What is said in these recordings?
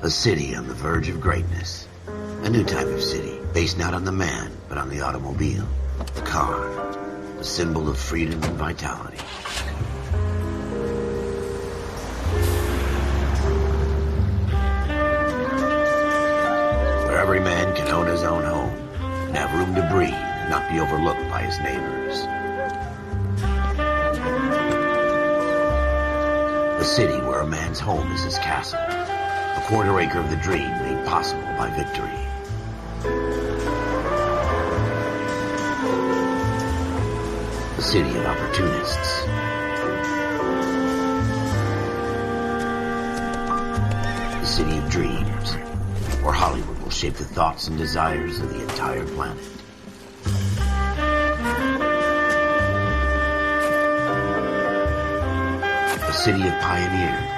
A city on the verge of greatness. A new type of city, based not on the man, but on the automobile. The car. The symbol of freedom and vitality. Where every man can own his own home, and have room to breathe, and not be overlooked by his neighbors. A city where a man's home is his castle. A quarter acre of the dream made possible by victory. A city of opportunists. A city of dreams, where Hollywood will shape the thoughts and desires of the entire planet. A city of pioneers.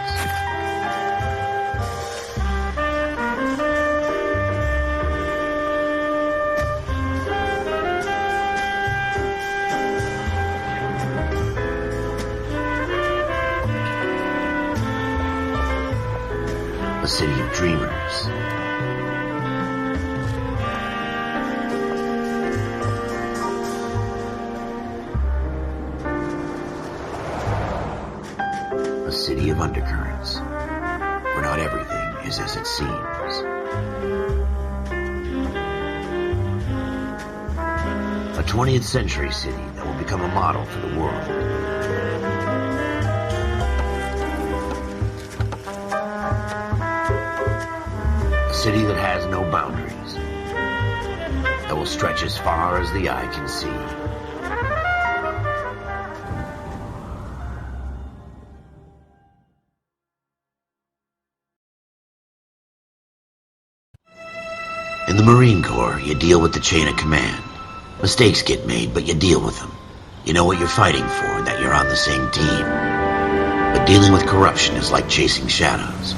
A city of dreamers. A city of undercurrents, where not everything is as it seems. A 20th century city that will become a model for the world. A city that has no boundaries, that will stretch as far as the eye can see. In the Marine Corps, you deal with the chain of command. Mistakes get made, but you deal with them. You know what you're fighting for and that you're on the same team. But dealing with corruption is like chasing shadows.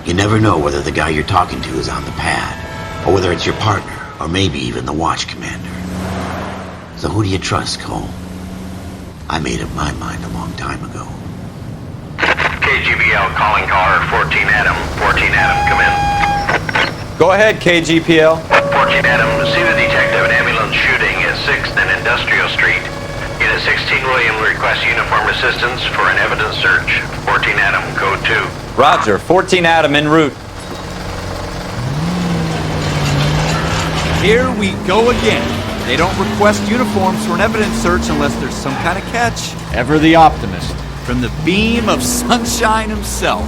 You never know whether the guy you're talking to is on the pad, or whether it's your partner, or maybe even the watch commander. So who do you trust, Cole? I made up my mind a long time ago. KGBL calling caller 14 Adam. 14 Adam, come in. Go ahead, KGPL. 14 Adam, see the detective an ambulance shooting at 6th and Industrial Street. Unit 16 William requests uniform assistance for an evidence search. 14 Adam, code 2. Roger, 14 Adam en route. Here we go again. They don't request uniforms for an evidence search unless there's some kind of catch. Ever the optimist. From the beam of sunshine himself.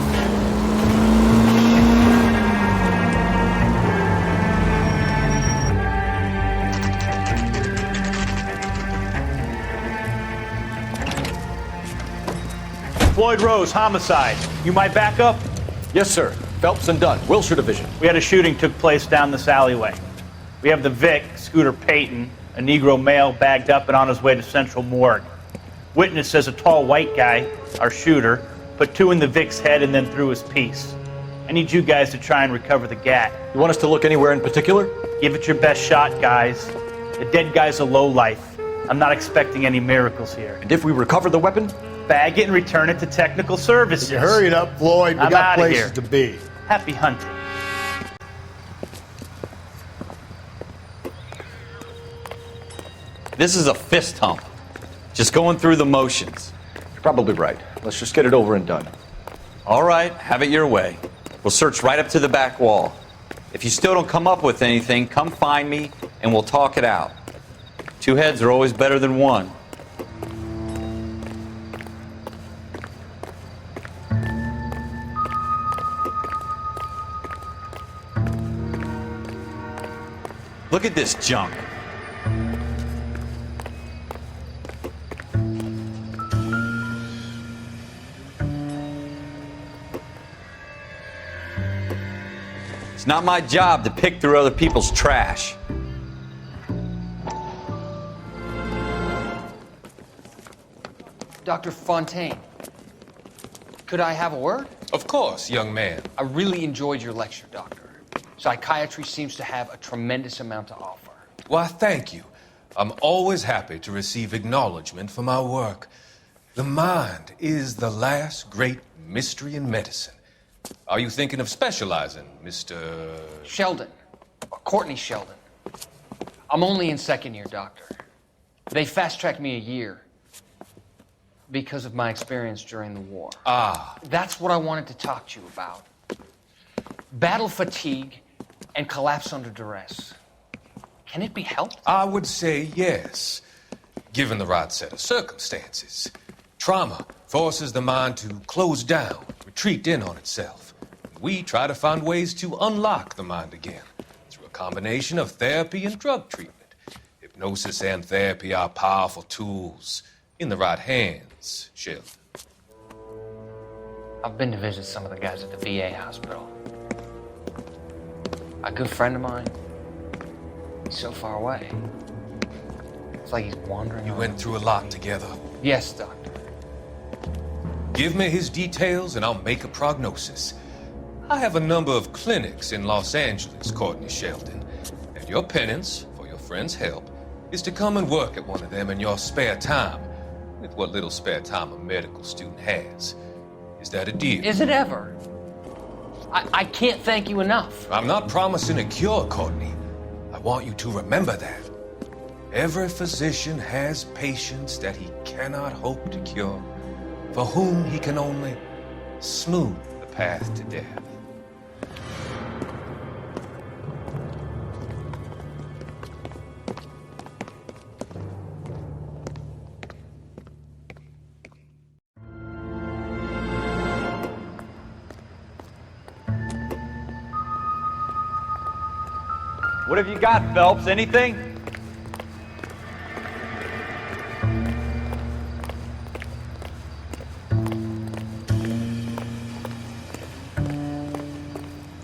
Floyd Rose, homicide. You might back up? Yes, sir. Phelps and Dunn, Wilshire Division. We had a shooting took place down this alleyway. We have the Vic, Scooter Payton, a Negro male bagged up and on his way to Central Morgue. Witness says a tall white guy, our shooter, put 2 in the Vic's head and then threw his piece. I need you guys to try and recover the gat. You want us to look anywhere in particular? Give it your best shot, guys. The dead guy's a lowlife. I'm not expecting any miracles here. And if we recover the weapon? Bag it and return it to technical services. You hurry it up, Floyd. We I'm got outta places here. to be. Happy hunting. This is a fist hump. Just going through the motions. You're probably right. Let's just get it over and done. All right, have it your way. We'll search right up to the back wall. If you still don't come up with anything, come find me and we'll talk it out. 2 heads are always better than 1. Look at this junk. It's not my job to pick through other people's trash. Dr. Fontaine, could I have a word? Of course, young man. I really enjoyed your lecture, Doctor. Psychiatry seems to have a tremendous amount to offer. Why, thank you. I'm always happy to receive acknowledgement for my work. The mind is the last great mystery in medicine. Are you thinking of specializing, Mr. Sheldon, or Courtney Sheldon. I'm only in second year, Doctor. They fast-tracked me a year because of my experience during the war. Ah, That's what I wanted to talk to you about. Battle fatigue and collapse under duress. Can it be helped? I would say yes, given the right set of circumstances. Trauma forces the mind to close down, retreat in on itself. We try to find ways to unlock the mind again through a combination of therapy and drug treatment. Hypnosis and therapy are powerful tools in the right hands, Sheldon. I've been to visit some of the guys at the VA hospital. A good friend of mine, he's so far away. It's like he's wandering You around. went through a lot together. Yes, Doctor. Give me his details and I'll make a prognosis. I have a number of clinics in Los Angeles, Courtney Sheldon, and your penance, for your friend's help, is to come and work at one of them in your spare time, with what little spare time a medical student has. Is that a deal? Is it ever? I can't thank you enough. I'm not promising a cure, Courtney. I want you to remember that. Every physician has patients that he cannot hope to cure, for whom he can only smooth the path to death. What have you got, Phelps? Anything?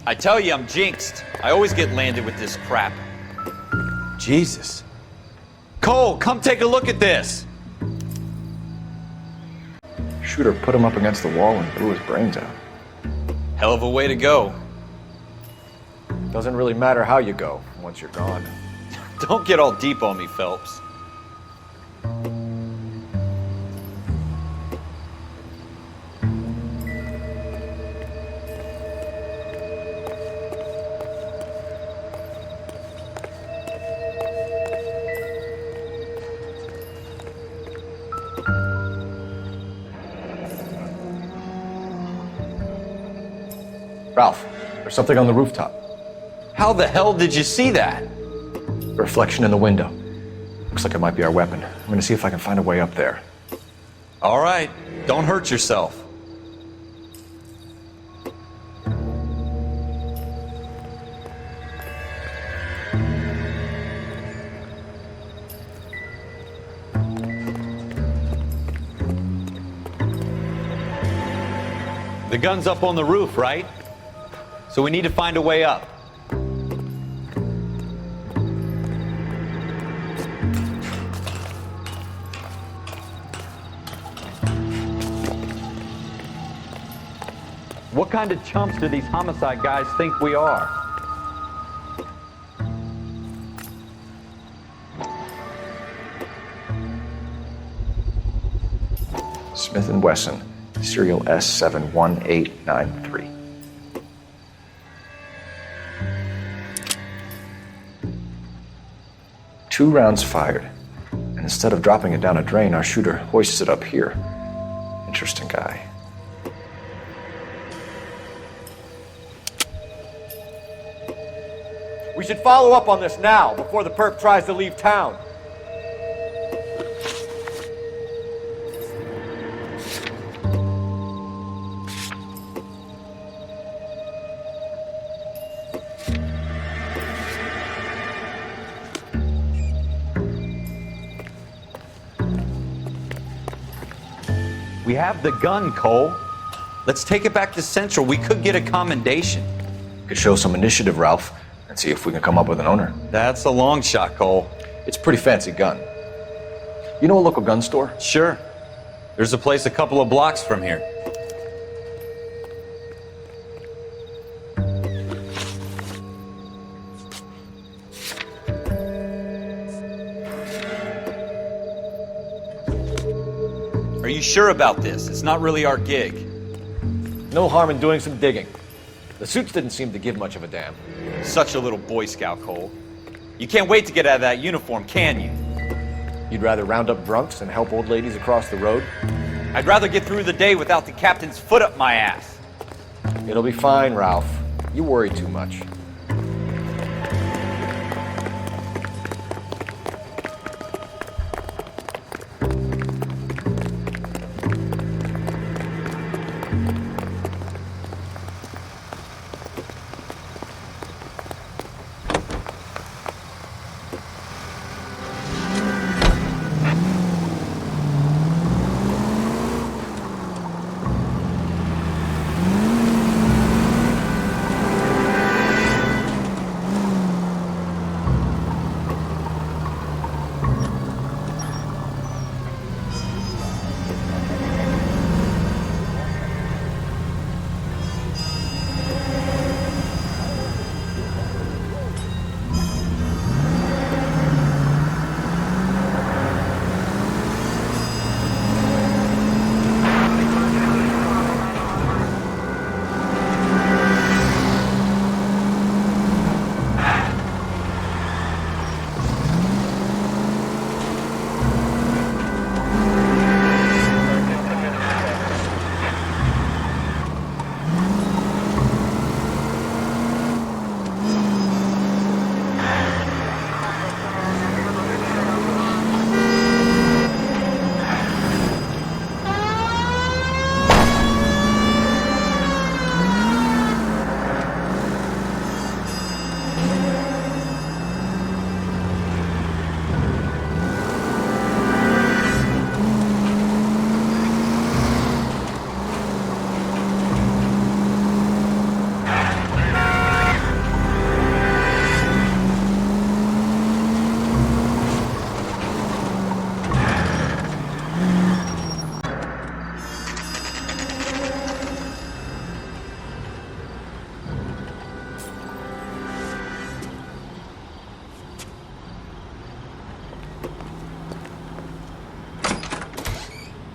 I tell you, I'm jinxed. I always get landed with this crap. Jesus. Cole, come take a look at this. Shooter put him up against the wall and blew his brains out. Hell of a way to go. Doesn't really matter how you go once you're gone. Don't get all deep on me, Phelps. Ralph, there's something on the rooftop. How the hell did you see that? A reflection in the window. Looks like it might be our weapon. I'm gonna see if I can find a way up there. All right, don't hurt yourself. The gun's up on the roof, right? So we need to find a way up. What kind of chumps do these homicide guys think we are? Smith & Wesson, serial S71893. Two rounds fired, and instead of dropping it down a drain, our shooter hoists it up here. Interesting guy. We should follow up on this now, before the perp tries to leave town. We have the gun, Cole. Let's take it back to Central. We could get a commendation. Could show some initiative, Ralph, and see if we can come up with an owner. That's a long shot, Cole. It's a pretty fancy gun. You know a local gun store? Sure. There's a place a couple of blocks from here. Are you sure about this? It's not really our gig. no harm in doing some digging. The suits didn't seem to give much of a damn. Such a little Boy Scout, Cole. You can't wait to get out of that uniform, can you? You'd rather round up drunks and help old ladies across the road? I'd rather get through the day without the captain's foot up my ass. It'll be fine, Ralph. You worry too much.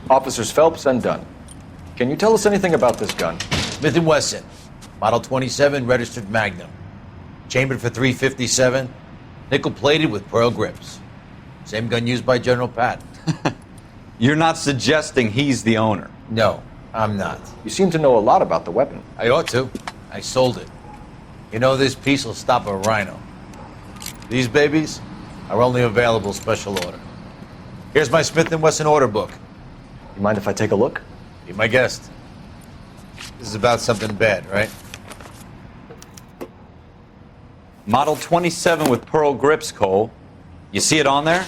Officers Phelps and Dunn. Can you tell us anything about this gun? Smith & Wesson, Model 27, registered Magnum. Chambered for .357, nickel-plated with pearl grips. Same gun used by General Patton. You're not suggesting he's the owner? No, I'm not. You seem to know a lot about the weapon. I ought to. I sold it. You know, this piece will stop a rhino. These babies are only available special order. Here's my Smith & Wesson order book. You mind if I take a look? Be my guest. This is about something bad, right? Model 27 with pearl grips, Cole. You see it on there?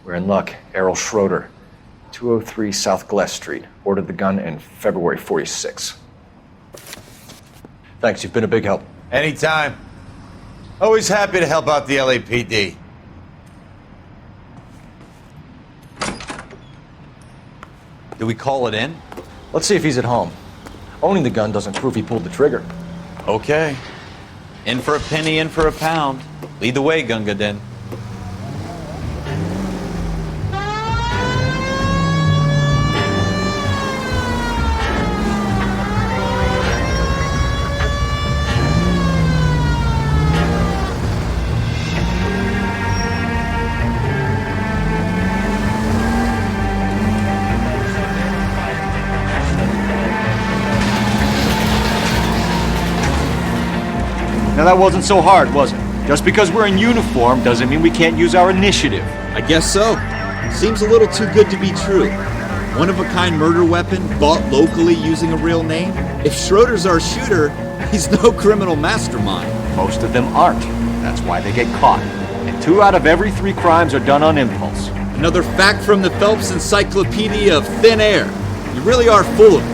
We're in luck. Errol Schroeder, 203 South Glass Street. Ordered the gun in February '46. Thanks, you've been a big help. Anytime. Always happy to help out the LAPD. Do we call it in? Let's see if he's at home. Owning the gun doesn't prove he pulled the trigger. Okay. In for a penny, in for a pound. Lead the way, Gunga Din. Now that wasn't so hard, was it? Just because we're in uniform doesn't mean we can't use our initiative. I guess so. Seems a little too good to be true. One-of-a-kind murder weapon bought locally using a real name? If Schroeder's our shooter, he's no criminal mastermind. Most of them aren't. That's why they get caught. And 2 out of every 3 crimes are done on impulse. Another fact from the Phelps Encyclopedia of Thin Air. You really are full of it.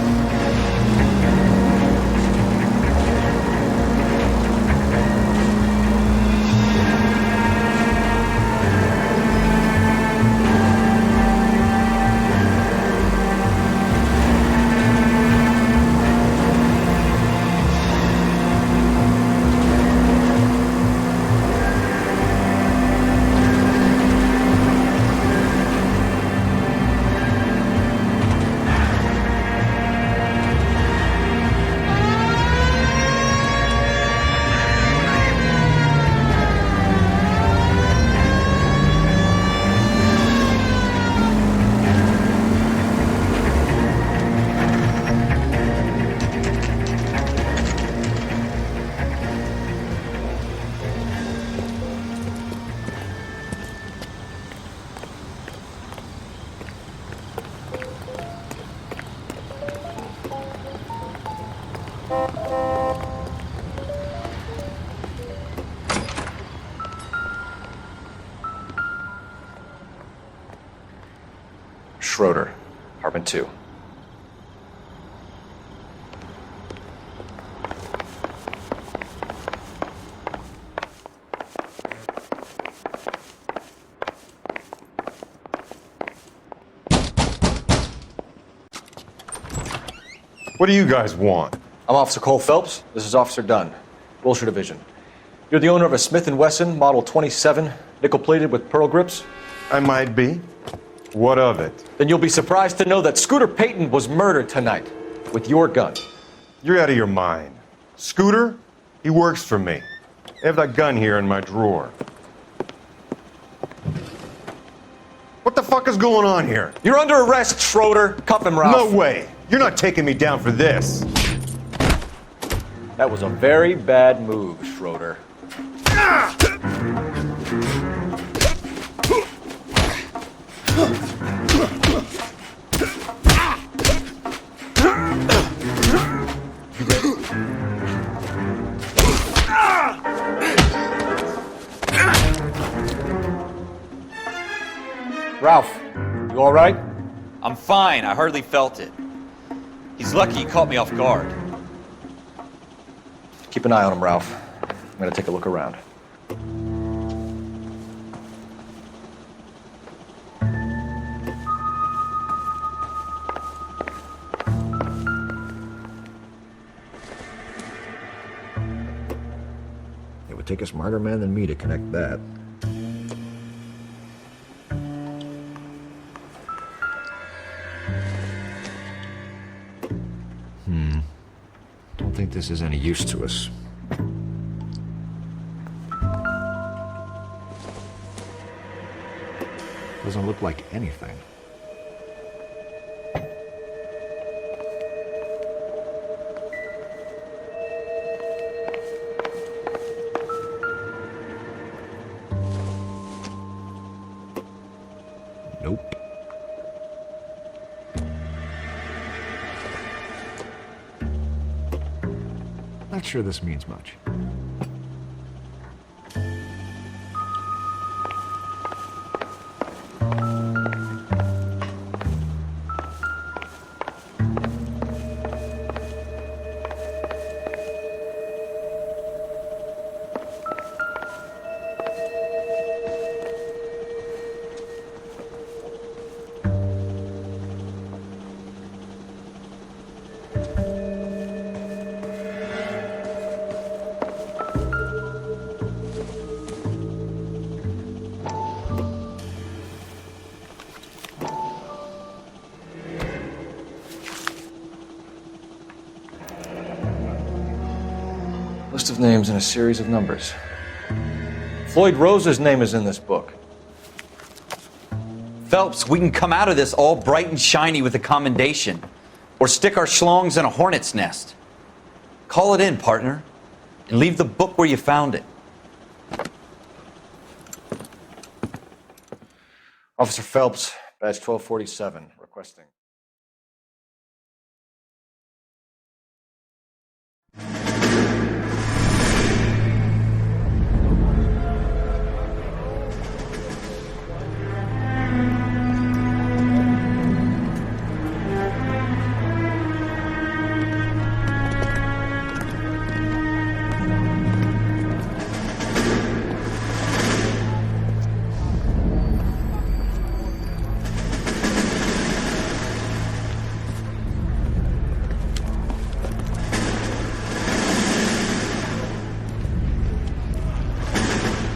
Schroeder, Apartment 2. What do you guys want? I'm Officer Cole Phelps. This is Officer Dunn, Wilshire Division. You're the owner of a Smith & Wesson Model 27, nickel-plated with pearl grips? I might be. What of it? Then you'll be surprised to know that Scooter Payton was murdered tonight with your gun. You're out of your mind. Scooter? He works for me. I have that gun here in my drawer. What the fuck is going on here? You're under arrest, Schroeder. Cuff him, Ralph. No way! You're not taking me down for this! That was a very bad move, Schroeder. Ralph, you all right? I'm fine. I hardly felt it. He's lucky he caught me off guard. Keep an eye on him, Ralph. I'm gonna take a look around. It would take a smarter man than me to connect that. Don't think this is any use to us. Doesn't look like anything. Nope. Not sure this means much. List of names and a series of numbers. Floyd Rose's name is in this book. Phelps, we can come out of this all bright and shiny with a commendation. Or stick our schlongs in a hornet's nest. Call it in, partner. And leave the book where you found it. Officer Phelps, badge 1247, requesting.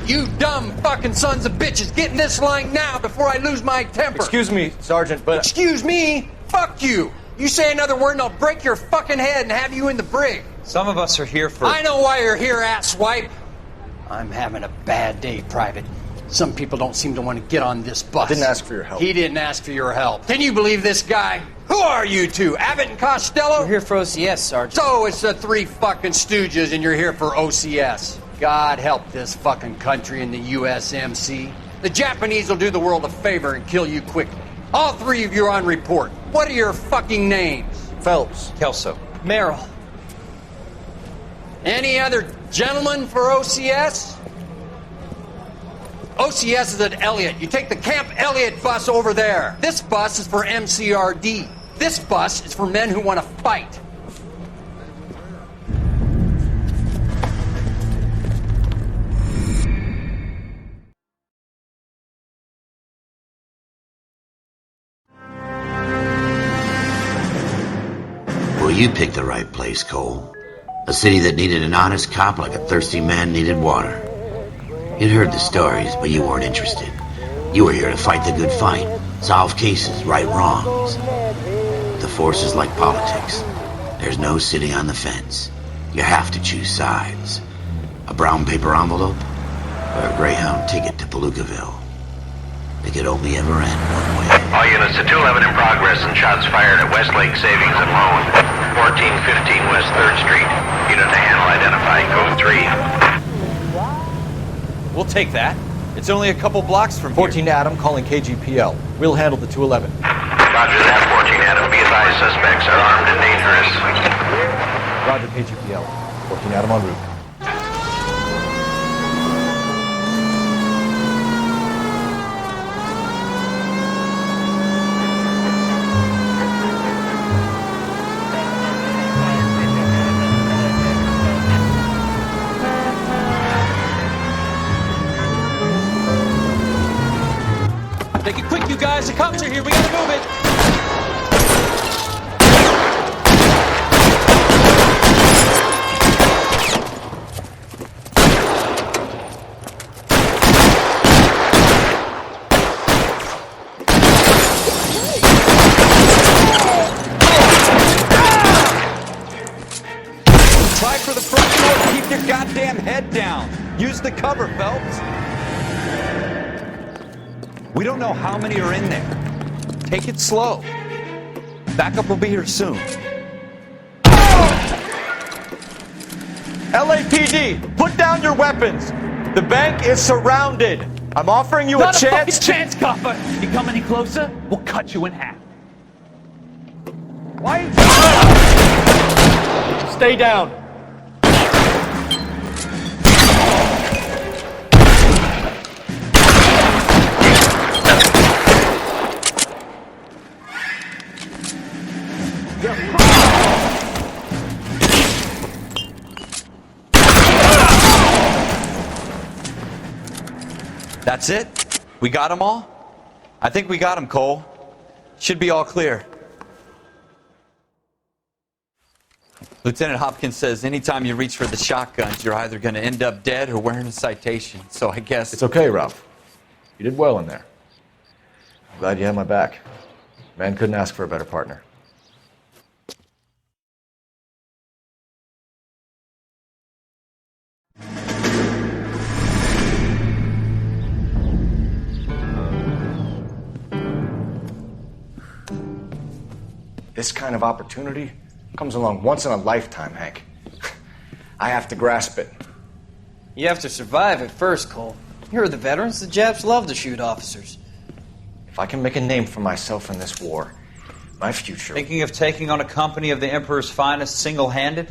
You dumb fucking sons of bitches, get in this line now before I lose my temper. Excuse me, Sergeant, but... Excuse me? Fuck you. You say another word and I'll break your fucking head and have you in the brig. Some of us are here for... I know why you're here, asswipe. I'm having a bad day, Private. Some people don't seem to want to get on this bus. I didn't ask for your help. He didn't ask for your help. Can you believe this guy? Who are you two? Abbott and Costello? We're here for OCS, Sergeant. So it's the three fucking stooges and you're here for OCS. God help this fucking country and the USMC. The Japanese will do the world a favor and kill you quickly. All three of you are on report. What are your fucking names? Phelps. Kelso. Merrill. Any other gentlemen for OCS? OCS is at Elliott. You take the Camp Elliott bus over there. This bus is for MCRD. This bus is for men who want to fight. Well, you picked the right place, Cole. A city that needed an honest cop like a thirsty man needed water. You'd heard the stories, but you weren't interested. You were here to fight the good fight, solve cases, right wrongs. The force is like politics. There's no sitting on the fence. You have to choose sides. A brown paper envelope or a Greyhound ticket to Palookaville. It could only ever end one way. All units to 211 in progress and shots fired at Westlake Savings and Loan, 1415 West 3rd Street. Unit to handle identify, code 3. We'll take that. It's only a couple blocks from 14 Adam calling KGPL. We'll handle the 211. Roger that, 14 Adam. Be advised, suspects are armed and dangerous. Roger, KGPL. 14 Adam en route. Make it quick, you guys. The cops are here. We gotta move it. Try for the front door. Keep your goddamn head down. Use the cover, Phelps. We don't know how many are in there. Take it slow. Backup will be here soon. LAPD, put down your weapons. The bank is surrounded. I'm offering you Not a chance. chance, copper. You come any closer, we'll cut you in half. Why? Stay down. That's it? We got them all? I think we got them, Cole. Should be all clear. Lieutenant Hopkins says anytime you reach for the shotguns, you're either going to end up dead or wearing a citation. So I guess... It's okay, Ralph. You did well in there. I'm glad you had my back. Man couldn't ask for a better partner. This kind of opportunity comes along once in a lifetime, Hank. I have to grasp it. You have to survive it first, Cole. Here are the veterans. The Japs love to shoot officers. If I can make a name for myself in this war, my future... Thinking of taking on a company of the Emperor's finest single-handed?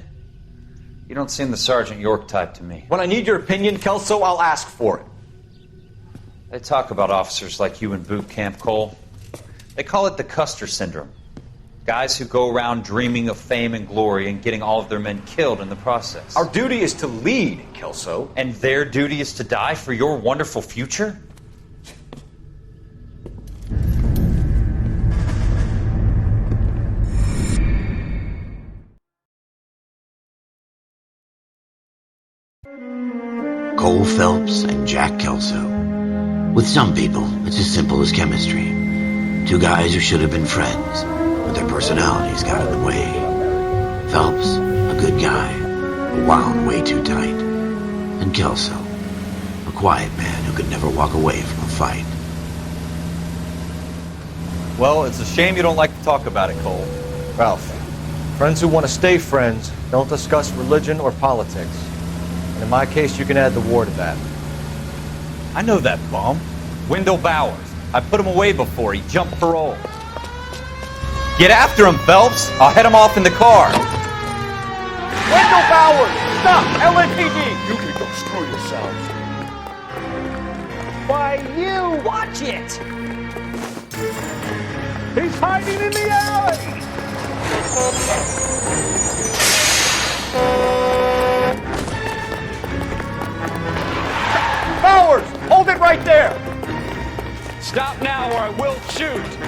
You don't seem the Sergeant York type to me. When I need your opinion, Kelso, I'll ask for it. They talk about officers like you in boot camp, Cole. They call it the Custer Syndrome. Guys who go around dreaming of fame and glory and getting all of their men killed in the process. Our duty is to lead, Kelso. And their duty is to die for your wonderful future? Cole Phelps and Jack Kelso. With some people, it's as simple as chemistry. Two guys who should have been friends, but their personalities got in the way. Phelps, a good guy, but wound way too tight. And Kelso, a quiet man who could never walk away from a fight. Well, it's a shame you don't like to talk about it, Cole. Ralph, friends who want to stay friends don't discuss religion or politics. And in my case, you can add the war to that. I know that bum. Wendell Bowers. I put him away before. He jumped parole. Get after him, Phelps. I'll head him off in the car. Wendell Bowers! Stop! LAPD! You can go screw yourselves. by you! Watch it! He's hiding in the alley! Powers! Hold it right there! Stop now or I will shoot!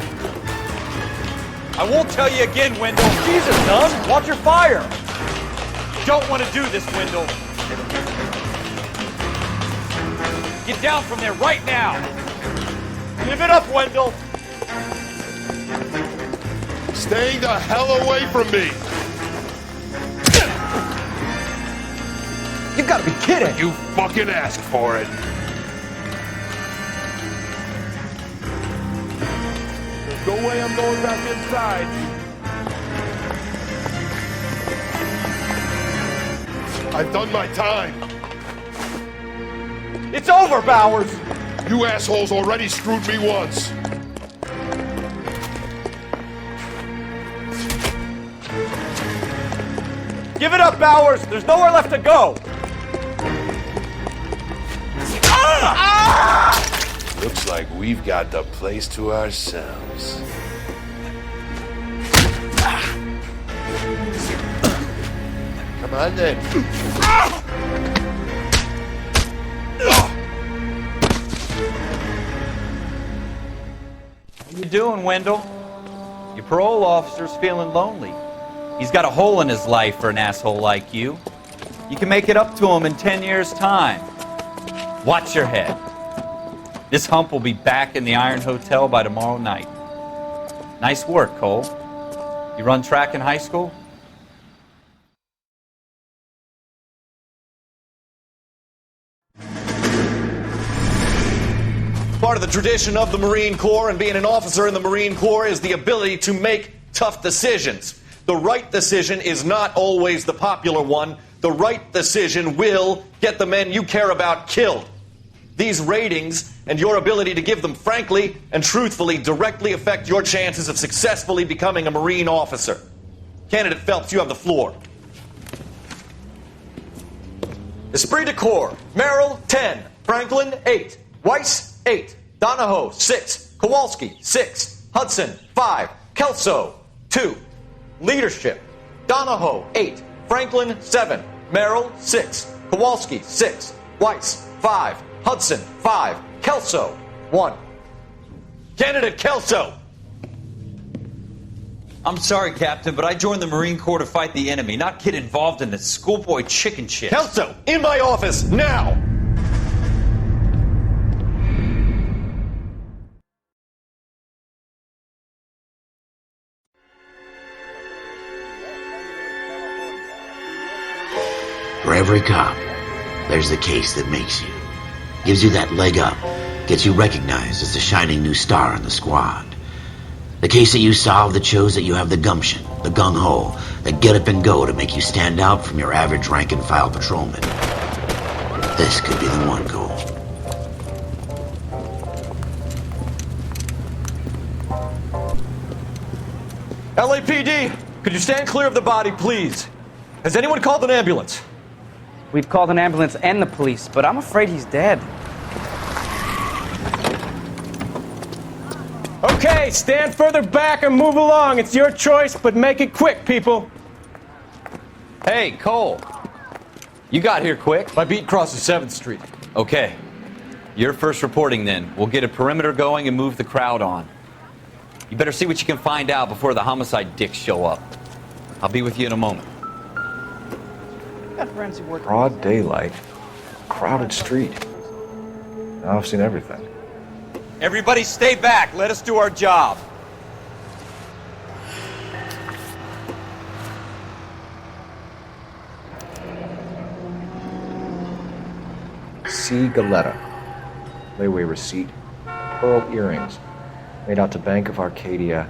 I won't tell you again, Wendell. Jesus, Dunn! Watch your fire! Don't want to do this, Wendell. Get down from there right now! Give it up, Wendell! Stay the hell away from me! You've got to be kidding! You fucking asked for it! There's no way I'm going back inside. I've done my time. It's over, Bowers! You assholes already screwed me once. Give it up, Bowers! There's nowhere left to go! Looks like we've got the place to ourselves. Come on then. How you doing, Wendell? Your parole officer's feeling lonely. He's got a hole in his life for an asshole like you. You can make it up to him in 10 years' time. Watch your head. This hump will be back in the Iron Hotel by tomorrow night. Nice work, Cole. You run track in high school? Part of the tradition of the Marine Corps and being an officer in the Marine Corps is the ability to make tough decisions. The right decision is not always the popular one. The right decision will get the men you care about killed. These ratings and your ability to give them frankly and truthfully directly affect your chances of successfully becoming a Marine officer. Candidate Phelps, you have the floor. Esprit de Corps, Merrill, 10. Franklin, 8. Weiss, 8. Donahoe, 6. Kowalski, 6. Hudson, 5. Kelso, 2. Leadership, Donahoe, 8. Franklin, 7. Merrill, 6. Kowalski, 6. Weiss, 5. Hudson, 5. Kelso, 1. Candidate Kelso! I'm sorry, Captain, but I joined the Marine Corps to fight the enemy, not get involved in this schoolboy chicken shit. Kelso, in my office, now! For every cop, there's the case that makes you. Gives you that leg up, gets you recognized as the shining new star in the squad. The case that you solve that shows that you have the gumption, the gung-ho, the get up and go to make you stand out from your average rank-and-file patrolman. This could be the one, Cole. LAPD, could you stand clear of the body, please? Has anyone called an ambulance? We've called an ambulance and the police, but I'm afraid he's dead. Okay, stand further back and move along. It's your choice, but make it quick, people. Hey, Cole. You got here quick. My beat crosses 7th Street. Okay. You're first reporting then. We'll get a perimeter going and move the crowd on. You better see what you can find out before the homicide dicks show up. I'll be with you in a moment. Broad daylight, crowded street. Now I've seen everything. Everybody stay back. Let us do our job. C. Galetta. Layaway receipt. Pearl earrings. Made out to Bank of Arcadia.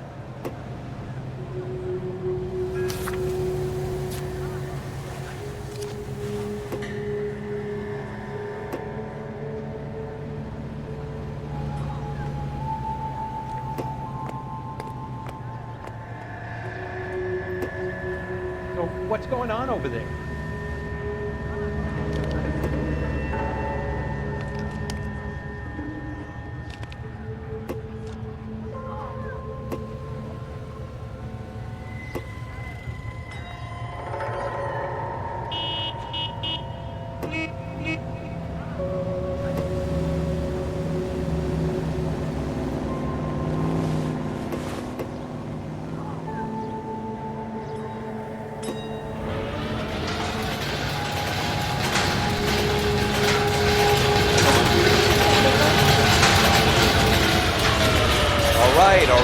So what's going on over there?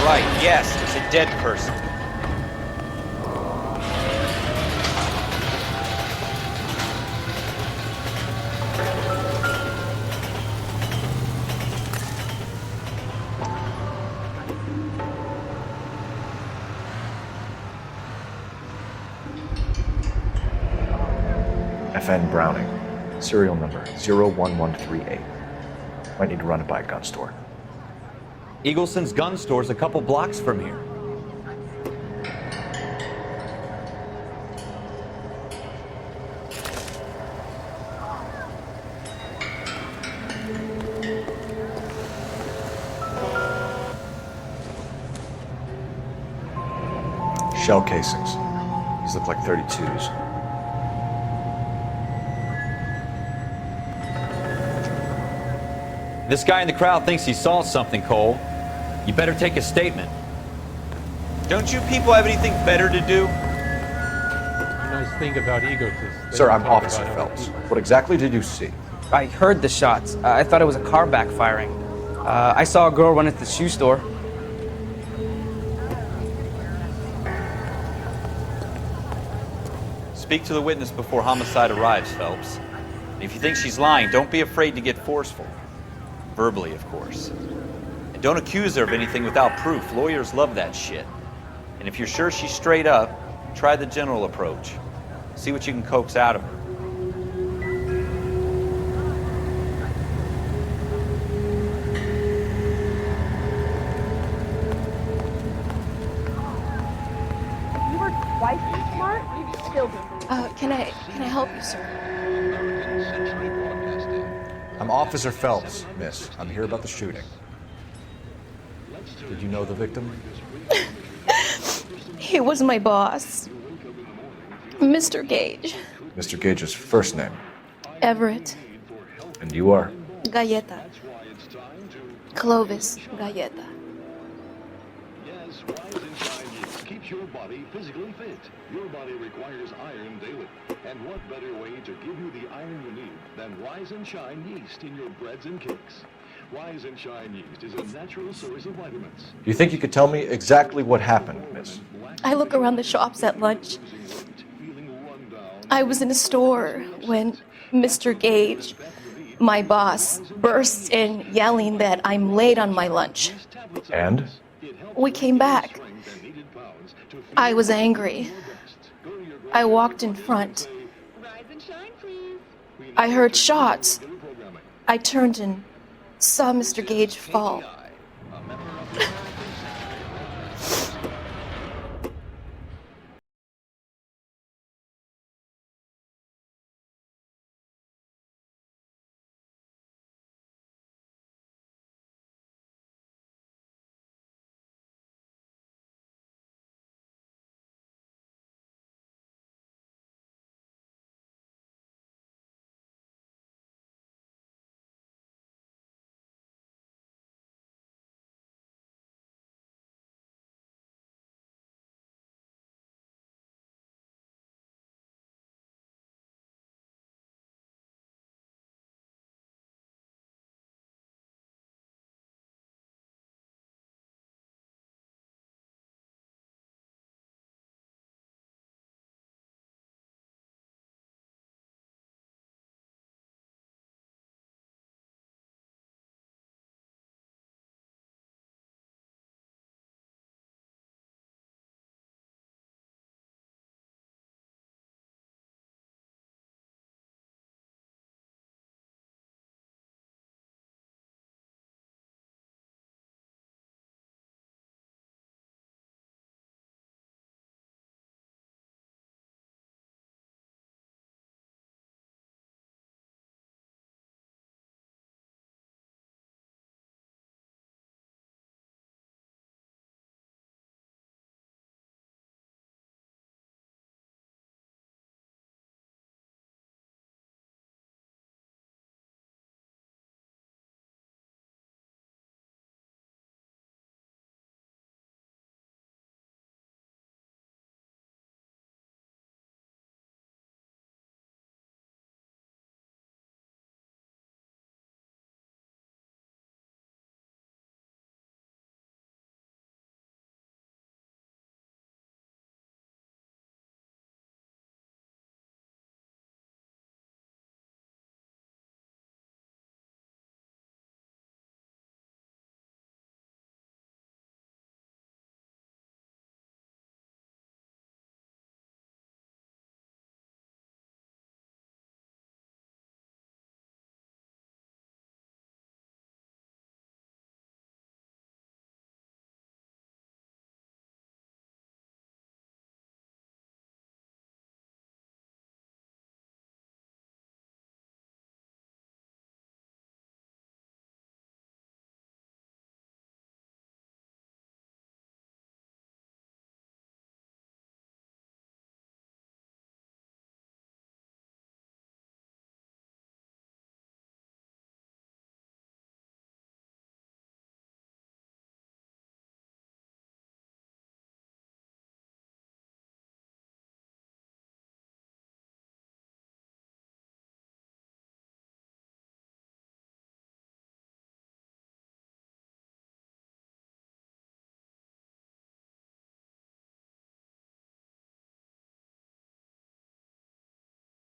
All right, yes, it's a dead person. FN Browning, serial number 01138. Might need to run it by a gun store. Eagleson's gun store's a couple blocks from here. Shell casings. These look like 32s. This guy in the crowd thinks he saw something, Cole. You better take a statement. Don't you people have anything better to do? Nice thing about egotists. Sir, I'm Officer Phelps. What exactly did you see? I heard the shots. I thought it was a car backfiring. I saw a girl run into the shoe store. Speak to the witness before homicide arrives, Phelps. And if you think she's lying, don't be afraid to get forceful. Verbally, of course. And don't accuse her of anything without proof. Lawyers love that shit. And if you're sure she's straight up, try the general approach. See what you can coax out of her. You were twice as smart, you still do. Can I help you, sir? I'm Officer Phelps, miss. I'm here about the shooting. Did you know the victim? He was my boss, Mr. Gage. Mr. Gage's first name. Everett. And you are? Galleta. Clovis Galleta. Keeps your body physically fit. Your body requires iron daily. And what better way to give you the iron you need than Rise and Shine yeast in your breads and cakes? Rise and Shine yeast is a natural source of vitamins. Do you think you could tell me exactly what happened, miss? I look around the shops at lunch. I was in a store when Mr. Gage, my boss, bursts in yelling that I'm late on my lunch. And? We came back. I was angry. I walked in front. I heard shots. I turned and saw Mr. Gage fall.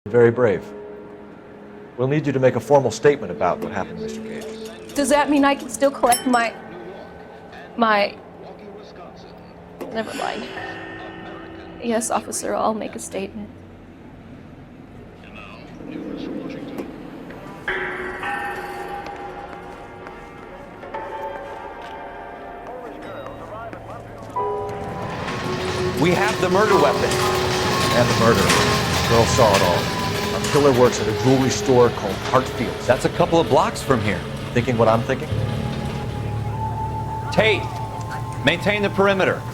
Very brave. We'll need you to make a formal statement about what happened, Mr. Gage. Does that mean I can still collect my... Never mind. Yes, officer, I'll make a statement. We have the murder weapon. And the murderer. Girl saw it all. Our killer works at a jewelry store called Hartfield's. That's a couple of blocks from here. Thinking what I'm thinking? Tate, maintain the perimeter. Please,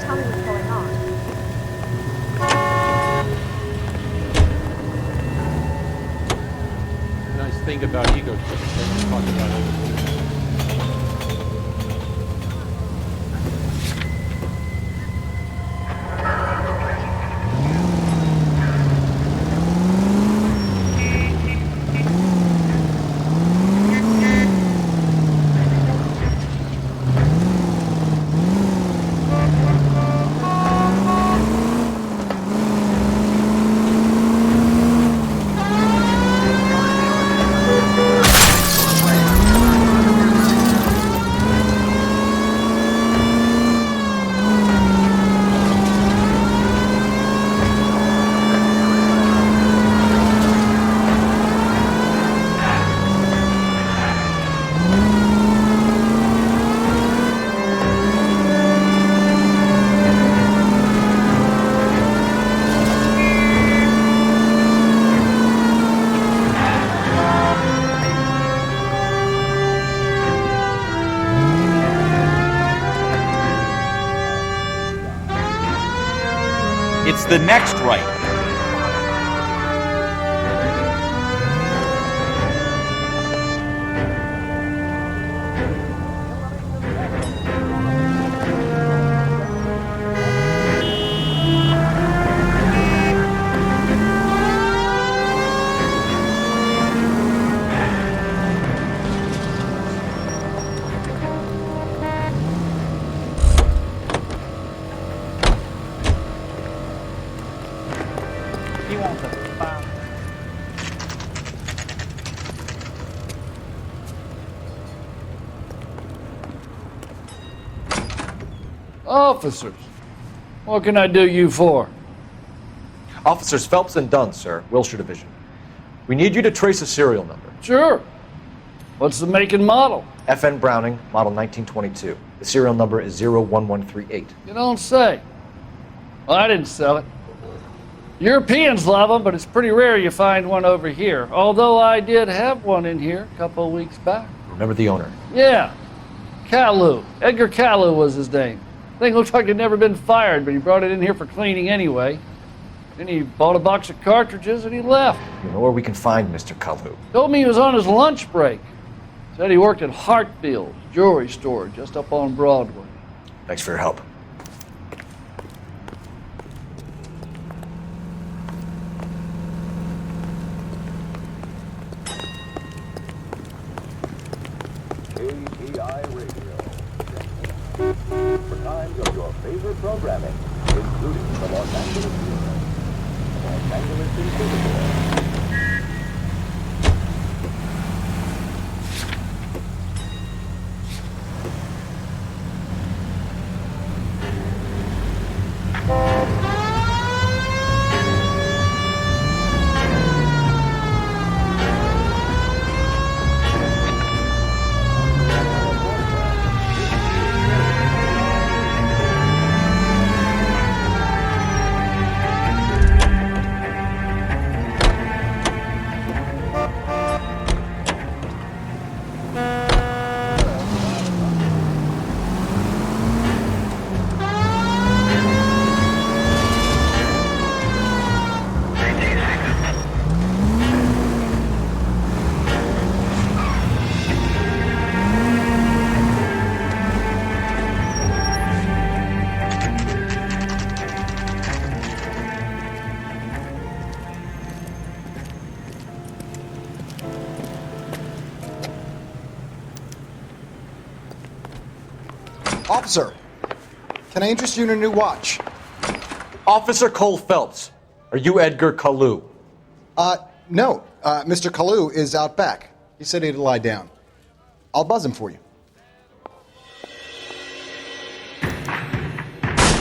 tell me what's going on. Nice thing about ego trips, they don't talk about other people. It's the next right. Officers, what can I do you for? Officers Phelps and Dunn, sir, Wilshire Division. We need you to trace a serial number. Sure. What's the make and model? FN Browning, model 1922. The serial number is 01138. You don't say. Well, I didn't sell it. Europeans love them, but it's pretty rare you find one over here. Although I did have one in here a couple of weeks back. Remember the owner? Yeah. Kalu. Edgar Kalu was his name. Thing looked like he'd never been fired, but he brought it in here for cleaning anyway. Then he bought a box of cartridges and he left. You know where we can find Mr. Kalu? Told me he was on his lunch break. Said he worked at Hartfield's jewelry store just up on Broadway. Thanks for your help. KPI Radio. For times of your favorite programming, including the Los Angeles Bureau, Los Angeles Inquisitor. Officer, can I interest you in a new watch? Officer Cole Phelps. Are you Edgar Kalu? No. Mr. Kalu is out back. He said he'd lie down. I'll buzz him for you.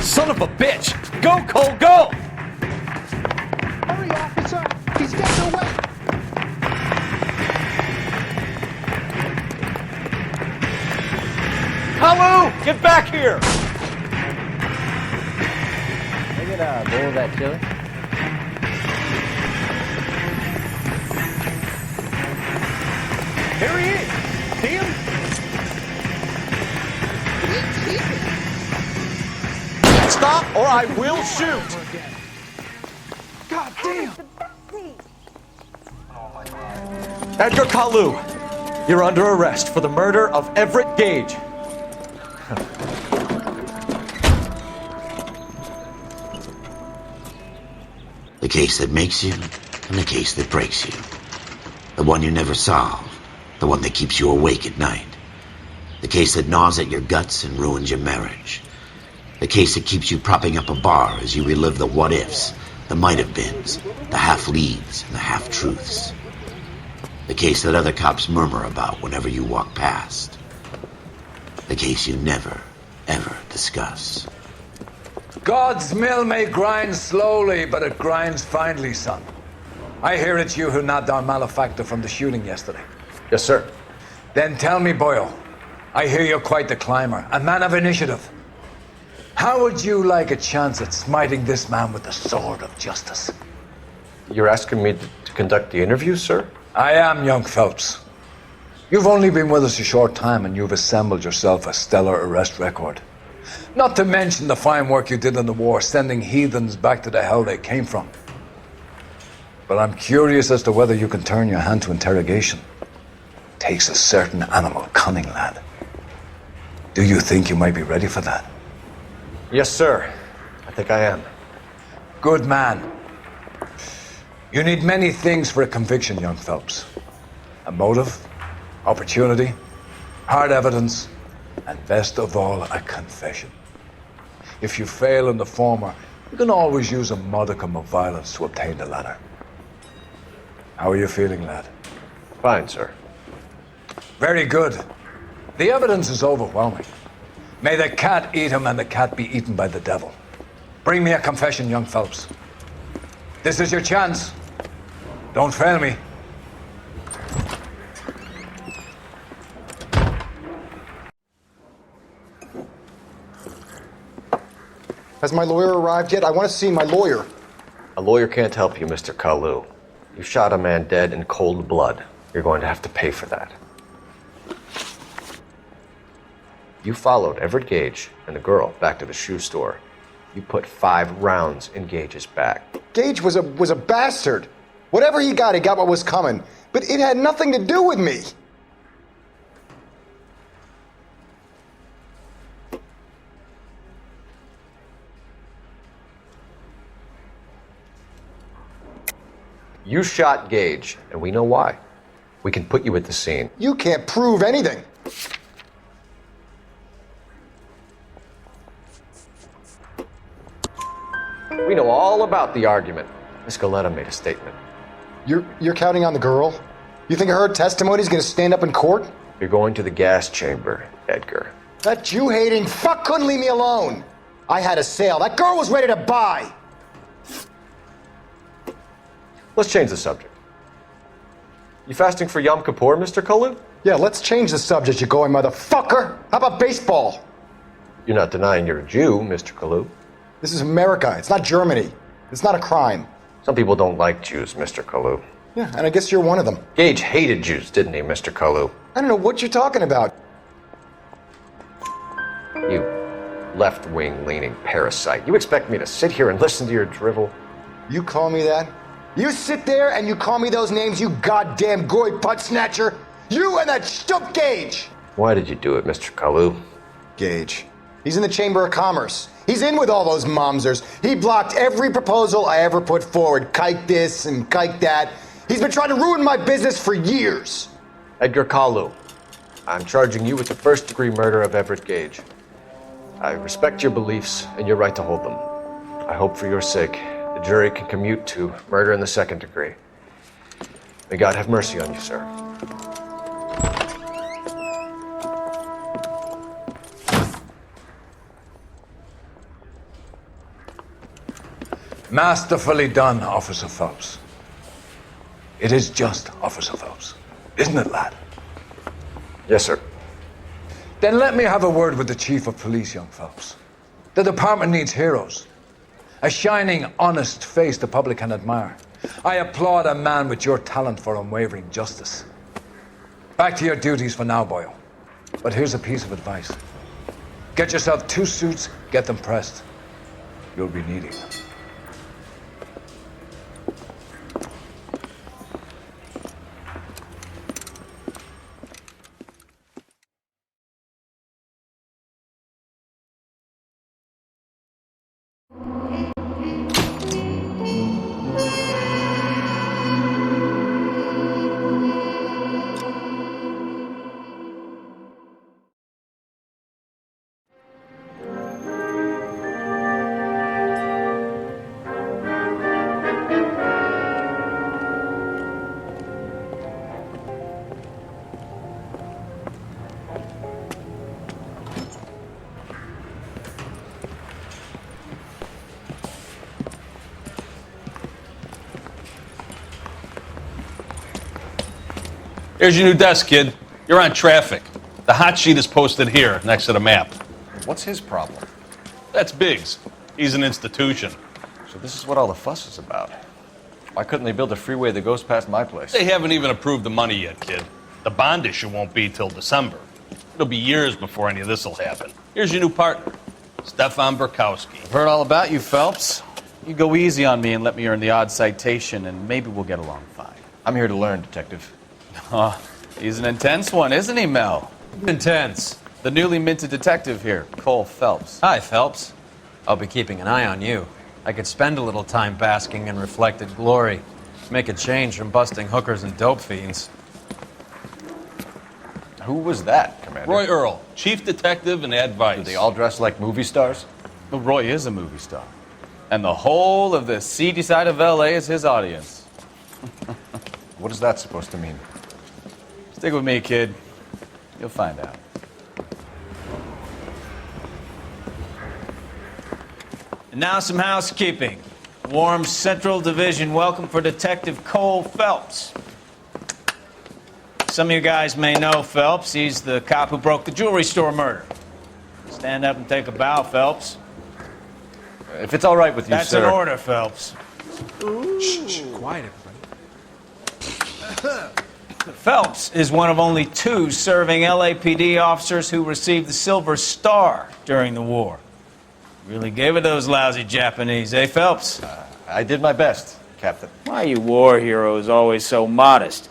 Son of a bitch! Go, Cole, go! Hurry, officer! He's getting away! Kalu, get back here! Can I get a bowl of that chili? Here he is! See him? Stop or I will shoot! God damn! Edgar Kalu, you're under arrest for the murder of Everett Gage. The case that makes you, and the case that breaks you. The one you never solve, the one that keeps you awake at night. The case that gnaws at your guts and ruins your marriage. The case that keeps you propping up a bar as you relive the what-ifs, the might-have-beens, the half-leads, and the half-truths. The case that other cops murmur about whenever you walk past. The case you never, ever discuss. God's mill may grind slowly, but it grinds finely, son. I hear it's you who nabbed our malefactor from the shooting yesterday. Yes, sir. Then tell me, Boyle, I hear you're quite the climber, a man of initiative. How would you like a chance at smiting this man with the sword of justice? You're asking me to conduct the interview, sir? I am, young Phelps. You've only been with us a short time and you've assembled yourself a stellar arrest record. Not to mention the fine work you did in the war, sending heathens back to the hell they came from. But I'm curious as to whether you can turn your hand to interrogation. Takes a certain animal cunning, lad. Do you think you might be ready for that? Yes, sir. I think I am. Good man. You need many things for a conviction, young Phelps. A motive, opportunity, hard evidence, and best of all, a confession. If you fail in the former, you can always use a modicum of violence to obtain the latter. How are you feeling, lad? Fine, sir. Very good. The evidence is overwhelming. May the cat eat him and the cat be eaten by the devil. Bring me a confession, young Phelps. This is your chance. Don't fail me. Has my lawyer arrived yet? I want to see my lawyer. A lawyer can't help you, Mr. Kalu. You shot a man dead in cold blood. You're going to have to pay for that. You followed Everett Gage and the girl back to the shoe store. You put 5 rounds in Gage's back. Gage was a bastard. Whatever he got what was coming. But it had nothing to do with me. You shot Gage, and we know why. We can put you at the scene. You can't prove anything. We know all about the argument. Miss Galetta made a statement. You're counting on the girl? You think her testimony is going to stand up in court? You're going to the gas chamber, Edgar. That Jew-hating fuck couldn't leave me alone. I had a sale. That girl was ready to buy. Let's change the subject. You fasting for Yom Kippur, Mr. Kalu? Yeah, let's change the subject, you going motherfucker. How about baseball? You're not denying you're a Jew, Mr. Kalu. This is America. It's not Germany. It's not a crime. Some people don't like Jews, Mr. Kalu. Yeah, and I guess you're one of them. Gage hated Jews, didn't he, Mr. Kalu? I don't know what you're talking about. You left-wing leaning parasite. You expect me to sit here and listen to your drivel? You call me that? You sit there and you call me those names, you goddamn goy putt snatcher? You and that stup Gage! Why did you do it, Mr. Kalu? Gage. He's in the Chamber of Commerce. He's in with all those momsers. He blocked every proposal I ever put forward. Kike this and kike that. He's been trying to ruin my business for years. Edgar Kalu, I'm charging you with the first-degree murder of Everett Gage. I respect your beliefs and your right to hold them. I hope for your sake the jury can commute to murder in the second degree. May God have mercy on you, sir. Masterfully done, Officer Phelps. It is just, Officer Phelps. Isn't it, lad? Yes, sir. Then let me have a word with the Chief of Police, young Phelps. The department needs heroes. A shining, honest face the public can admire. I applaud a man with your talent for unwavering justice. Back to your duties for now, boyo. But here's a piece of advice. Get yourself 2 suits, get them pressed. You'll be needing them. Here's your new desk, kid. You're on traffic. The hot sheet is posted here, next to the map. What's his problem? That's Biggs. He's an institution. So this is what all the fuss is about. Why couldn't they build a freeway that goes past my place? They haven't even approved the money yet, kid. The bond issue won't be till December. It'll be years before any of this will happen. Here's your new partner, Stefan Burkowski. I've heard all about you, Phelps. You go easy on me and let me earn the odd citation, and maybe we'll get along fine. I'm here to learn, Detective. Oh, he's an intense one, isn't he, Mel? Intense. The newly minted detective here, Cole Phelps. Hi, Phelps. I'll be keeping an eye on you. I could spend a little time basking in reflected glory. Make a change from busting hookers and dope fiends. Who was that, Commander? Roy Earl, chief detective and advice. Do they all dress like movie stars? Well, Roy is a movie star. And the whole of the seedy side of L.A. is his audience. What is that supposed to mean? Stick with me, kid. You'll find out. And now some housekeeping. Warrants Central Division welcome for Detective Cole Phelps. Some of you guys may know Phelps. He's the cop who broke the jewelry store murder. Stand up and take a bow, Phelps. If it's all right with you, That's sir. an order, Phelps. Shh, quiet, everybody. Phelps is one of only 2 serving LAPD officers who received the Silver Star during the war. Really gave it those lousy Japanese, eh, Phelps? I did my best, Captain. Why are you war heroes always so modest?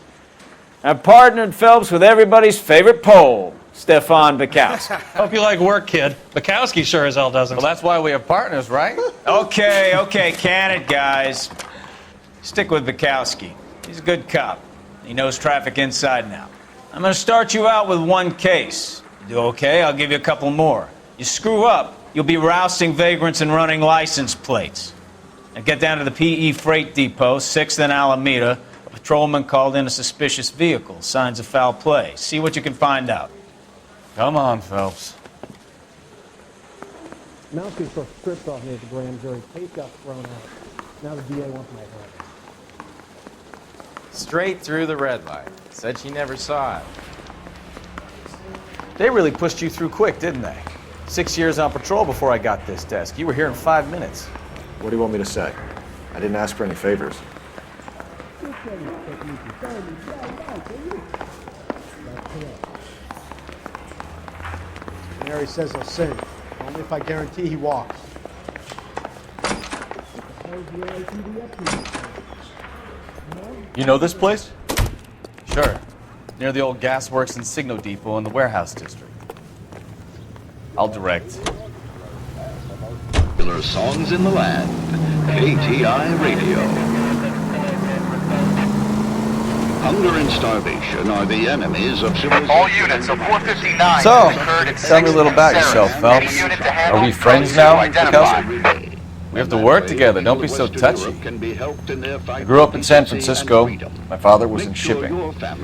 I've partnered Phelps with everybody's favorite Pole, Stefan Burkowski. Hope you like work, kid. Bukowski sure as hell doesn't. Well, that's why we have partners, right? Okay, can it, guys. Stick with Burkowski. He's a good cop. He knows traffic inside and out. I'm going to start you out with 1 case. You do okay, I'll give you a couple more. You screw up, you'll be rousting vagrants and running license plates. Now get down to the PE Freight Depot, 6th and Alameda. A patrolman called in a suspicious vehicle. Signs of foul play. See what you can find out. Come on, Phelps. Mouthpiece was stripped off near the grand jury. Case got thrown out. Now the DA wants my head. Straight through the red light. Said she never saw it. They really pushed you through quick, didn't they? 6 years on patrol before I got this desk. You were here in 5 minutes. What do you want me to say? I didn't ask for any favors. Mary says he'll sing. Only if I guarantee he walks. You know this place? Sure. Near the old gasworks and Signo Depot in the warehouse district. I'll direct. Popular songs in the land. KTI Radio. Hunger and starvation are the enemies of civilization. All units of 459. So, tell me a little about yourself, Phelps. Are we friends now, Burkowski? We have to work together. Don't be so touchy. I grew up in San Francisco. My father was in shipping. I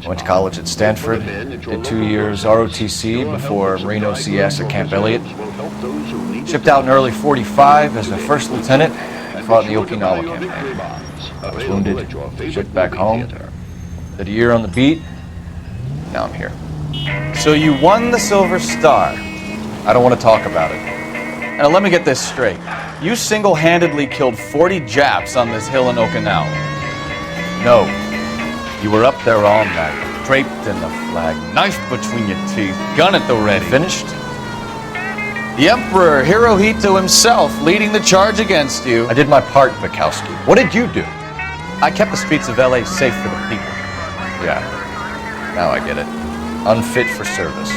went to college at Stanford. Did 2 years ROTC before Marine OCS at Camp Elliott. Shipped out in early '45 as a first lieutenant. I fought in the Okinawa campaign. I was wounded, shipped back home. Did a year on the beat. Now I'm here. So you won the Silver Star. I don't want to talk about it. Now let me get this straight. You single-handedly killed 40 Japs on this hill in Okinawa. No. You were up there all night, draped in the flag, knife between your teeth, gun at the ready. Finished? The Emperor Hirohito himself leading the charge against you. I did my part, Bukowski. What did you do? I kept the streets of LA safe for the people. Yeah. Now I get it. Unfit for service.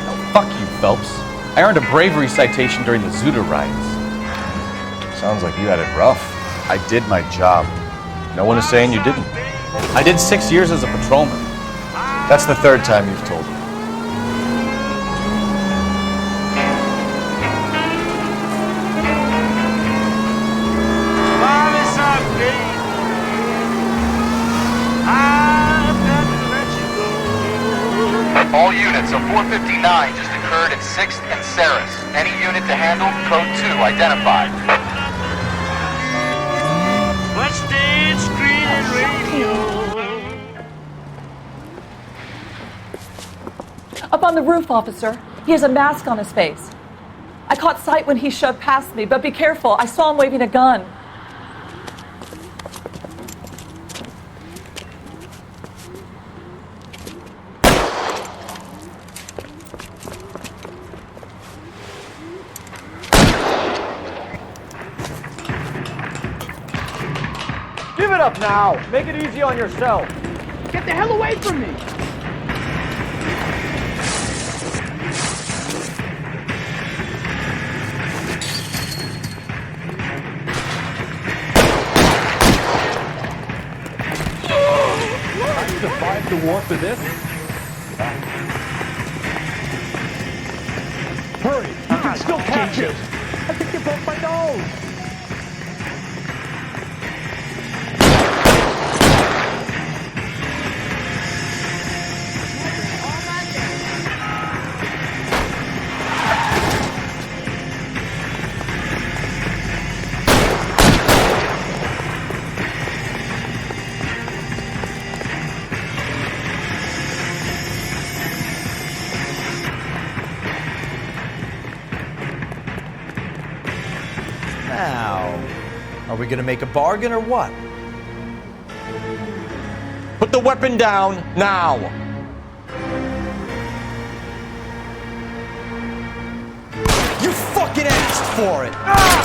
No, fuck you, Phelps. I earned a bravery citation during the Zuda riots. Sounds like you had it rough. I did my job. No one is saying you didn't. I did 6 years as a patrolman. That's the third time you've told me. All units of 459 just occurred at 6th and Saris. Any unit to handle, code 2 identified. What's that screen radio? Up on the roof, officer. He has a mask on his face. I caught sight when he shoved past me, but be careful. I saw him waving a gun. Give it up now! Make it easy on yourself! Get the hell away from me! I survived the war for this? Hurry! You can still catch it! I think you broke my nose! Now, are we gonna make a bargain or what? Put the weapon down now! You fucking asked for it! Ah!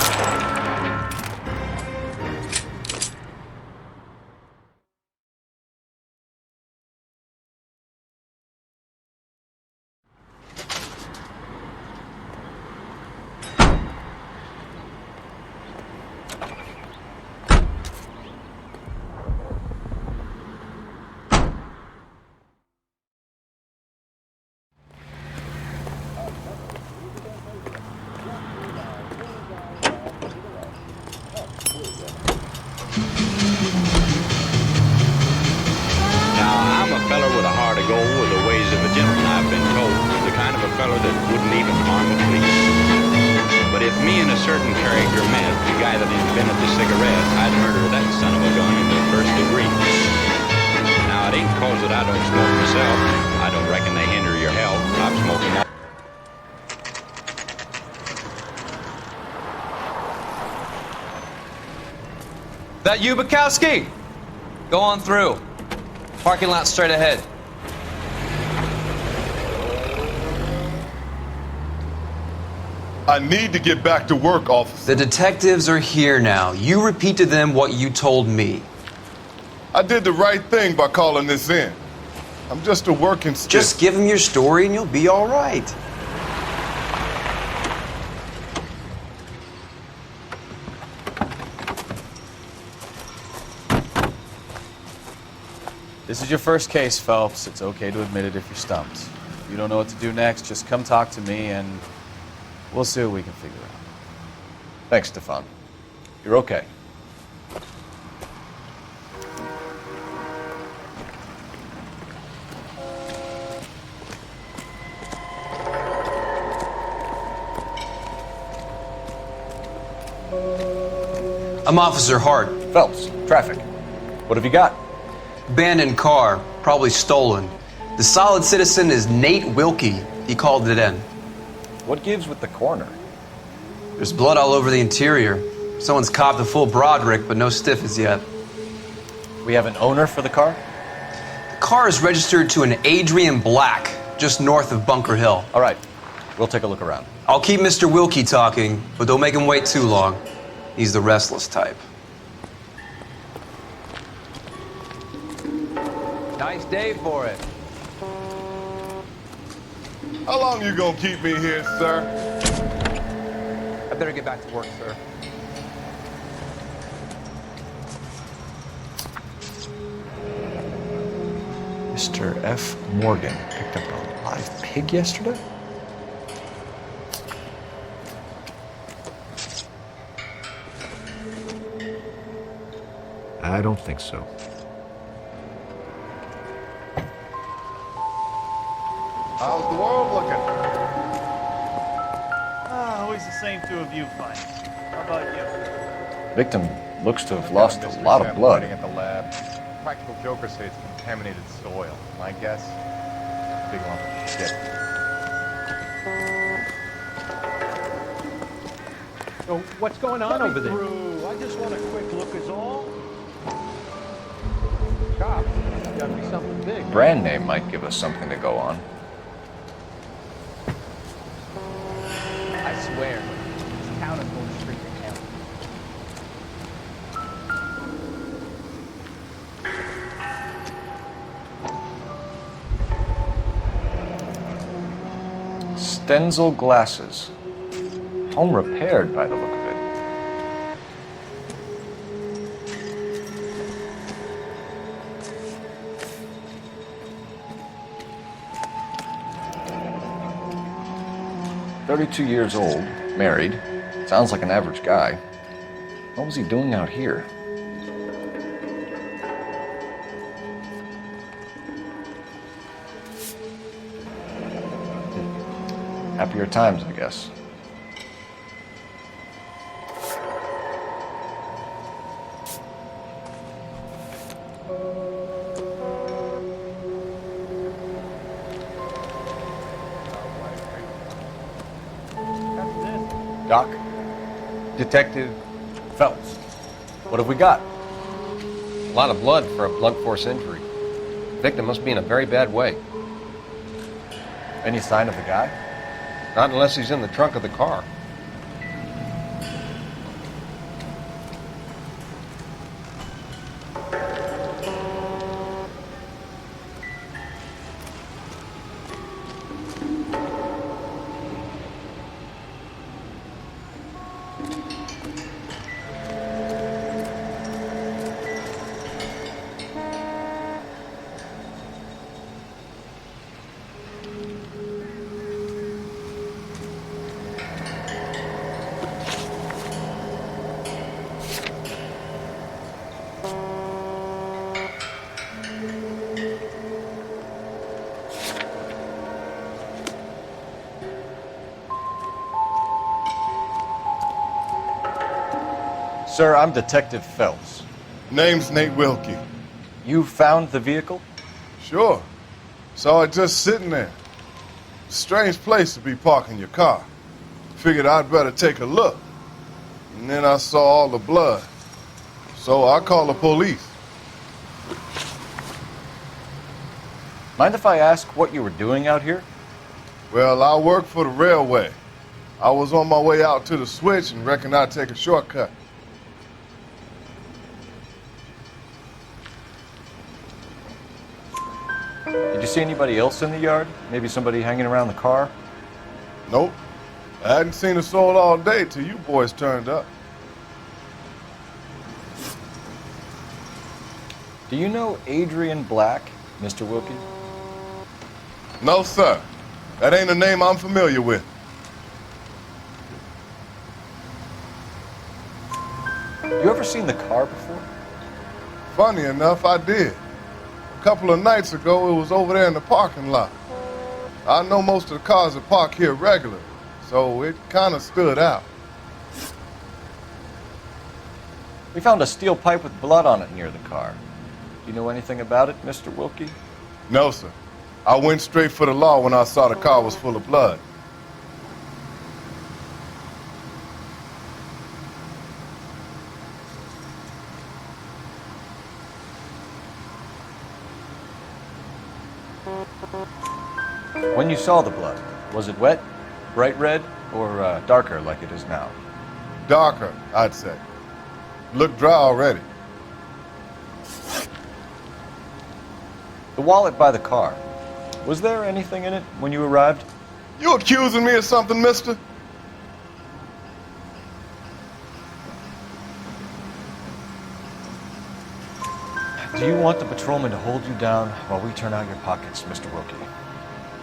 That you, Bukowski? Go on through. Parking lot straight ahead. I need to get back to work, officer. The detectives are here now. You repeat to them what you told me. I did the right thing by calling this in. I'm just a working stiff. Just give them your story and you'll be all right. This is your first case, Phelps. It's okay to admit it if you're stumped. If you don't know what to do next, just come talk to me and we'll see what we can figure out. Thanks, Stefan. You're okay. I'm Officer Hart. Phelps, traffic. What have you got? Abandoned car, probably stolen. The solid citizen is Nate Wilkie. He called it in. What gives with the coroner? There's blood all over the interior. Someone's copped a full Broderick, but no stiff as yet. We have an owner for the car? The car is registered to an Adrian Black, just north of Bunker Hill. All right, we'll take a look around. I'll keep Mr. Wilkie talking, but don't make him wait too long. He's the restless type. Nice day for it. How long you gonna keep me here, sir? I better get back to work, sir. Mr. F. Morgan picked up a live pig yesterday? I don't think so. How's the world looking? Always the same two of you fighting. How about you? Victim looks to have lost a lot of blood. At the lab. Practical jokers say it's contaminated soil. My guess, big lump of shit. So what's going on over there? I just want a quick look is all. Cop, gotta be something big. Brand name might give us something to go on. I swear, this town is going straight to hell. Stenzel glasses. Home repaired by the look of it. "32 years old, married. Sounds like an average guy. What was he doing out here?" Happier times, I guess. Doc? Detective Phelps. What have we got? a lot of blood for a blunt force injury. Victim must be in a very bad way. Any sign of the guy? Not unless he's in the trunk of the car. Sir, I'm Detective Phelps. Name's Nate Wilkie. You found the vehicle? Sure. Saw it just sitting there. Strange place to be parking your car. Figured I'd better take a look. And then I saw all the blood. So I called the police. Mind if I ask what you were doing out here? Well, I work for the railway. I was on my way out to the switch and reckoned I'd take a shortcut. Did you see anybody else in the yard? Maybe somebody hanging around the car? Nope. I hadn't seen a soul all day till you boys turned up. Do you know Adrian Black, Mr. Wilkie? No, sir. That ain't a name I'm familiar with. ever seen the car before? Funny enough, I did. A couple of nights ago, it was over there in the parking lot. I know most of the cars are parked here regularly, so it kind of stood out. We found a steel pipe with blood on it near the car. Do you know anything about it, Mr. Wilkie? No, sir. I went straight for the law when I saw the car was full of blood. When you saw the blood, was it wet, bright red, or darker like it is now? Darker, I'd say. Looked dry already. The wallet by the car. Was there anything in it when you arrived? You accusing me of something, mister? Do you want the patrolman to hold you down while we turn out your pockets, Mr. Wilkie?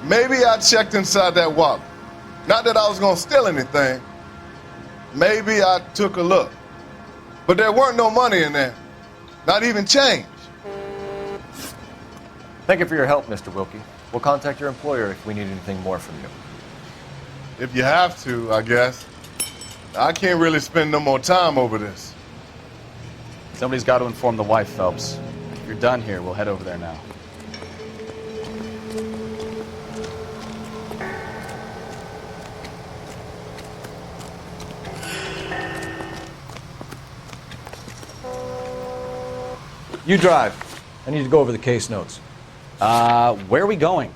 Maybe I checked inside that wallet. Not that I was gonna steal anything. Maybe I took a look. But there weren't no money in there. Not even change. Thank you for your help, Mr. Wilkie. We'll contact your employer if we need anything more from you. If you have to, I guess. I can't really spend no more time over this. Somebody's got to inform the wife, Phelps. If you're done here, we'll head over there now. You drive. I need to go over the case notes. Where are we going?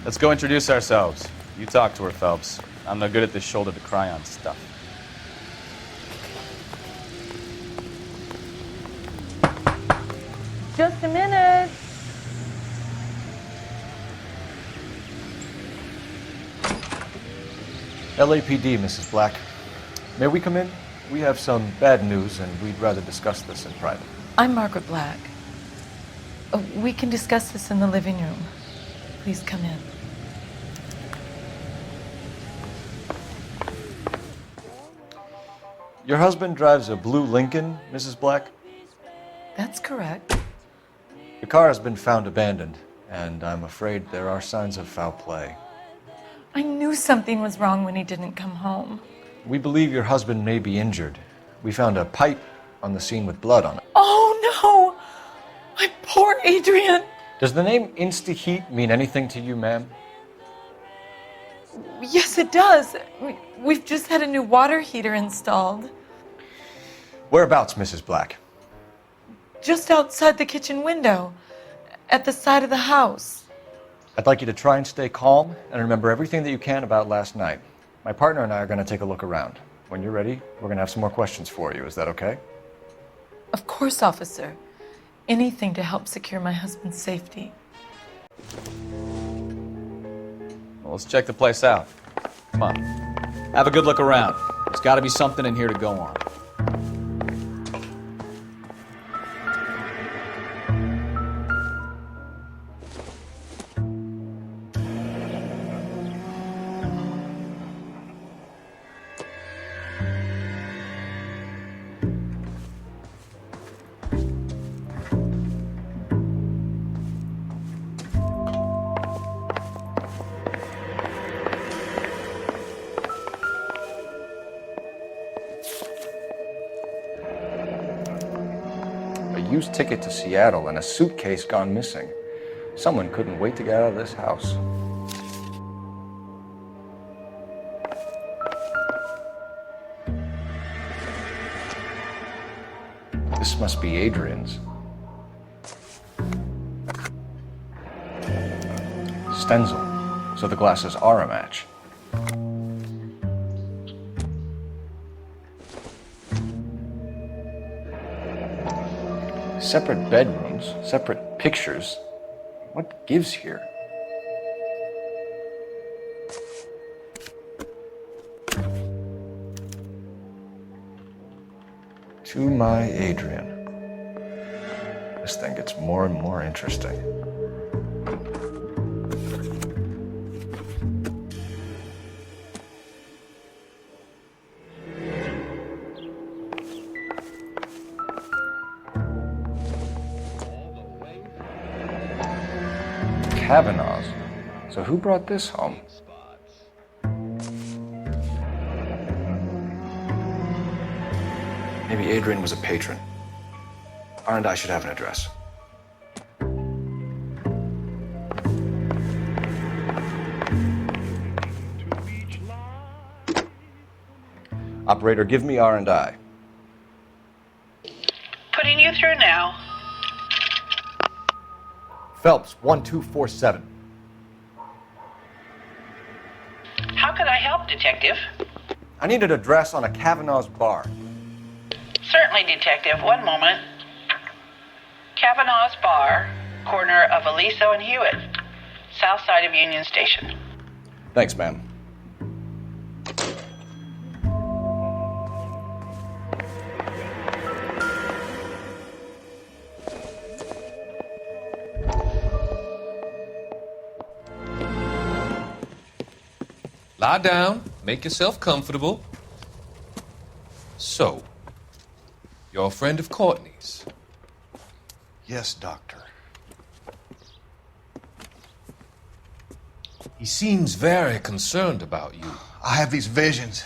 Let's go introduce ourselves. You talk to her, Phelps. I'm no good at this shoulder to cry on stuff. Just a minute. LAPD, Mrs. Black. May we come in? We have some bad news, and we'd rather discuss this in private. I'm Margaret Black. We can discuss this in the living room. Please come in. Your husband drives a blue Lincoln, Mrs. Black? That's correct. The car has been found abandoned, and I'm afraid there are signs of foul play. I knew something was wrong when he didn't come home. We believe your husband may be injured. We found a pipe on the scene with blood on it. Oh, no! My poor Adrian! Does the name Insta-Heat mean anything to you, ma'am? Yes, it does. We've just had a new water heater installed. Whereabouts, Mrs. Black? Just outside the kitchen window, at the side of the house. I'd like you to try and stay calm and remember everything that you can about last night. My partner and I are going to take a look around. When you're ready, we're going to have some more questions for you. Is that okay? Of course, officer. Anything to help secure my husband's safety. Well, let's check the place out. Come on. Have a good look around. There's got to be something in here to go on. Used ticket to Seattle and a suitcase gone missing. Someone couldn't wait to get out of this house. This must be Adrian's. Stenzel, so the glasses are a match. Separate bedrooms, separate pictures. What gives here? To my Adrian. This thing gets more and more interesting. Kavanaugh's. So who brought this home? Maybe Adrian was a patron. R&I should have an address. Operator, give me R&I. Putting you through now. Phelps, 1247. How could I help, Detective? I need an address on a Kavanaugh's bar. Certainly, Detective. One moment. Kavanaugh's Bar, corner of Aliso and Hewitt, south side of Union Station. Thanks, ma'am. Lie down, make yourself comfortable. So, you're a friend of Courtney's? Yes, Doctor. He seems very concerned about you. I have these visions.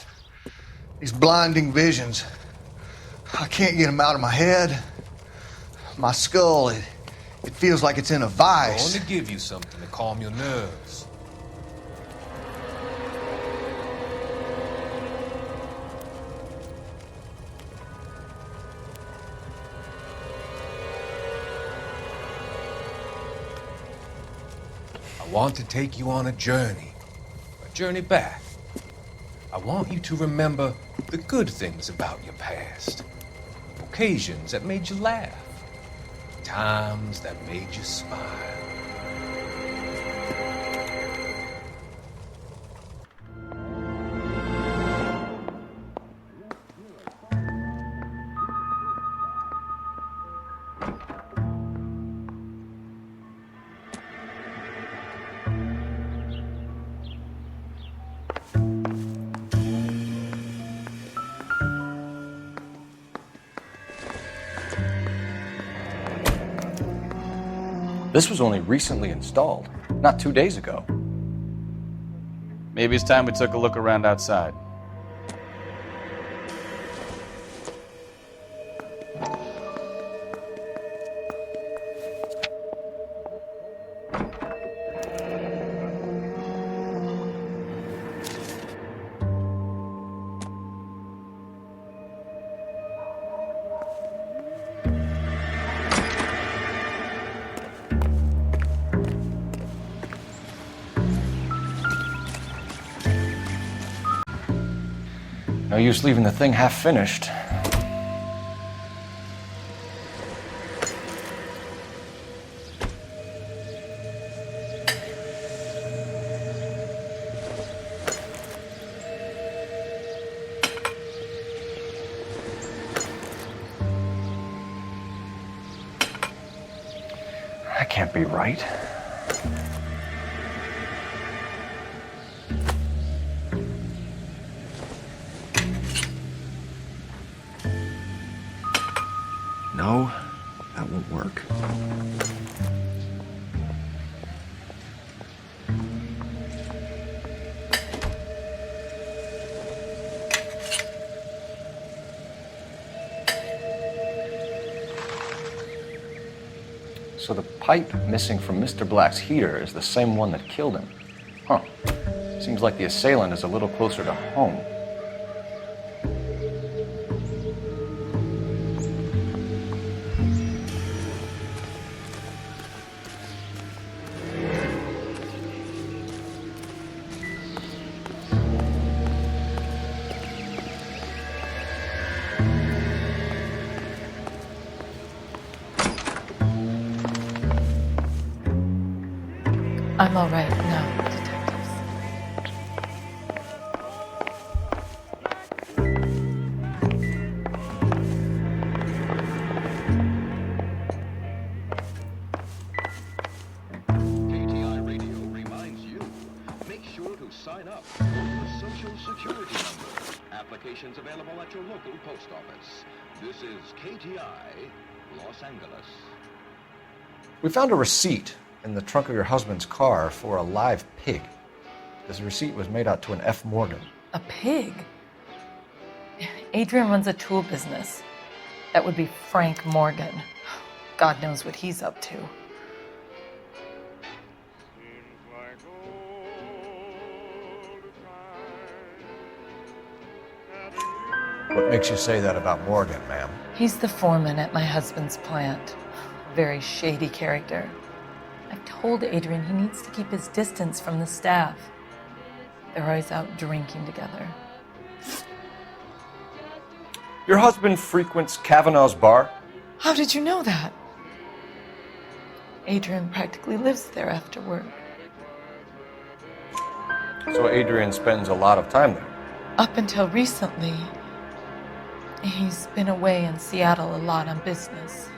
These blinding visions. I can't get them out of my head. My skull, it feels like it's in a vice. I want to give you something to calm your nerves. I want to take you on a journey back. I want you to remember the good things about your past, occasions that made you laugh, times that made you smile. This was only recently installed, not 2 days ago. Maybe it's time we took a look around outside. No use leaving the thing half finished. That can't be right. No, that won't work. So the pipe missing from Mr. Black's heater is the same one that killed him. Huh. Seems like the assailant is a little closer to home. I'm all right now, detectives. KTI Radio reminds you, make sure to sign up for your Social Security number. Applications available at your local post office. This is KTI, Los Angeles. We found a receipt in the trunk of your husband's car for a live pig. This receipt was made out to an F. Morgan. A pig? Adrian runs a tool business. That would be Frank Morgan. God knows what he's up to. What makes you say that about Morgan, ma'am? He's the foreman at my husband's plant. A very shady character. I've told Adrian he needs to keep his distance from the staff. They're always out drinking together. Your husband frequents Kavanaugh's bar? How did you know that? Adrian practically lives there after work. So Adrian spends a lot of time there? Up until recently, he's been away in Seattle a lot on business.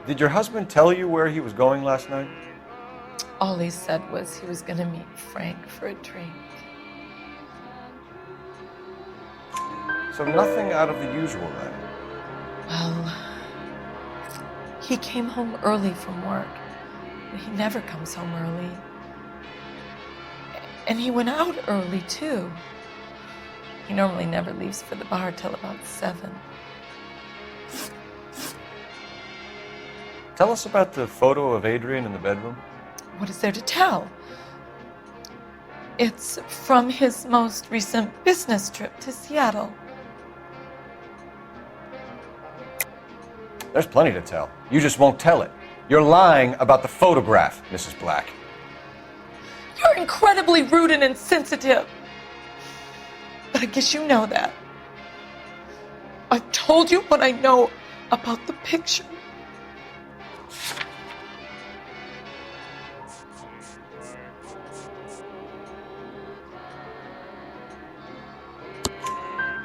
Did your husband tell you where he was going last night? All he said was he was going to meet Frank for a drink. So nothing out of the usual then? Well, he came home early from work. He never comes home early. And he went out early, too. He normally never leaves for the bar till about 7. Tell us about the photo of Adrian in the bedroom. What is there to tell? It's from his most recent business trip to Seattle. There's plenty to tell. You just won't tell it. You're lying about the photograph, Mrs. Black. You're incredibly rude and insensitive. But I guess you know that. I've told you what I know about the picture.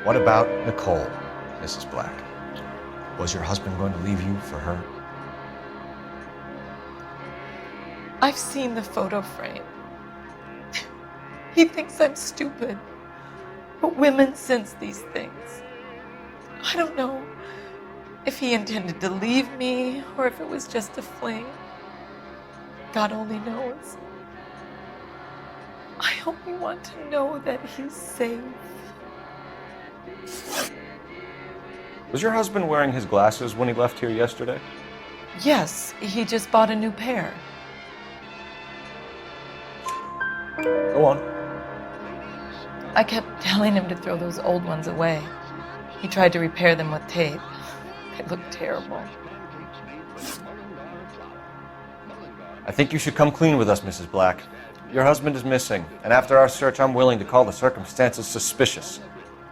What about Nicole, Mrs. Black? Was your husband going to leave you for her? I've seen the photo frame. He thinks I'm stupid. But women sense these things. I don't know if he intended to leave me or if it was just a fling. God only knows. I only want to know that he's safe. Was your husband wearing his glasses when he left here yesterday? Yes, he just bought a new pair. Go on. I kept telling him to throw those old ones away. He tried to repair them with tape. They look terrible. I think you should come clean with us, Mrs. Black. Your husband is missing, and after our search, I'm willing to call the circumstances suspicious.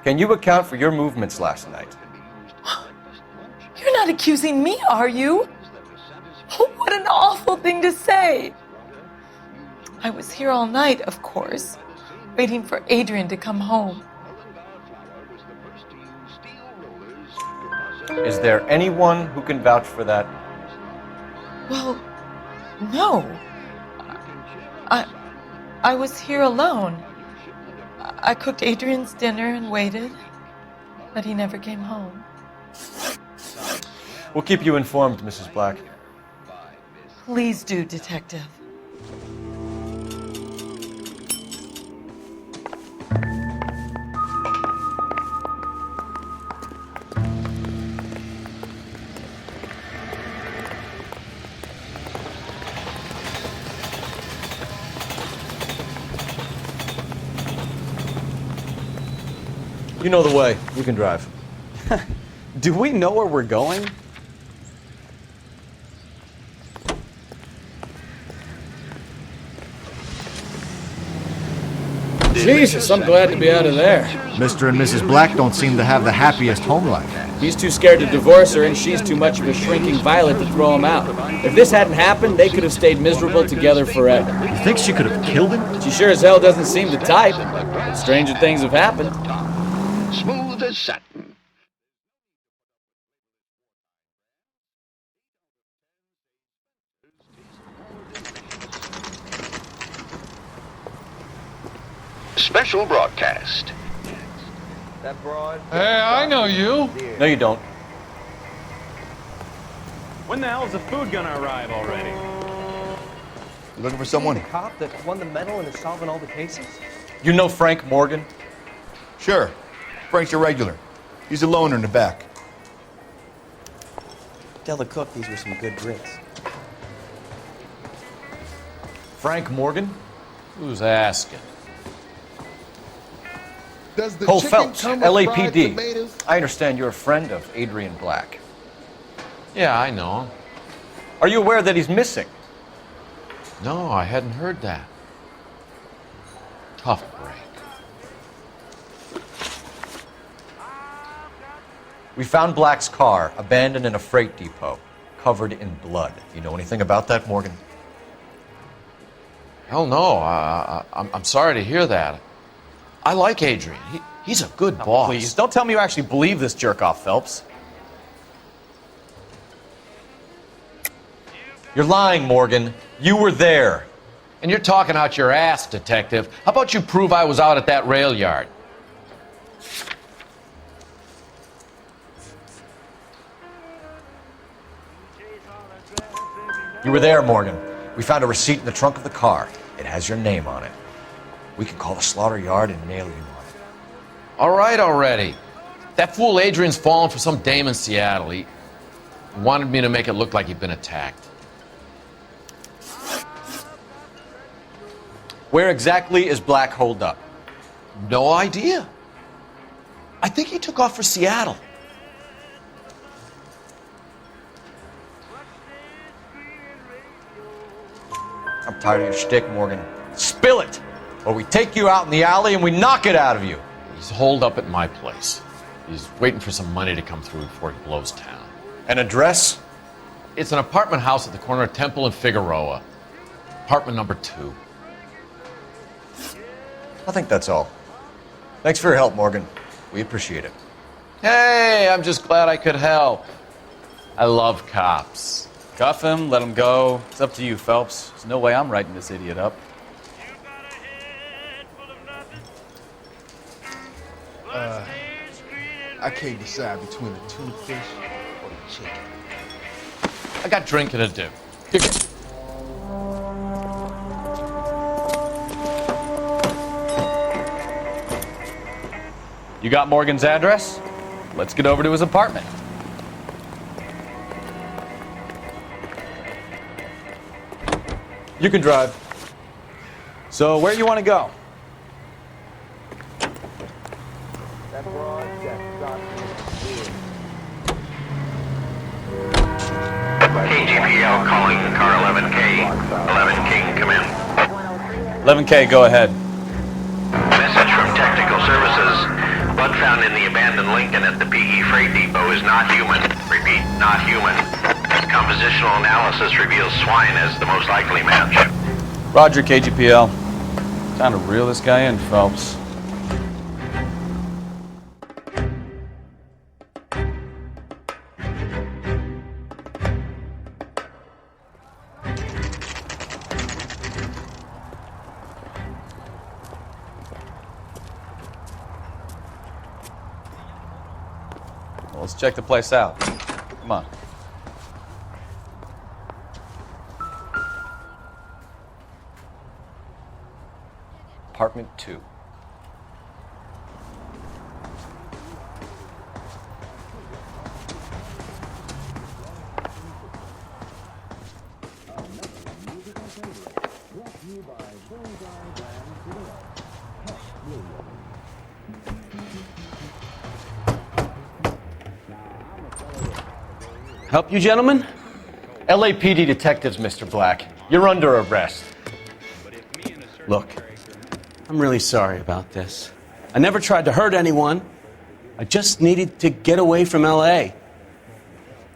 Can you account for your movements last night? You're not accusing me, are you? Oh, what an awful thing to say. I was here all night, of course, waiting for Adrian to come home. Is there anyone who can vouch for that? Well, no. I was here alone. I cooked Adrian's dinner and waited, but he never came home. We'll keep you informed, Mrs. Black. Please do, Detective. You know the way. You can drive. Do we know where we're going? Jesus, I'm glad to be out of there. Mr. and Mrs. Black don't seem to have the happiest home life. He's too scared to divorce her, and she's too much of a shrinking violet to throw him out. If this hadn't happened, they could have stayed miserable together forever. You think she could have killed him? She sure as hell doesn't seem the type, but stranger things have happened. Smooth as satin. Special broadcast. That broad. Hey, I know you. No, you don't. When the hell is the food gonna arrive already? You looking for someone? The cop that won the medal and is solving all the cases? You know Frank Morgan? Sure. Frank's a regular. He's a loner in the back. Tell the cook these were some good grits. Frank Morgan? Who's asking? Does the Cole chicken Phelps, come with fried LAPD. tomatoes? I understand you're a friend of Adrian Black. Yeah, I know. Are you aware that he's missing? No, I hadn't heard that. Tough break. We found Black's car abandoned in a freight depot, covered in blood. You know anything about that, Morgan? Hell no. I'm sorry to hear that. I like Adrian. He's a good boss. Please, don't tell me you actually believe this jerk-off, Phelps. You're lying, Morgan. You were there. And you're talking out your ass, detective. How about you prove I was out at that rail yard? You were there, Morgan. We found a receipt in the trunk of the car. It has your name on it. We can call the slaughter yard and nail you on it. All right already. That fool Adrian's fallen for some dame in Seattle. He wanted me to make it look like he'd been attacked. Where exactly is Black holed up? No idea. I think he took off for Seattle. I'm tired of your shtick, Morgan. Spill it! Or we take you out in the alley and we knock it out of you. He's holed up at my place. He's waiting for some money to come through before he blows town. An address? It's an apartment house at the corner of Temple and Figueroa. Apartment number 2. I think that's all. Thanks for your help, Morgan. We appreciate it. Hey, I'm just glad I could help. I love cops. Cuff him, let him go. It's up to you, Phelps. There's no way I'm writing this idiot up. I can't decide between the tuna-fish or the chicken. I got drinking to do. You got Morgan's address? Let's get over to his apartment. You can drive. So, where you want to go? KGPL calling car 11K. 11K, come in. 11K, go ahead. Message from Technical Services. Blood found in the abandoned Lincoln at the PE Freight Depot is not human. Repeat, not human. Compositional analysis reveals swine as the most likely match. Roger, KGPL. Time to reel this guy in, Phelps. Well, let's check the place out. Come on. Apartment 2. Help you, gentlemen? LAPD detectives, Mr. Black. You're under arrest. Look, I'm really sorry about this. I never tried to hurt anyone. I just needed to get away from L.A.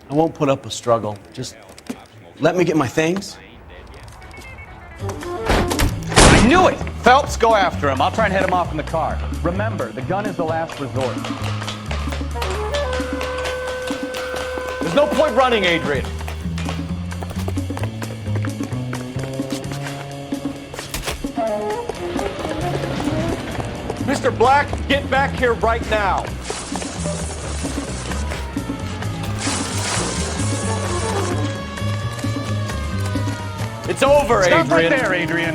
I won't put up a struggle. Just let me get my things. I knew it! Phelps, go after him. I'll try and head him off in the car. Remember, the gun is the last resort. There's no point running, Adrian. Mr. Black, get back here right now. It's over, Stop Adrian. right there, Adrian.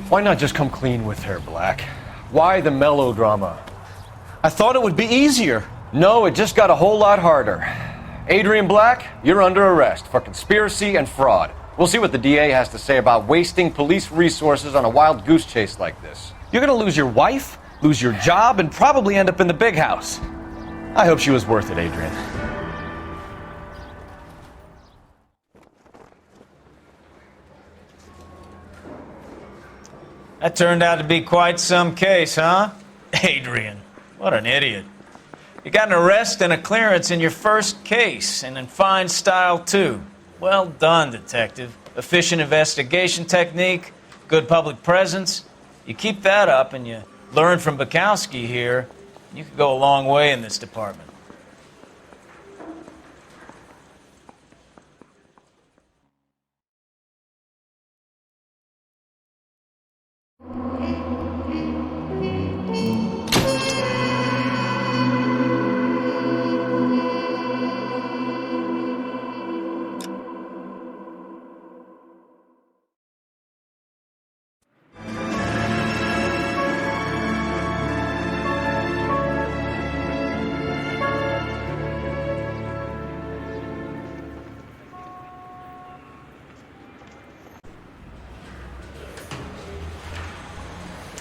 Why not just come clean with her, Black? Why the melodrama? I thought it would be easier. No, it just got a whole lot harder. Adrian Black, you're under arrest for conspiracy and fraud. We'll see what the DA has to say about wasting police resources on a wild goose chase like this. You're gonna lose your wife, lose your job, and probably end up in the big house. I hope she was worth it, Adrian. That turned out to be quite some case, huh? Adrian, what an idiot. You got an arrest and a clearance in your first case, and in fine style, too. Well done, detective. Efficient investigation technique, good public presence. You keep that up and you learn from Bukowski here, you could go a long way in this department.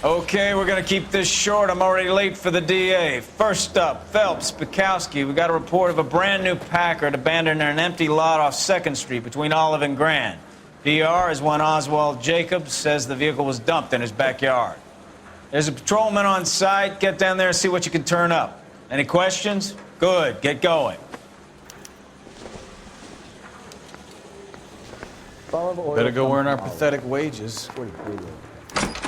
Okay, we're gonna keep this short. I'm already late for the DA. First up, Phelps, Bukowski. We got a report of a brand new Packard abandoned in an empty lot off 2nd Street between Olive and Grand. DR is one Oswald Jacobs says the vehicle was dumped in his backyard. There's a patrolman on site. Get down there and see what you can turn up. Any questions? Good, get going. Better go earn our pathetic wages.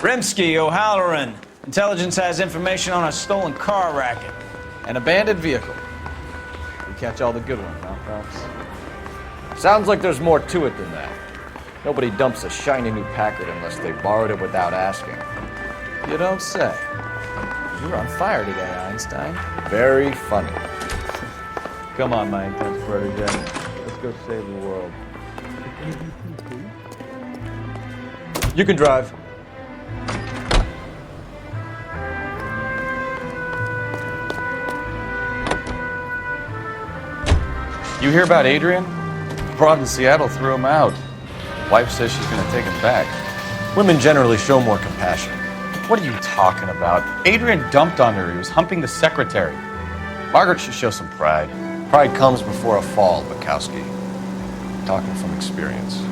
Rimsky, O'Halloran. Intelligence has information on a stolen car racket. An abandoned vehicle. We catch all the good ones, huh, Phelps? Sounds like there's more to it than that. Nobody dumps a shiny new Packard unless they borrowed it without asking. You don't say. You're on fire today, Einstein. Very funny. Come on, my intense protege. Let's go save the world. You can drive. You hear about Adrian? Broad in Seattle threw him out. Wife says she's gonna take him back. Women generally show more compassion. What are you talking about? Adrian dumped on her. He was humping the secretary. Margaret should show some pride. Pride comes before a fall, Bukowski. Talking from experience.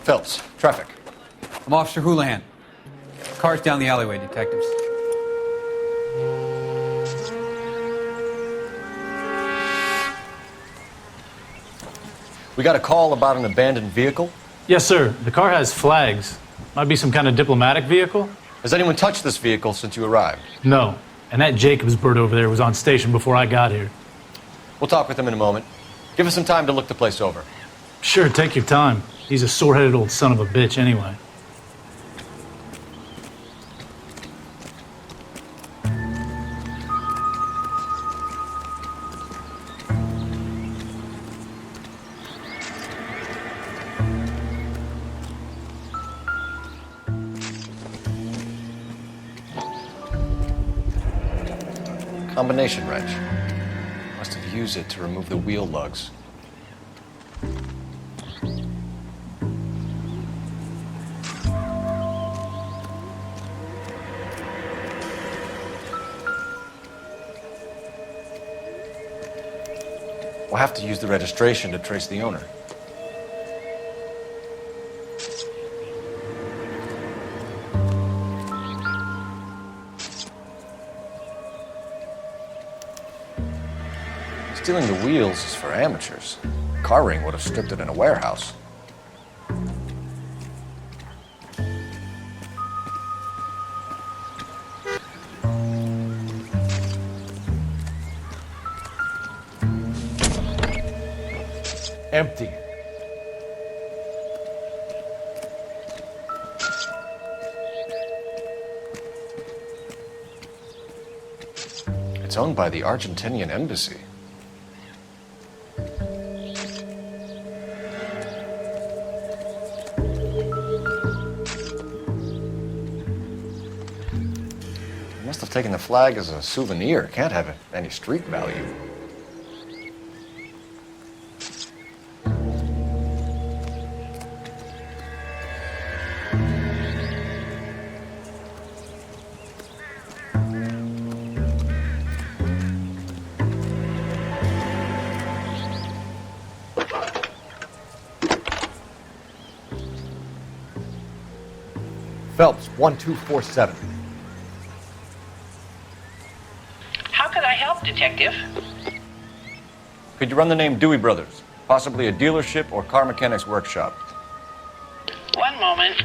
Phelps, traffic. I'm Officer Houlihan. Car's down the alleyway, detectives. We got a call about an abandoned vehicle? Yes, sir. The car has flags. Might be some kind of diplomatic vehicle. Has anyone touched this vehicle since you arrived? No. And that Jacobs bird over there was on station before I got here. We'll talk with him in a moment. Give us some time to look the place over. Sure, take your time. He's a sore-headed old son of a bitch anyway. Combination wrench. Must have use it to remove the wheel lugs. We'll have to use the registration to trace the owner. Stealing the wheels is for amateurs. Car ring would have stripped it in a warehouse. Empty. It's owned by the Argentinian embassy. They must have taken the flag as a souvenir. Can't have any street value. Phelps, 1247. How could I help, Detective? Could you run the name Dewey Brothers? Possibly a dealership or car mechanics workshop. One moment.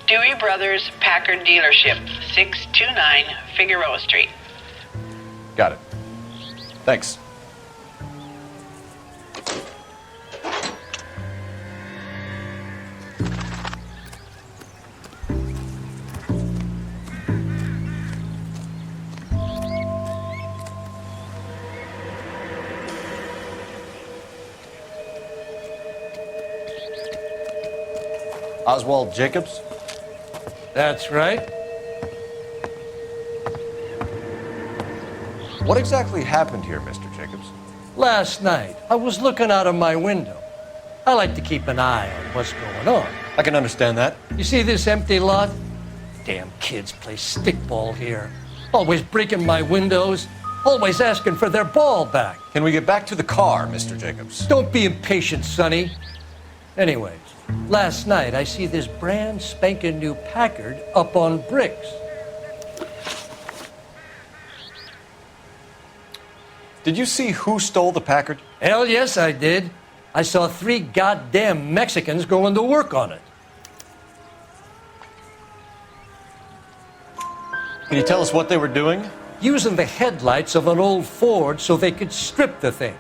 Dewey Brothers Packard Dealership, 629 Figueroa Street. Got it. Thanks. Oswald Jacobs? That's right. What exactly happened here, Mr. Jacobs? Last night, I was looking out of my window. I like to keep an eye on what's going on. I can understand that. You see this empty lot? Damn kids play stickball here. Always breaking my windows. Always asking for their ball back. Can we get back to the car, Mr. Jacobs? Don't be impatient, Sonny. Anyways, last night I see this brand spanking new Packard up on bricks. Did you see who stole the Packard? Hell yes, I did. I saw 3 goddamn Mexicans going to work on it. Can you tell us what they were doing? Using the headlights of an old Ford so they could strip the thing.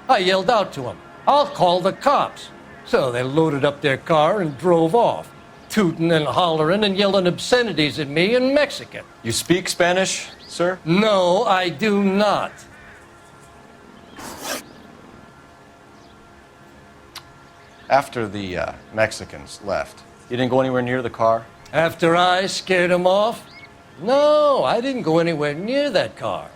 I yelled out to them, "I'll call the cops." So they loaded up their car and drove off, tooting and hollering and yelling obscenities at me in Mexican. You speak Spanish, sir? No, I do not. After the Mexicans left, you didn't go anywhere near the car? After I scared them off? No, I didn't go anywhere near that car.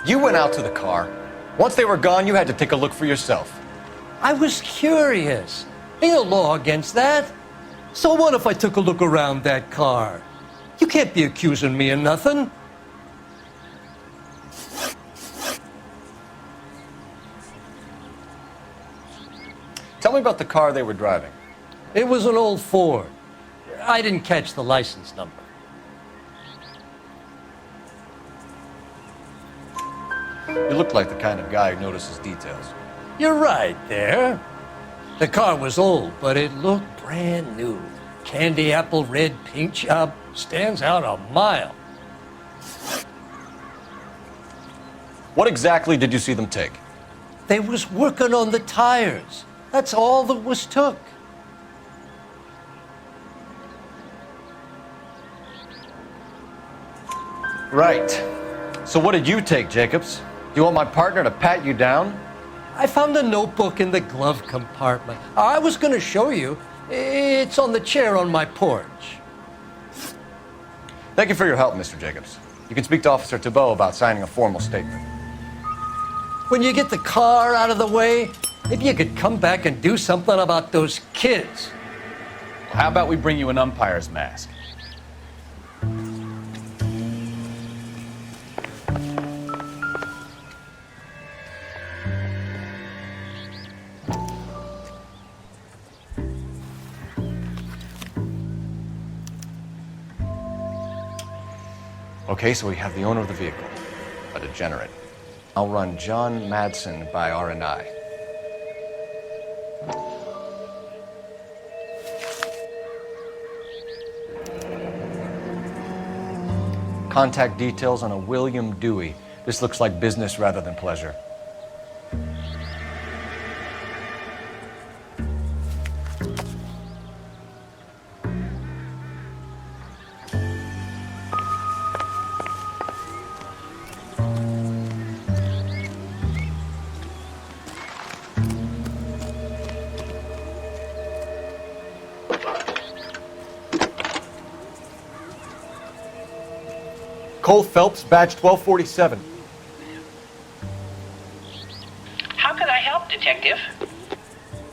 You went out to the car. Once they were gone, you had to take a look for yourself. I was curious. Ain't no law against that. So what if I took a look around that car? You can't be accusing me of nothing. Tell me about the car they were driving. It was an old Ford. I didn't catch the license number. You look like the kind of guy who notices details. You're right there. The car was old, but it looked brand new. Candy apple red paint job stands out a mile. What exactly did you see them take? They was working on the tires. That's all that was took. Right. So what did you take, Jacobs? Do you want my partner to pat you down? I found a notebook in the glove compartment. I was going to show you. It's on the chair on my porch. Thank you for your help, Mr. Jacobs. You can speak to Officer Thibault about signing a formal statement. When you get the car out of the way, maybe you could come back and do something about those kids. Well, how about we bring you an umpire's mask? Okay, so we have the owner of the vehicle, a degenerate. I'll run John Madsen by R&I. Contact details on a William Dewey. This looks like business rather than pleasure. Cole Phelps, badge 1247. How could I help, Detective?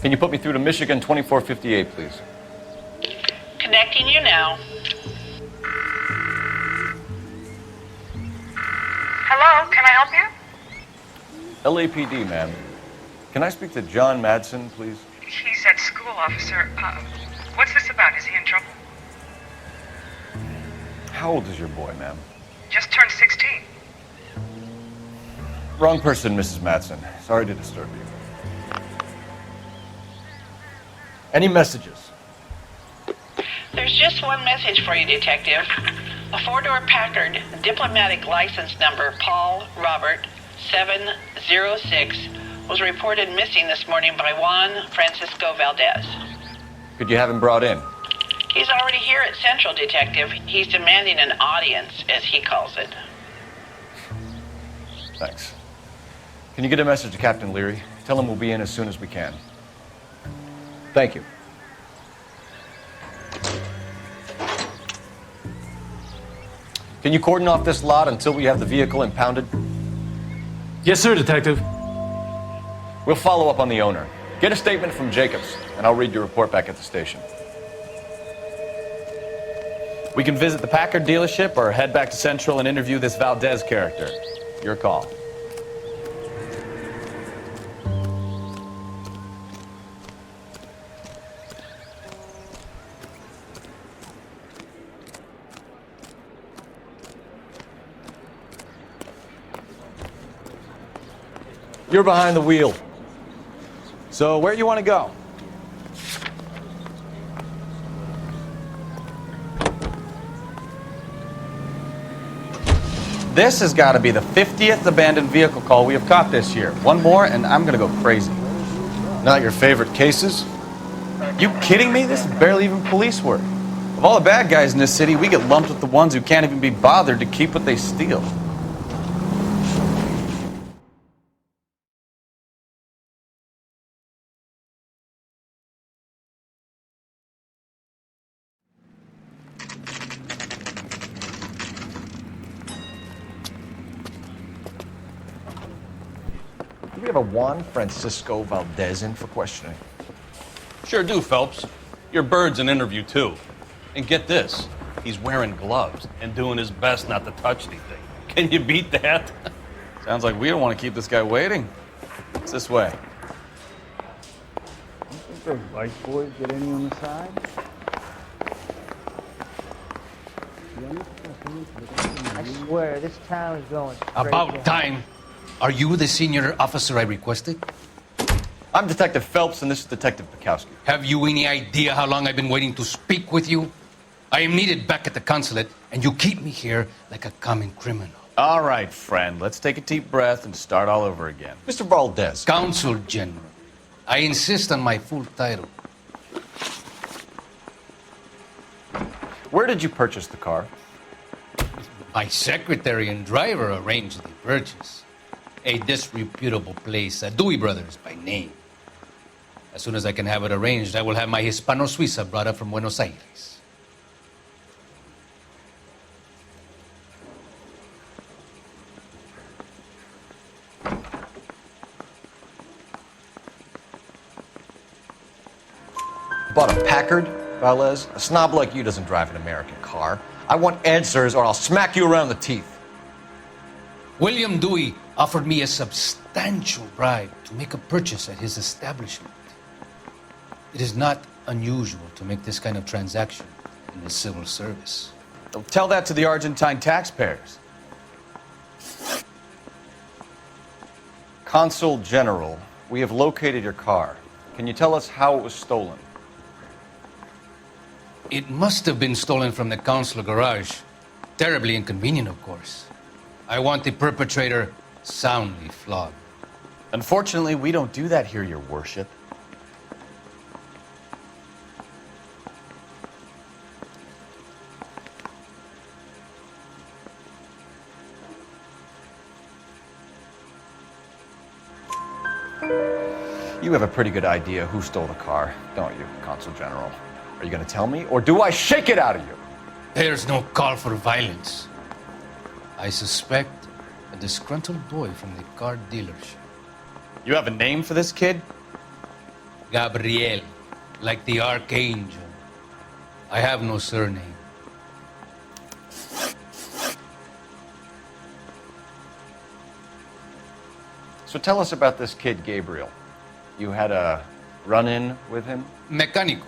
Can you put me through to Michigan 2458, please? Connecting you now. Hello, can I help you? LAPD, ma'am. Can I speak to John Madsen, please? He's at school, officer. What's this about? Is he in trouble? How old is your boy, ma'am? Just turned 16. Wrong person, Mrs. Madsen. Sorry to disturb you. Any messages? There's just one message for you, Detective. A four-door Packard, diplomatic license number Paul Robert 706, was reported missing this morning by Juan Francisco Valdez. Could you have him brought in? He's already here at Central, Detective. He's demanding an audience, as he calls it. Thanks. Can you get a message to Captain Leary? Tell him we'll be in as soon as we can. Thank you. Can you cordon off this lot until we have the vehicle impounded? Yes, sir, Detective. We'll follow up on the owner. Get a statement from Jacobs, and I'll read your report back at the station. We can visit the Packard dealership or head back to Central and interview this Valdez character. Your call. You're behind the wheel. So where do you want to go? This has got to be the 50th abandoned vehicle call we have caught this year. One more and I'm going to go crazy. Not your favorite cases? You kidding me? This is barely even police work. Of all the bad guys in this city, we get lumped with the ones who can't even be bothered to keep what they steal. Do we have a Juan Francisco Valdez in for questioning? Sure do, Phelps. Your bird's an interview, too. And get this, he's wearing gloves and doing his best not to touch anything. Can you beat that? Sounds like we don't want to keep this guy waiting. It's this way. You think those white boys get any on the side? I swear, this town is going straight About down. time. Are you the senior officer I requested? I'm Detective Phelps, and this is Detective Bukowski. Have you any idea how long I've been waiting to speak with you? I am needed back at the consulate, and you keep me here like a common criminal. All right, friend. Let's take a deep breath and start all over again. Mr. Valdez. Consul General. I insist on my full title. Where did you purchase the car? My secretary and driver arranged the purchase. A disreputable place, Dewey Brothers by name. As soon as I can have it arranged, I will have my Hispano Suiza brought up from Buenos Aires. bought a Packard, Valdes? A snob like you doesn't drive an American car. I want answers or I'll smack you around the teeth. William Dewey offered me a substantial bribe to make a purchase at his establishment. It is not unusual to make this kind of transaction in the civil service. Don't tell that to the Argentine taxpayers. Consul General, we have located your car. Can you tell us how it was stolen? It must have been stolen from the consular garage. Terribly inconvenient, of course. I want the perpetrator soundly flogged. Unfortunately, we don't do that here, Your Worship. You have a pretty good idea who stole the car, don't you, Consul General? Are you going to tell me, or do I shake it out of you? There's no call for violence. I suspect a disgruntled boy from the car dealership. You have a name for this kid? Gabriel, like the archangel. I have no surname. So tell us about this kid, Gabriel. You had a run-in with him? Mecánico.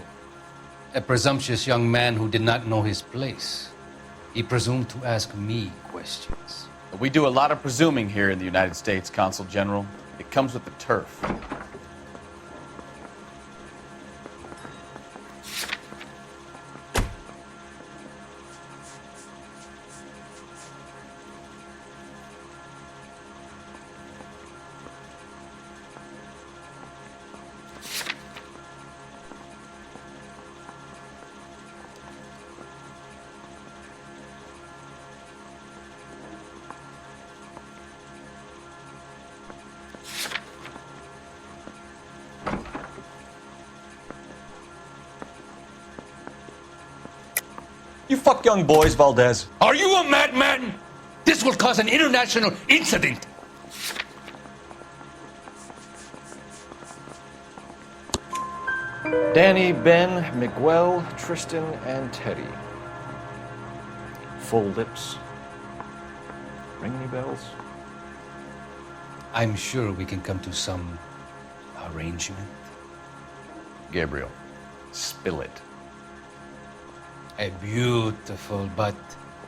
A presumptuous young man who did not know his place. He presumed to ask me questions. We do a lot of presuming here in the United States, Consul General. It comes with the turf. You fuck young boys, Valdes. Are you a madman? This will cause an international incident. Danny, Ben, Miguel, Tristan, and Teddy. Full lips. Ring any bells? I'm sure we can come to some arrangement. Gabriel, spill it. A beautiful but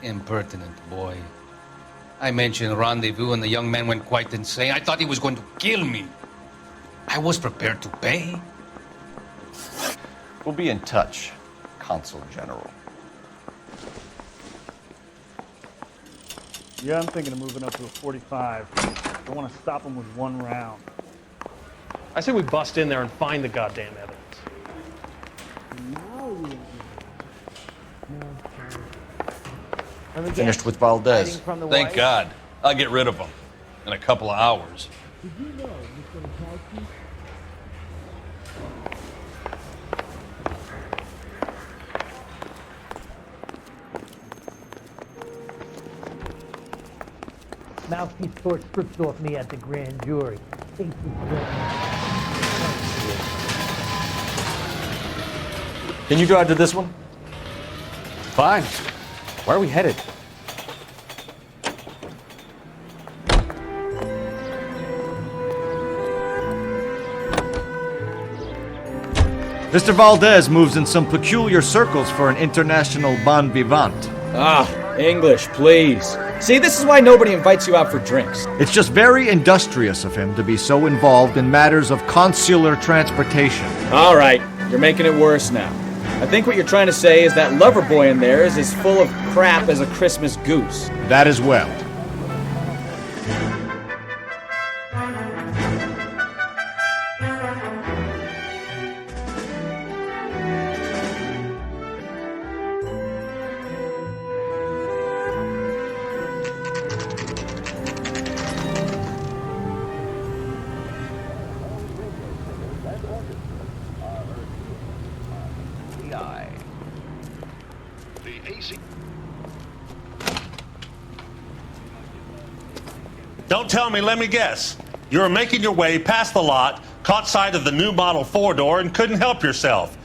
impertinent boy. I mentioned rendezvous and the young man went quite insane. I thought he was going to kill me. I was prepared to pay. We'll be in touch, Consul General. Yeah, I'm thinking of moving up to a 45. I want to stop him with one round. I say we bust in there and find the goddamn evidence. Finished with Valdes. Thank God. I'll get rid of him in a couple of hours. Did you know, Mr. Mikowski? Mouthpiece torch stripped off me at the grand jury. Thinks he's good. Can you drive to this one? Fine. Where are we headed? Mr. Valdes moves in some peculiar circles for an international bon vivant. Ah, English, please. See, this is why nobody invites you out for drinks. It's just very industrious of him to be so involved in matters of consular transportation. All right, you're making it worse now. I think what you're trying to say is that lover boy in there is as full of crap as a Christmas goose. That as well. Don't tell me, let me guess. You were making your way past the lot, caught sight of the new model 4-door, and couldn't help yourself.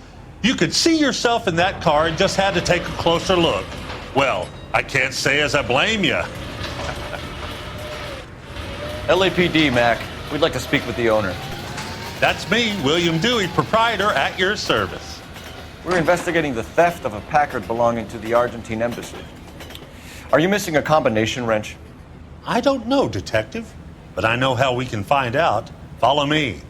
You could see yourself in that car and just had to take a closer look. Well, I can't say as I blame you. LAPD, Mac. We'd like to speak with the owner. That's me, William Dewey, proprietor, at your service. We're investigating the theft of a Packard belonging to the Argentine embassy. Are you missing a combination wrench? I don't know, Detective, but I know how we can find out. Follow me.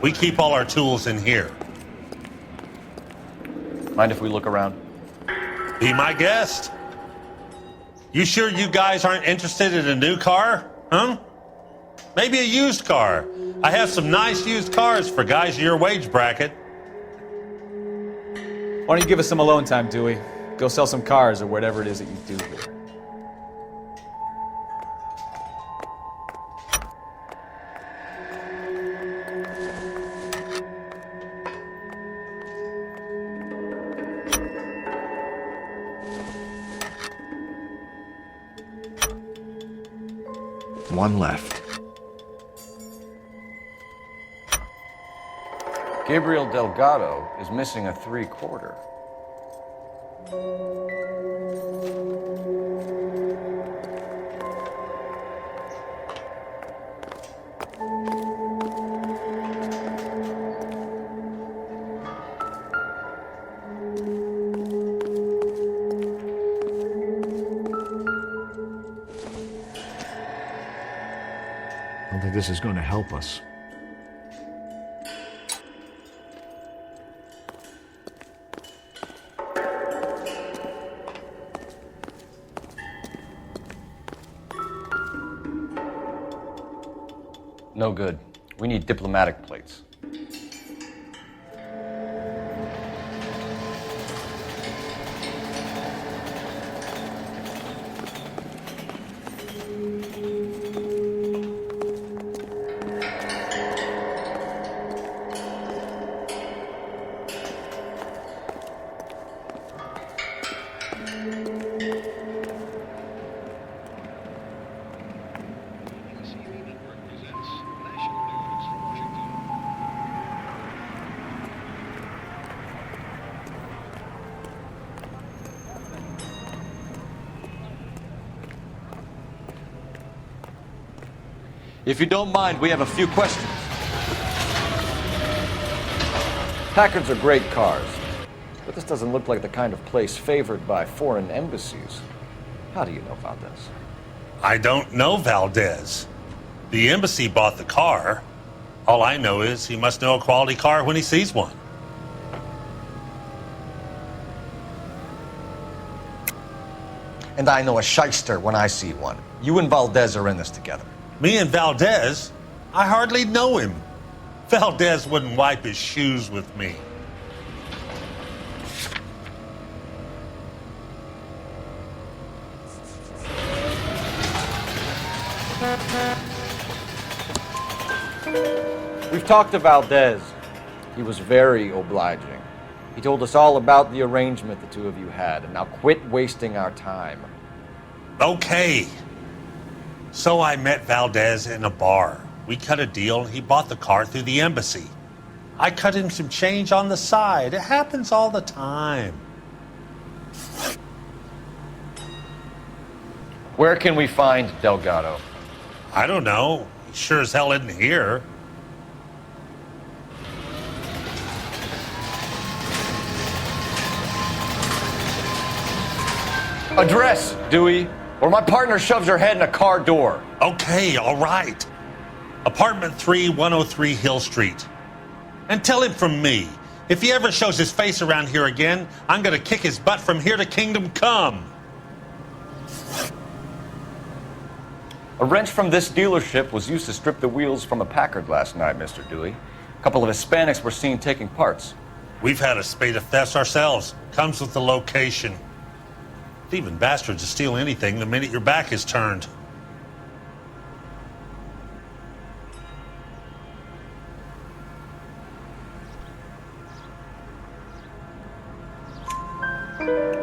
We keep all our tools in here. Mind if we look around? Be my guest. You sure you guys aren't interested in a new car? Huh? Maybe a used car. I have some nice used cars for guys of your wage bracket. Why don't you give us some alone time, Dewey? Go sell some cars or whatever it is that you do here. One left. Gabriel Delgado is missing a 3/4. I don't think this is going to help us. No good. We need diplomatic plates. If you don't mind, we have a few questions. Packards are great cars, but this doesn't look like the kind of place favored by foreign embassies. How do you know Valdez? I don't know Valdez. The embassy bought the car. All I know is he must know a quality car when he sees one. And I know a shyster when I see one. You and Valdez are in this together. Me and Valdez? I hardly know him. Valdez wouldn't wipe his shoes with me. We've talked to Valdez. He was very obliging. He told us all about the arrangement the two of you had, and now quit wasting our time. Okay. So I met Valdez in a bar. We cut a deal, and he bought the car through the embassy. I cut him some change on the side. It happens all the time. Where can we find Delgado? I don't know. He sure as hell isn't here. Address, Dewey, or my partner shoves her head in a car door. Okay, all right. Apartment 3, 103 Hill Street. And tell him from me, if he ever shows his face around here again, I'm gonna kick his butt from here to Kingdom Come. A wrench from this dealership was used to strip the wheels from a Packard last night, Mr. Dewey. A couple of Hispanics were seen taking parts. We've had a spate of thefts ourselves. Comes with the location. Thieving bastards will steal anything the minute your back is turned.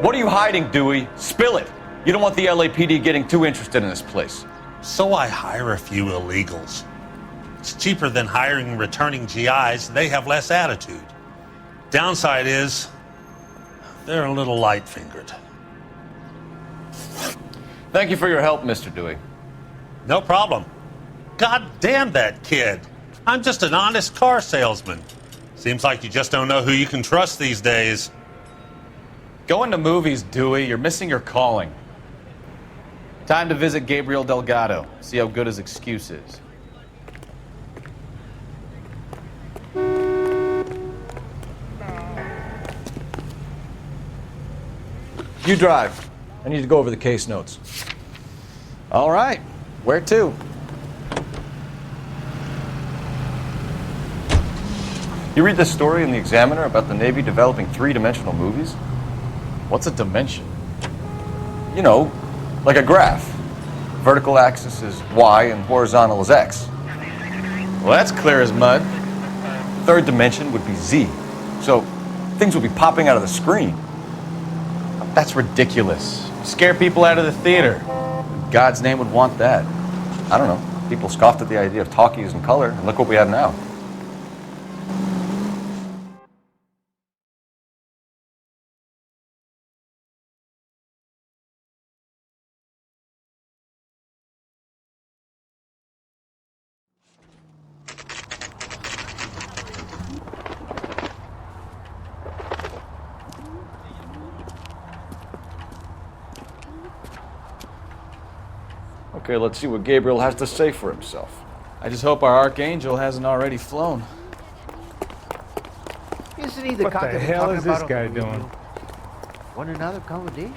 What are you hiding, Dewey? Spill it. You don't want the LAPD getting too interested in this place. So I hire a few illegals. It's cheaper than hiring returning GIs. They have less attitude. Downside is, they're a little light-fingered. Thank you for your help, Mr. Dewey. No problem. God damn that kid. I'm just an honest car salesman. Seems like you just don't know who you can trust these days. Going to movies, Dewey. You're missing your calling. Time to visit Gabriel Delgado. See how good his excuse is. You drive. I need to go over the case notes. All right. Where to? You read this story in the Examiner about the Navy developing three-dimensional movies? What's a dimension? You know, like a graph. Vertical axis is Y and horizontal is X. Well, that's clear as mud. Third dimension would be Z. So things would be popping out of the screen. That's ridiculous. Scare people out of the theater. In God's name would want that. I don't know. People scoffed at the idea of talkies in color, and look what we have now. Okay, let's see what Gabriel has to say for himself. I just hope our Archangel hasn't already flown. Isn't he the What cock the that hell we're is talking this about guy on the doing? radio? Want another accommodation?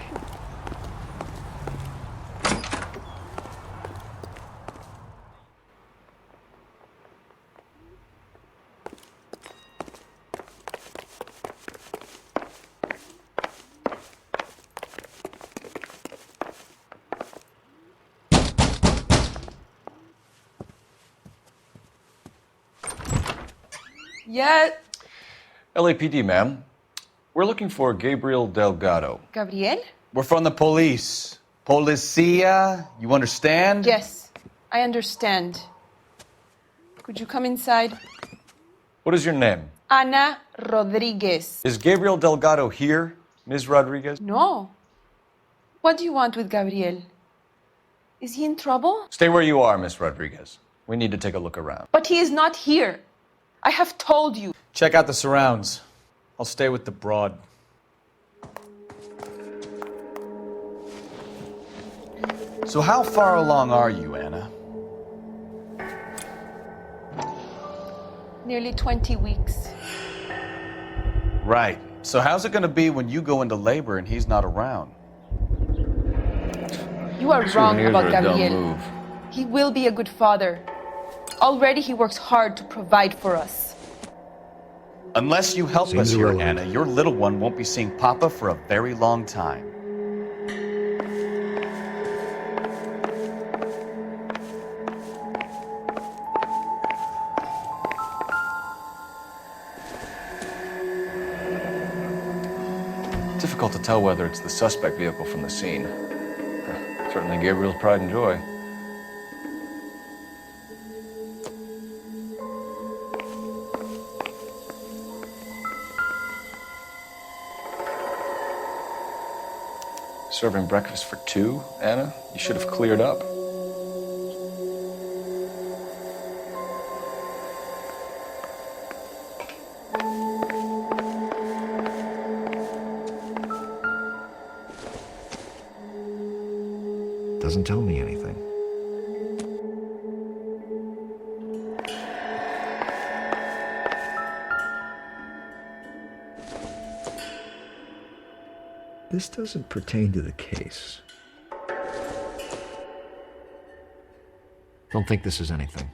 Yeah, LAPD, ma'am. We're looking for Gabriel Delgado. Gabriel? We're from the police. Policia, you understand? Yes, I understand. Could you come inside? What is your name? Ana Rodriguez. Is Gabriel Delgado here, Ms. Rodriguez? No. What do you want with Gabriel? Is he in trouble? Stay where you are, Ms. Rodriguez. We need to take a look around. But he is not here. I have told you. Check out the surrounds. I'll stay with the broad. So how far along are you, Anna? Nearly 20 weeks. Right. So how's it going to be when you go into labor and he's not around? You are wrong about Gabriel. Move. He will be a good father. Already he works hard to provide for us. Unless you help Seems us here, irrelevant. Anna, your little one won't be seeing Papa for a very long time. Difficult to tell whether it's the suspect vehicle from the scene. Certainly Gabriel's pride and joy. Serving breakfast for two, Anna? You should have cleared up. Doesn't tell me anything. This doesn't pertain to the case. Don't think this is anything.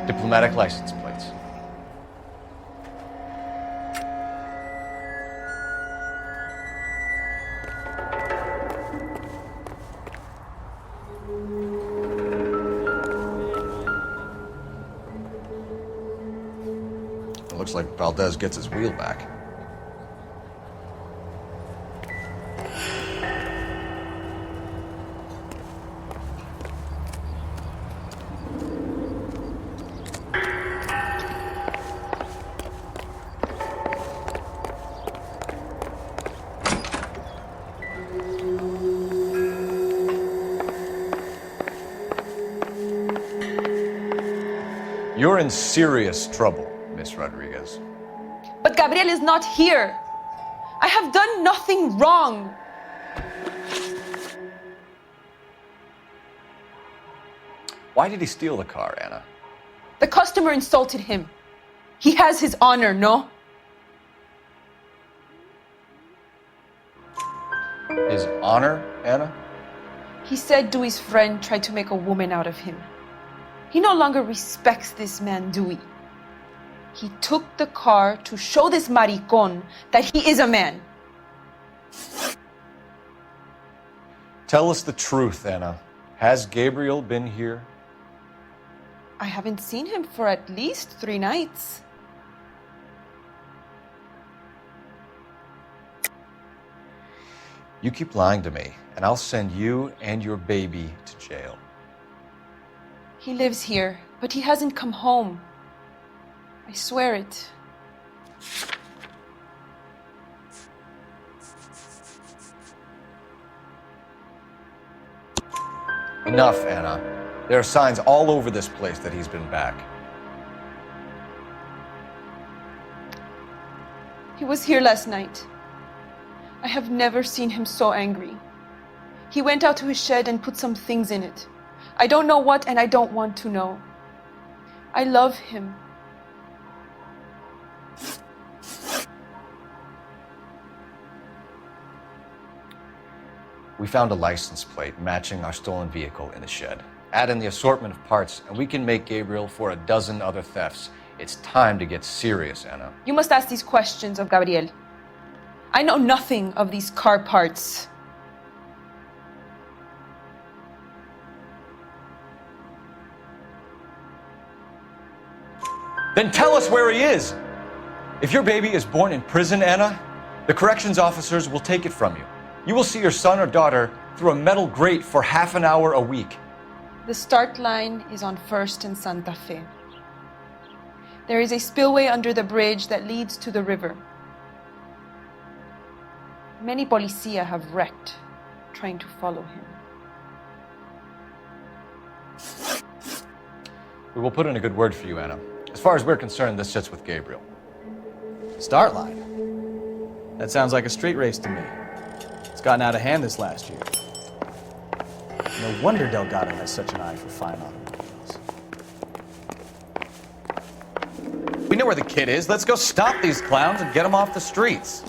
Diplomatic license plates. It looks like Valdez gets his wheel back. You're in serious trouble, Miss Rodriguez. But Gabriel is not here. I have done nothing wrong. Why did he steal the car, Anna? The customer insulted him. He has his honor, no? His honor, Anna? He said Dewey's friend tried to make a woman out of him. He no longer respects this man, Dewey. He took the car to show this maricón that he is a man. Tell us the truth, Anna. Has Gabriel been here? I haven't seen him for at least 3 nights. You keep lying to me, and I'll send you and your baby to jail. He lives here, but he hasn't come home. I swear it. Enough, Anna. There are signs all over this place that he's been back. He was here last night. I have never seen him so angry. He went out to his shed and put some things in it. I don't know what, and I don't want to know. I love him. We found a license plate matching our stolen vehicle in the shed. Add in the assortment of parts, and we can make Gabriel for a dozen other thefts. It's time to get serious, Anna. You must ask these questions of Gabriel. I know nothing of these car parts. Then tell us where he is! If your baby is born in prison, Anna, the corrections officers will take it from you. You will see your son or daughter through a metal grate for half an hour a week. The start line is on 1st and Santa Fe. There is a spillway under the bridge that leads to the river. Many policia have wrecked trying to follow him. We will put in a good word for you, Anna. As far as we're concerned, this sits with Gabriel. Start line? That sounds like a street race to me. It's gotten out of hand this last year. No wonder Delgado has such an eye for fine automobiles. We know where the kid is. Let's go stop these clowns and get them off the streets.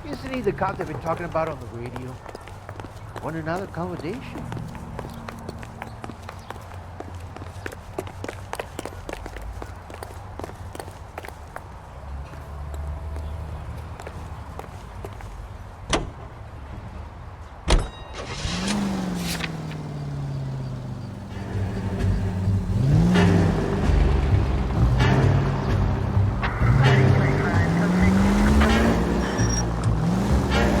Isn't he the cop they've been talking about on the radio? Want another accommodation?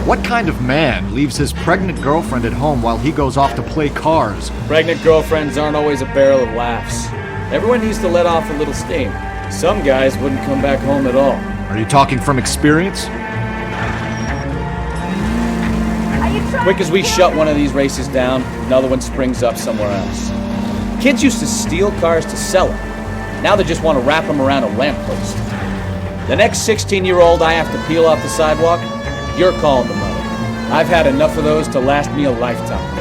What kind of man leaves his pregnant girlfriend at home while he goes off to play cars? Pregnant girlfriends aren't always a barrel of laughs. Everyone needs to let off a little steam. Some guys wouldn't come back home at all. Are you talking from experience? Quick as we shut one of these races down, another one springs up somewhere else. Kids used to steal cars to sell them. Now they just want to wrap them around a lamppost. The next 16-year-old I have to peel off the sidewalk, you're calling the mother. I've had enough of those to last me a lifetime.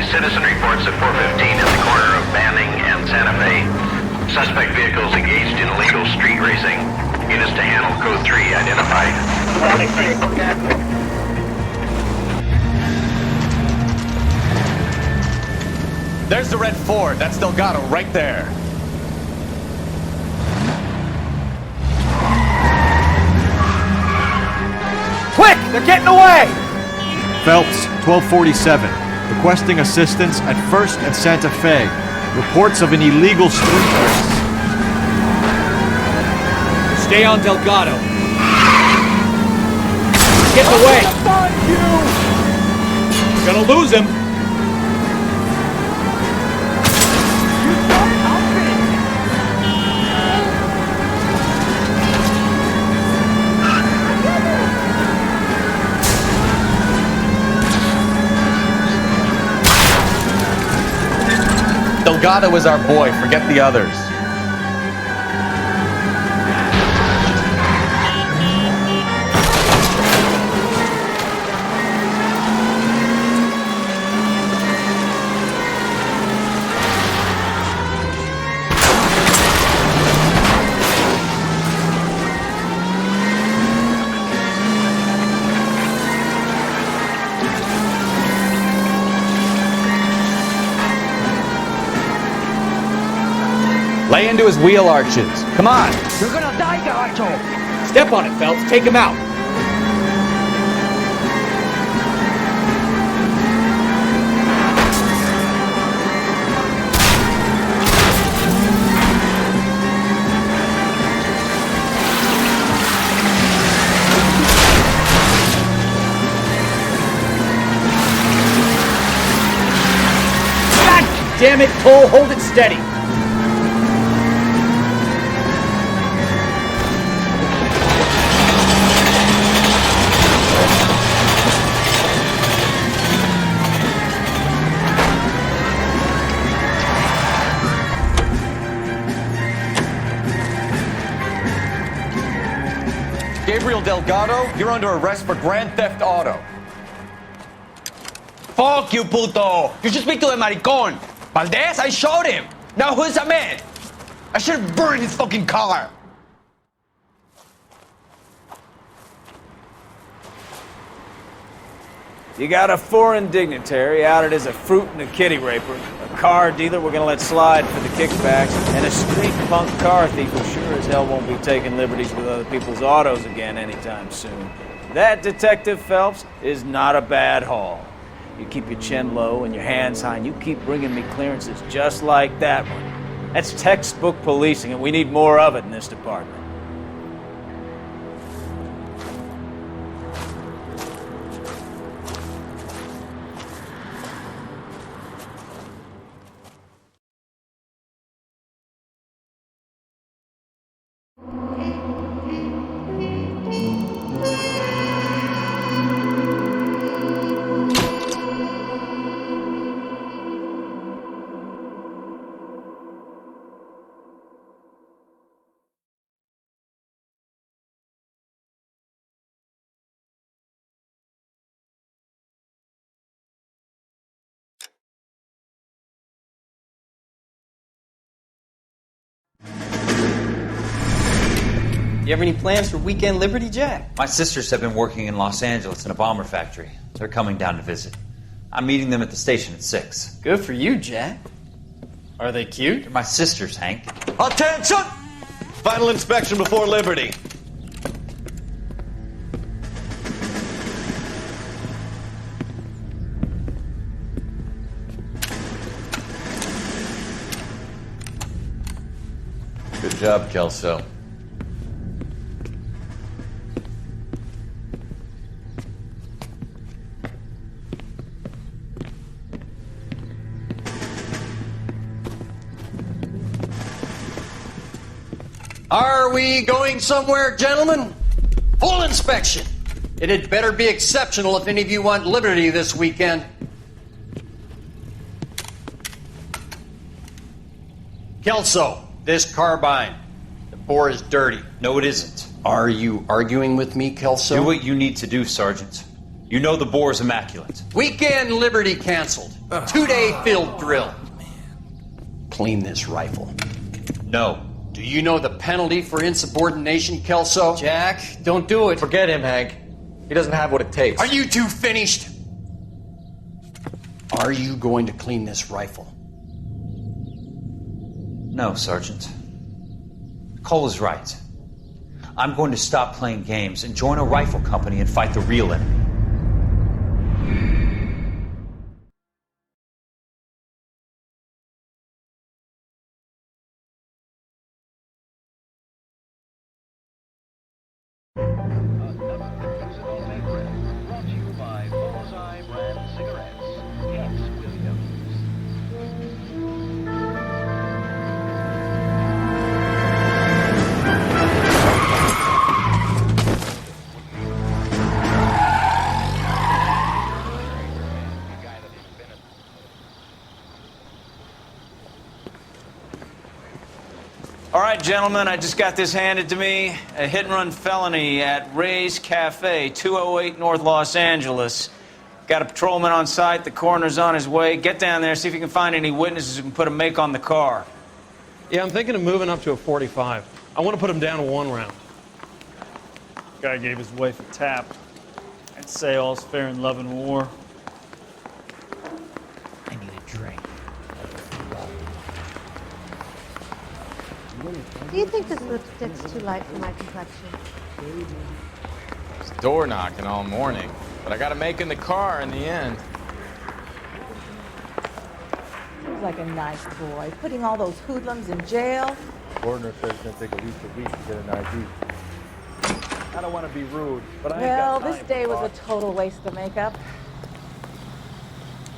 Citizen reports at 415 in the corner of Banning and Santa Fe. Suspect vehicles engaged in illegal street racing. Units to handle code 3 identified. There's the red Ford. That's Delgado right there. Quick! They're getting away! Phelps, 1247. Requesting assistance at 1st and Santa Fe. Reports of an illegal street race. Stay on Delgado. Get away! Gonna lose him. Delgado is our boy. Forget the others. Lay into his wheel arches. Come on. You're gonna die, Gacho! Step on it, Phelps. Take him out. God damn it, Cole. Hold it steady. Gabriel Delgado, you're under arrest for Grand Theft Auto. Fuck you, puto! You should speak to the maricon! Valdez, I showed him! Now who's the man? I should have burned his fucking car! You got a foreign dignitary outed as a fruit and a kitty raper, a car dealer we're gonna let slide for the kickbacks, and a street punk car thief who sure as hell won't be taking liberties with other people's autos again anytime soon. That, Detective Phelps, is not a bad haul. You keep your chin low and your hands high, and you keep bringing me clearances just like that one. That's textbook policing, and we need more of it in this department. You have any plans for Weekend Liberty, Jack? My sisters have been working in Los Angeles in a bomber factory. They're coming down to visit. I'm meeting them at the station at 6. Good for you, Jack. Are they cute? They're my sisters, Hank. Attention! Final inspection before liberty. Good job, Kelso. Are we going somewhere, gentlemen? Full inspection. It had better be exceptional if any of you want liberty this weekend. Kelso, this carbine. The bore is dirty. No, it isn't. Are you arguing with me, Kelso? Do what you need to do, Sergeant. You know the bore is immaculate. Weekend liberty canceled. 2-day field drill. Clean this rifle. No. Do you know the penalty for insubordination, Kelso? Jack, don't do it. Forget him, Hank. He doesn't have what it takes. Are you two finished? Are you going to clean this rifle? No, Sergeant. Cole is right. I'm going to stop playing games and join a rifle company and fight the real enemy. All right, gentlemen, I just got this handed to me. A hit-and-run felony at Ray's Cafe, 208 North Los Angeles. Got a patrolman on site. The coroner's on his way. Get down there, see if you can find any witnesses who can put a make on the car. Yeah, I'm thinking of moving up to a 45. I want to put him down to 1 round. Guy gave his wife a tap. I'd say all's fair in love and war. I need a drink. Do you think this lipstick's too light for my complexion? It's door knocking all morning, but I got to make in the car in the end. Seems like a nice boy, putting all those hoodlums in jail. Coroner says it's gonna take at least a week to get an ID. I don't want to be rude, but I ain't Well, got this time, day was boss. a total waste of makeup.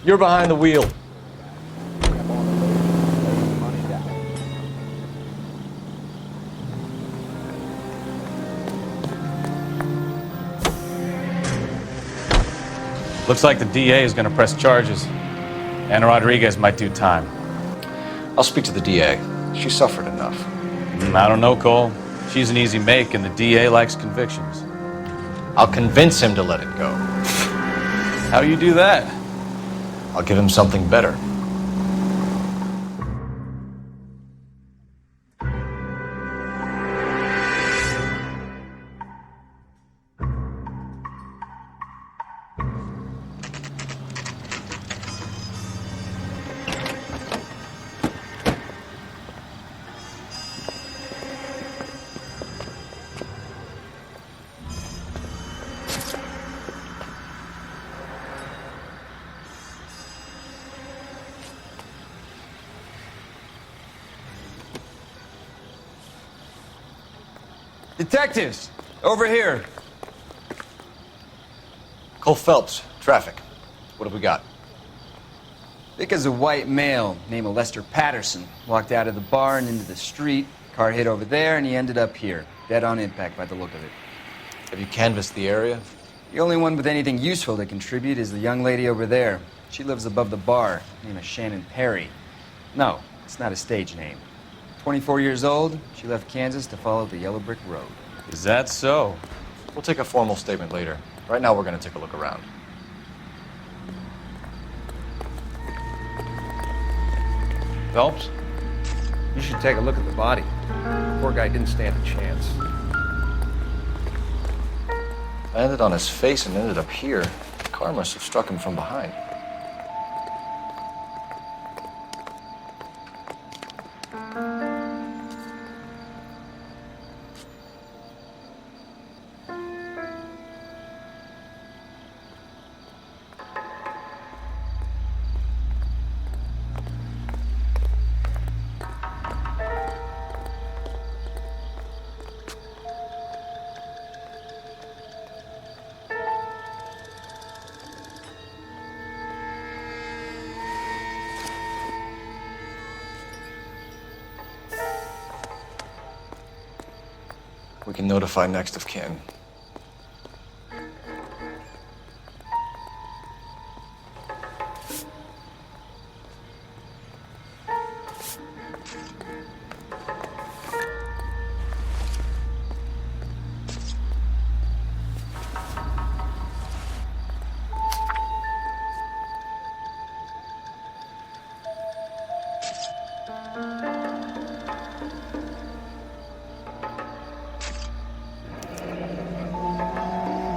You're behind the wheel. Looks like the DA is going to press charges. Anna Rodriguez might do time. I'll speak to the DA. She suffered enough. I don't know, Cole. She's an easy make, and the DA likes convictions. I'll convince him to let it go. How do you do that? I'll give him something better. Detectives, over here. Cole Phelps, traffic. What have we got? Thick as a white male named Lester Patterson walked out of the bar and into the street. Car hit over there, and he ended up here, dead on impact by the look of it. Have you canvassed the area? The only one with anything useful to contribute is the young lady over there. She lives above the bar, named Shannon Perry. No, it's not a stage name. 24 years old, she left Kansas to follow the Yellow Brick Road. Is that so? We'll take a formal statement later. Right now, we're going to take a look around. Phelps, you should take a look at the body. The poor guy didn't stand a chance. Landed on his face and ended up here. The car must have struck him from behind. We can notify next of kin.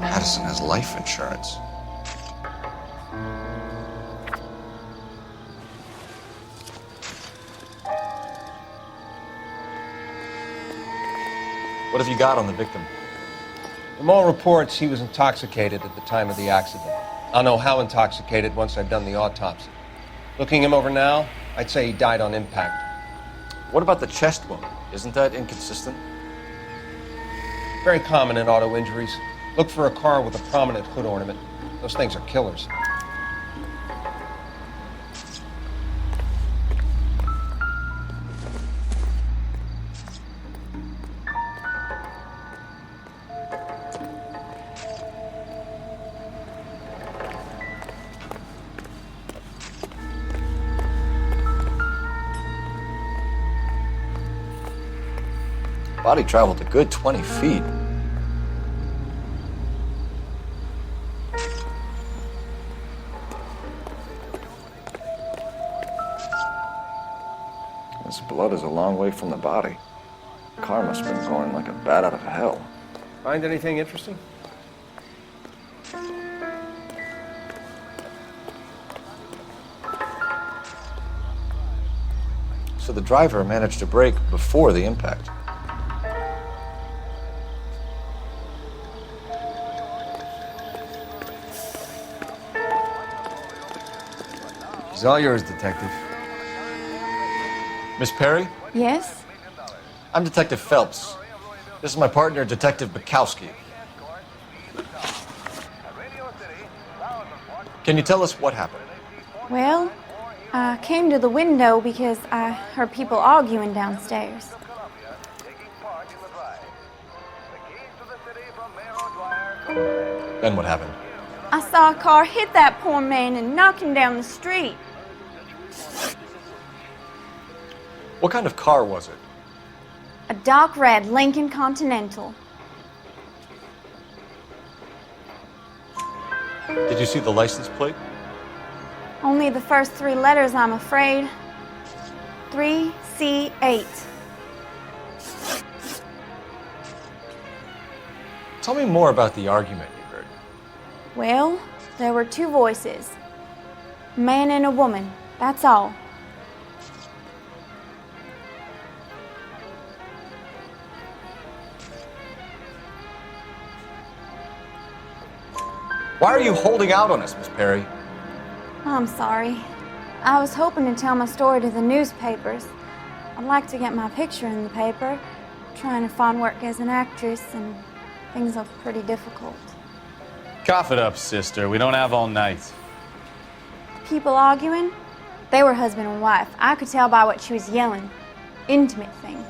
Patterson has life insurance. What have you got on the victim? From all reports, he was intoxicated at the time of the accident. I'll know how intoxicated once I've done the autopsy. Looking him over now, I'd say he died on impact. What about the chest wound? Isn't that inconsistent? Very common in auto injuries. Look for a car with a prominent hood ornament. Those things are killers. Body traveled a good 20 feet. This blood is a long way from the body. The car must have been going like a bat out of hell. Find anything interesting? So the driver managed to brake before the impact. It's all yours, Detective. Miss Perry? Yes? I'm Detective Phelps. This is my partner, Detective Bukowski. Can you tell us what happened? Well, I came to the window because I heard people arguing downstairs. Then what happened? I saw a car hit that poor man and knock him down the street. What kind of car was it? A dark red Lincoln Continental. Did you see the license plate? Only the first 3 letters, I'm afraid. 3C8. Tell me more about the argument you heard. Well, there were 2 voices. A man and a woman, that's all. Why are you holding out on us, Miss Perry? I'm sorry. I was hoping to tell my story to the newspapers. I'd like to get my picture in the paper. Trying to find work as an actress, and things are pretty difficult. Cough it up, sister. We don't have all night. People arguing? They were husband and wife. I could tell by what she was yelling. Intimate things.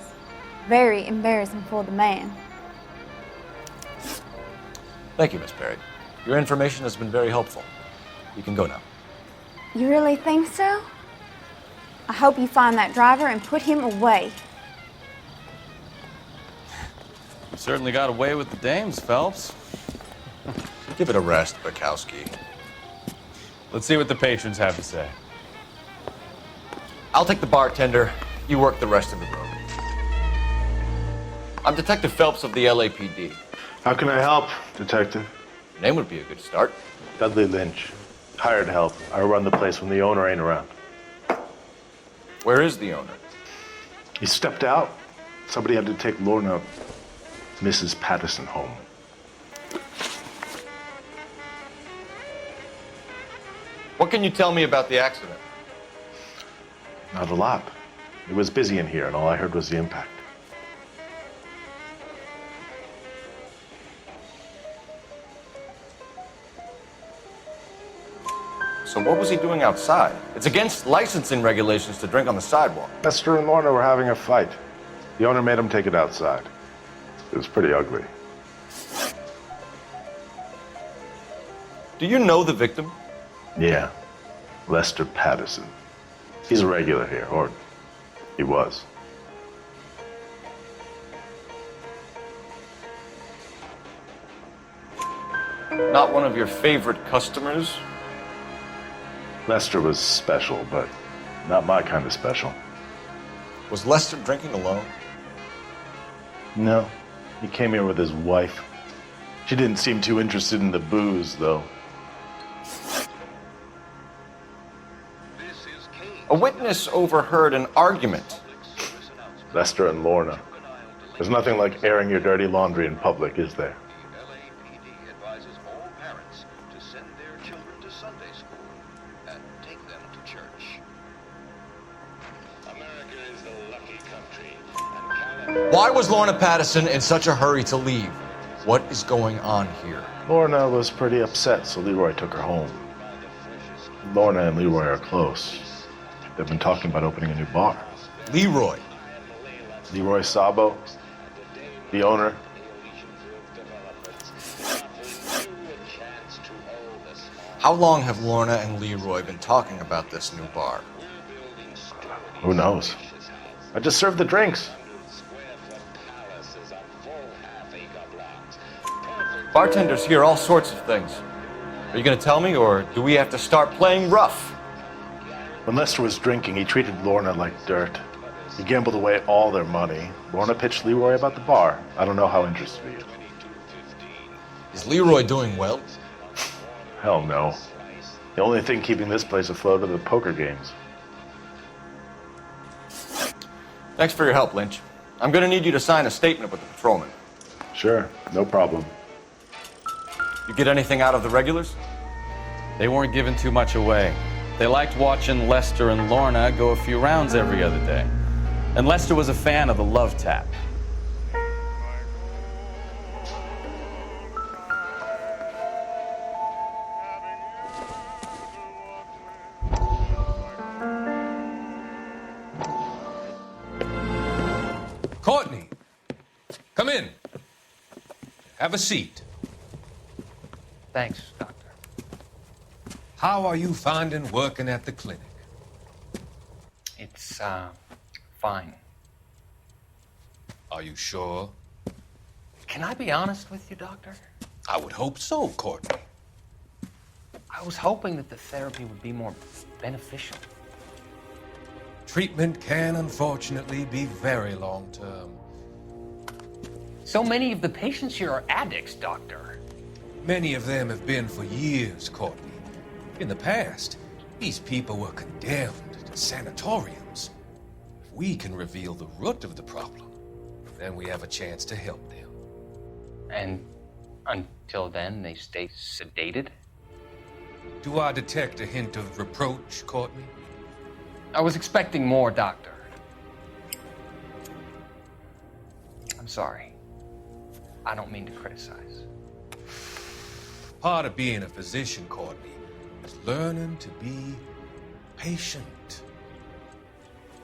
Very embarrassing for the man. Thank you, Miss Perry. Your information has been very helpful. You can go now. You really think so? I hope you find that driver and put him away. You certainly got away with the dames, Phelps. Give it a rest, Bukowski. Let's see what the patrons have to say. I'll take the bartender. You work the rest of the room. I'm Detective Phelps of the LAPD. How can I help, Detective? Your name would be a good start. Dudley Lynch. Hired help. I run the place when the owner ain't around. Where is the owner? He stepped out. Somebody had to take Lorna, Mrs. Patterson, home. What can you tell me about the accident? Not a lot. It was busy in here, and all I heard was the impact. So what was he doing outside? It's against licensing regulations to drink on the sidewalk. Esther and Lorna were having a fight. The owner made him take it outside. It was pretty ugly. Do you know the victim? Yeah. Lester Patterson. He's a regular here, or he was. Not one of your favorite customers? Lester was special, but not my kind of special. Was Lester drinking alone? No. He came here with his wife. She didn't seem too interested in the booze, though. A witness overheard an argument. Lester and Lorna. There's nothing like airing your dirty laundry in public, is there? Why was Lorna Patterson in such a hurry to leave? What is going on here? Lorna was pretty upset, so Leroy took her home. Lorna and Leroy are close. They've been talking about opening a new bar. Leroy? Leroy Sabo, the owner. How long have Lorna and Leroy been talking about this new bar? Who knows? I just served the drinks. Bartenders hear all sorts of things. Are you going to tell me, or do we have to start playing rough? When Lester was drinking, he treated Lorna like dirt. He gambled away all their money. Lorna pitched Leroy about the bar. I don't know how interested he is. Is Leroy doing well? Hell no. The only thing keeping this place afloat are the poker games. Thanks for your help, Lynch. I'm going to need you to sign a statement with the patrolman. Sure, no problem. You get anything out of the regulars? They weren't giving too much away. They liked watching Lester and Lorna go a few rounds every other day. And Lester was a fan of the love tap. Courtney, come in. Have a seat. Thanks, Doctor. How are you finding working at the clinic? It's, fine. Are you sure? Can I be honest with you, Doctor? I would hope so, Courtney. I was hoping that the therapy would be more beneficial. Treatment can, unfortunately, be very long-term. So many of the patients here are addicts, Doctor. Many of them have been for years, Courtney. In the past, these people were condemned to sanatoriums. If we can reveal the root of the problem, then we have a chance to help them. And until then, they stay sedated? Do I detect a hint of reproach, Courtney? I was expecting more, Doctor. I'm sorry. I don't mean to criticize. Part of being a physician, Courtney, is learning to be patient.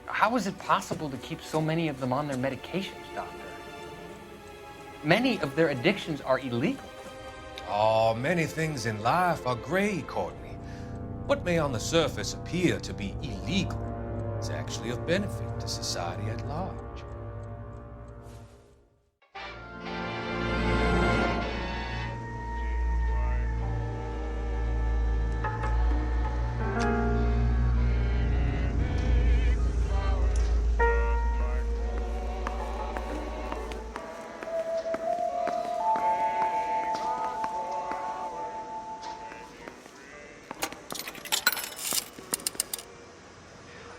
How is it possible to keep so many of them on their medications, Doctor? Many of their addictions are illegal. Oh, many things in life are gray, Courtney. What may on the surface appear to be illegal is actually of benefit to society at large.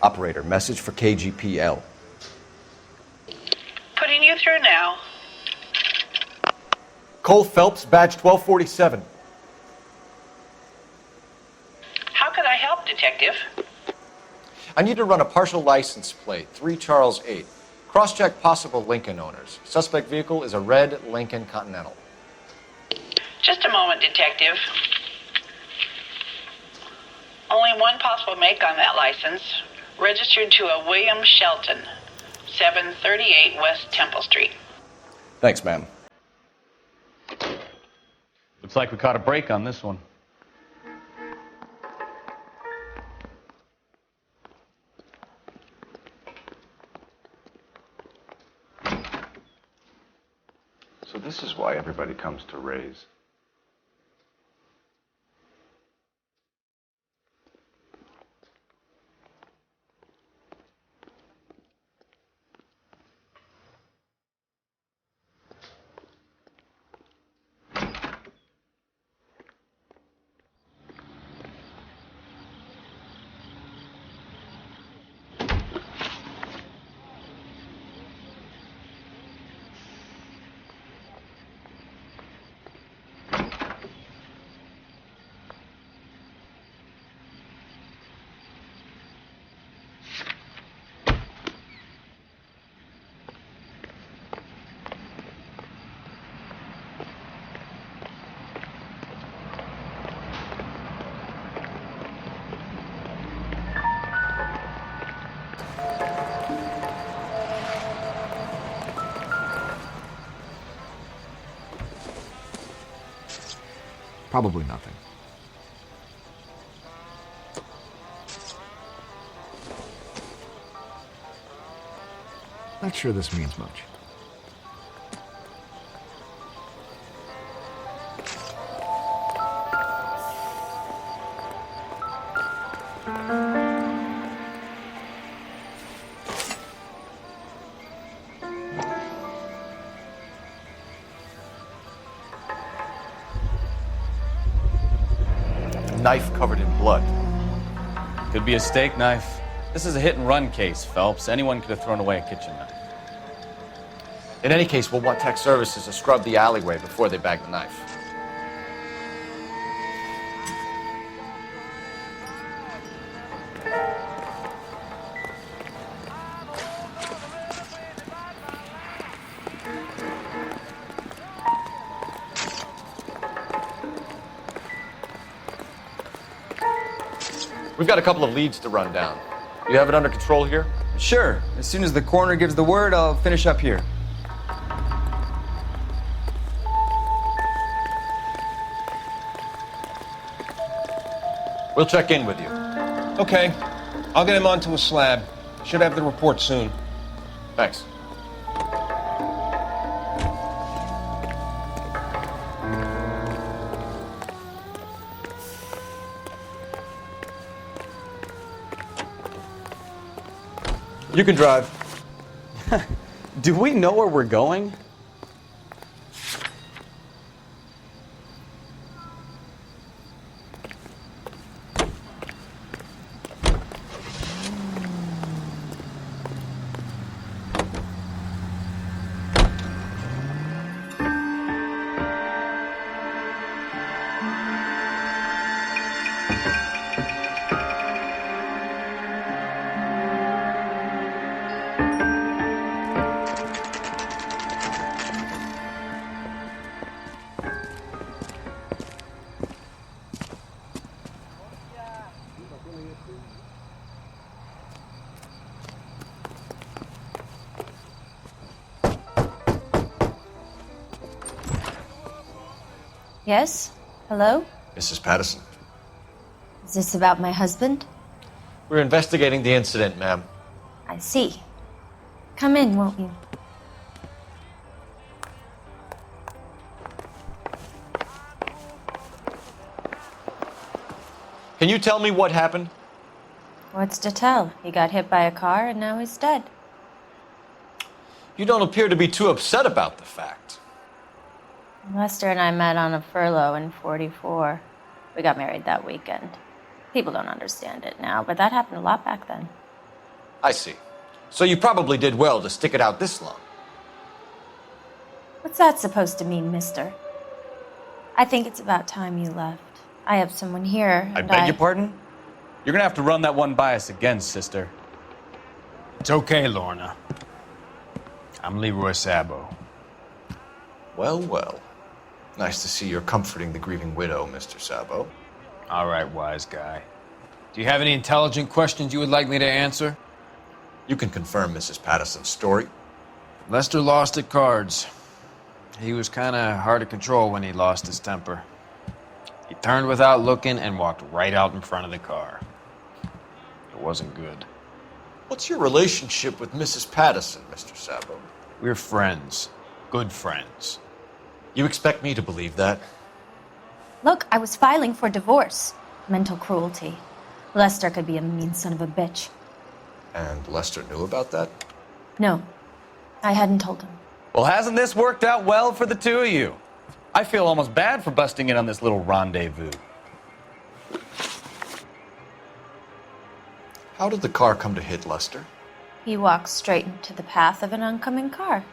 Operator, message for KGPL. Putting you through now. Cole Phelps, badge 1247. How could I help, Detective? I need to run a partial license plate, 3 Charles 8. Cross-check possible Lincoln owners. Suspect vehicle is a red Lincoln Continental. Just a moment, Detective. Only one possible make on that license. Registered to a William Shelton, 738 West Temple Street. Thanks, ma'am. Looks like we caught a break on this one. So this is why everybody comes to Ray's. Probably nothing. Not sure this means much. Knife covered in blood. Could be a steak knife. This is a hit-and-run case, Phelps. Anyone could have thrown away a kitchen knife. In any case, we'll want tech services to scrub the alleyway before they bag the knife. We've got a couple of leads to run down. You have it under control here? Sure. As soon as the coroner gives the word, I'll finish up here. We'll check in with you. Okay. I'll get him onto a slab. Should have the report soon. Thanks. You can drive. Do we know where we're going? Yes? Hello? Mrs. Patterson. Is this about my husband? We're investigating the incident, ma'am. I see. Come in, won't you? Can you tell me what happened? What's to tell? He got hit by a car and now he's dead. You don't appear to be too upset about the fact. Lester and I met on a furlough in '44. We got married that weekend. People don't understand it now, but that happened a lot back then. I see. So you probably did well to stick it out this long. What's that supposed to mean, mister? I think it's about time you left. I have someone here. I beg your pardon? You're gonna have to run that one by us again, sister. It's okay, Lorna. I'm Leroy Sabo. Well, well. Nice to see you're comforting the grieving widow, Mr. Sabo. All right, wise guy. Do you have any intelligent questions you would like me to answer? You can confirm Mrs. Patterson's story. Lester lost at cards. He was kind of hard to control when he lost his temper. He turned without looking and walked right out in front of the car. It wasn't good. What's your relationship with Mrs. Patterson, Mr. Sabo? We're friends. Good friends. You expect me to believe that? Look, I was filing for divorce. Mental cruelty. Lester could be a mean son of a bitch. And Lester knew about that? No, I hadn't told him. Well, hasn't this worked out well for the two of you? I feel almost bad for busting in on this little rendezvous. How did the car come to hit Lester? He walked straight into the path of an oncoming car.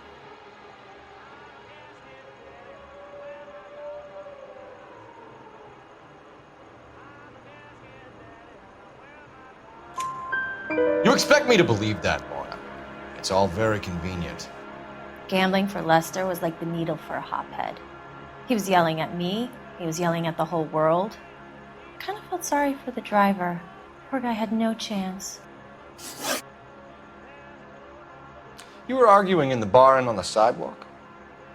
You expect me to believe that, Lorna? It's all very convenient. Gambling for Lester was like the needle for a hophead. He was yelling at me. He was yelling at the whole world. I kind of felt sorry for the driver. Poor guy had no chance. You were arguing in the bar and on the sidewalk?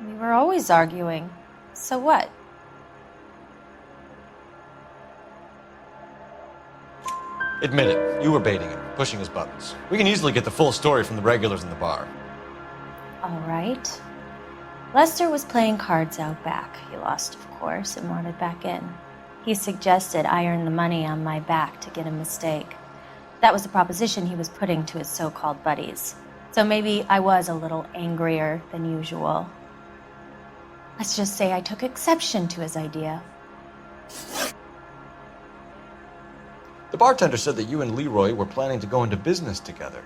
We were always arguing. So what? Admit it, you were baiting him, pushing his buttons. We can easily get the full story from the regulars in the bar. All right. Lester was playing cards out back. He lost, of course, and wanted back in. He suggested I earn the money on my back to get a mistake. That was the proposition he was putting to his so-called buddies. So maybe I was a little angrier than usual. Let's just say I took exception to his idea. The bartender said that you and Leroy were planning to go into business together.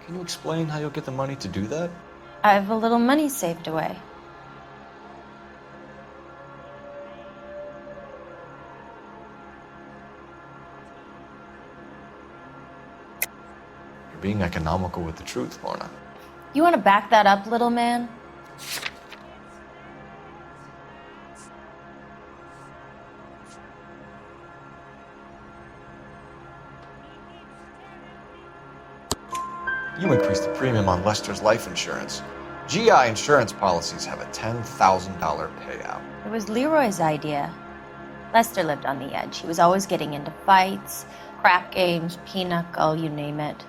Can you explain how you'll get the money to do that? I have a little money saved away. You're being economical with the truth, Lorna. You want to back that up, little man? You increased the premium on Lester's life insurance. GI insurance policies have a $10,000 payout. It was Leroy's idea. Lester lived on the edge. He was always getting into fights, crap games, pinochle, you name it.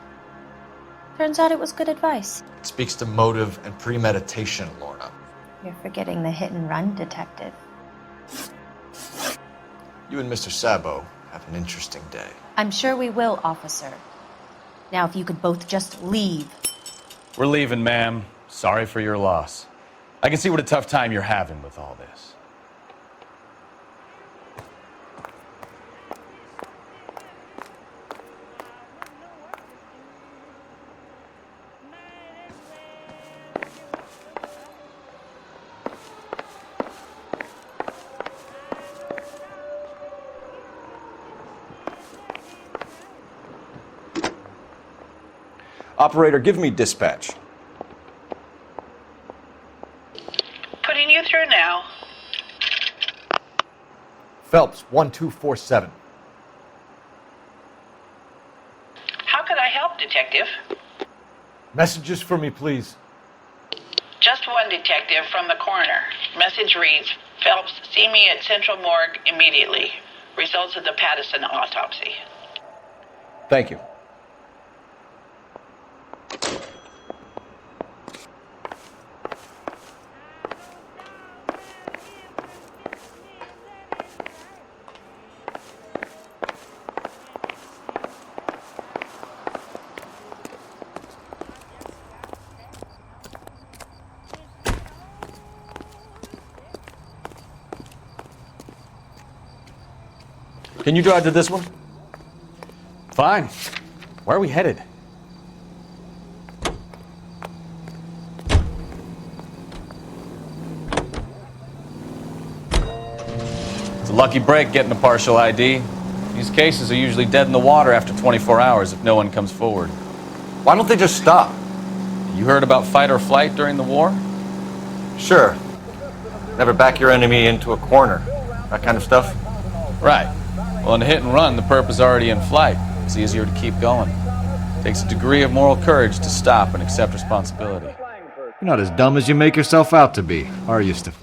Turns out it was good advice. It speaks to motive and premeditation, Lorna. You're forgetting the hit and run detective. You and Mr. Sabo have an interesting day. I'm sure we will, officer. Now, if you could both just leave. We're leaving, ma'am. Sorry for your loss. I can see what a tough time you're having with all this. Operator, give me dispatch. Putting you through now. Phelps, 1247. How could I help, Detective? Messages for me, please. Just one detective from the coroner. Message reads, Phelps, see me at Central Morgue immediately. Results of the Patterson autopsy. Thank you. Can you drive to this one? Fine. Where are we headed? It's a lucky break getting a partial ID. These cases are usually dead in the water after 24 hours if no one comes forward. Why don't they just stop? You heard about fight or flight during the war? Sure. Never back your enemy into a corner. That kind of stuff? Right. Well, in a hit and run, the perp is already in flight. It's easier to keep going. Takes a degree of moral courage to stop and accept responsibility. You're not as dumb as you make yourself out to be, are you, Steph?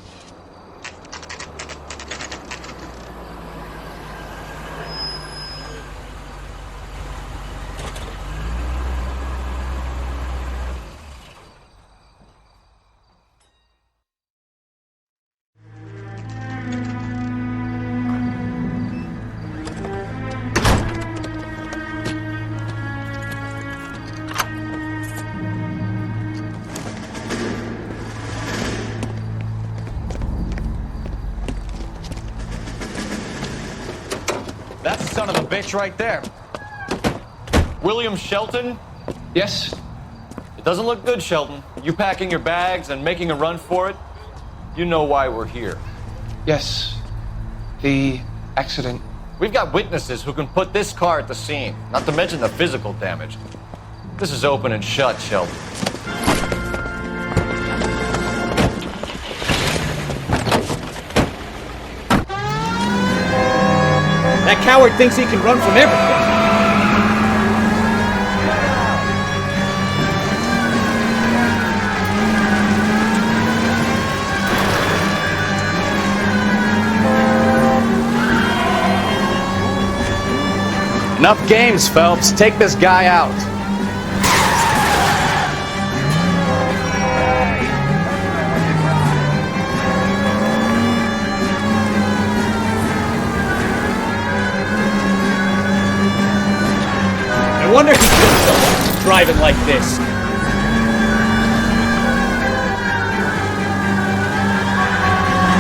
That's the son of a bitch right there. William Shelton? Yes? It doesn't look good, Shelton. You packing your bags and making a run for it? You know why we're here. Yes. The accident. We've got witnesses who can put this car at the scene, not to mention the physical damage. This is open and shut, Shelton. That coward thinks he can run from everything. Enough games, Phelps. Take this guy out. No wonder he killed someone driving like this.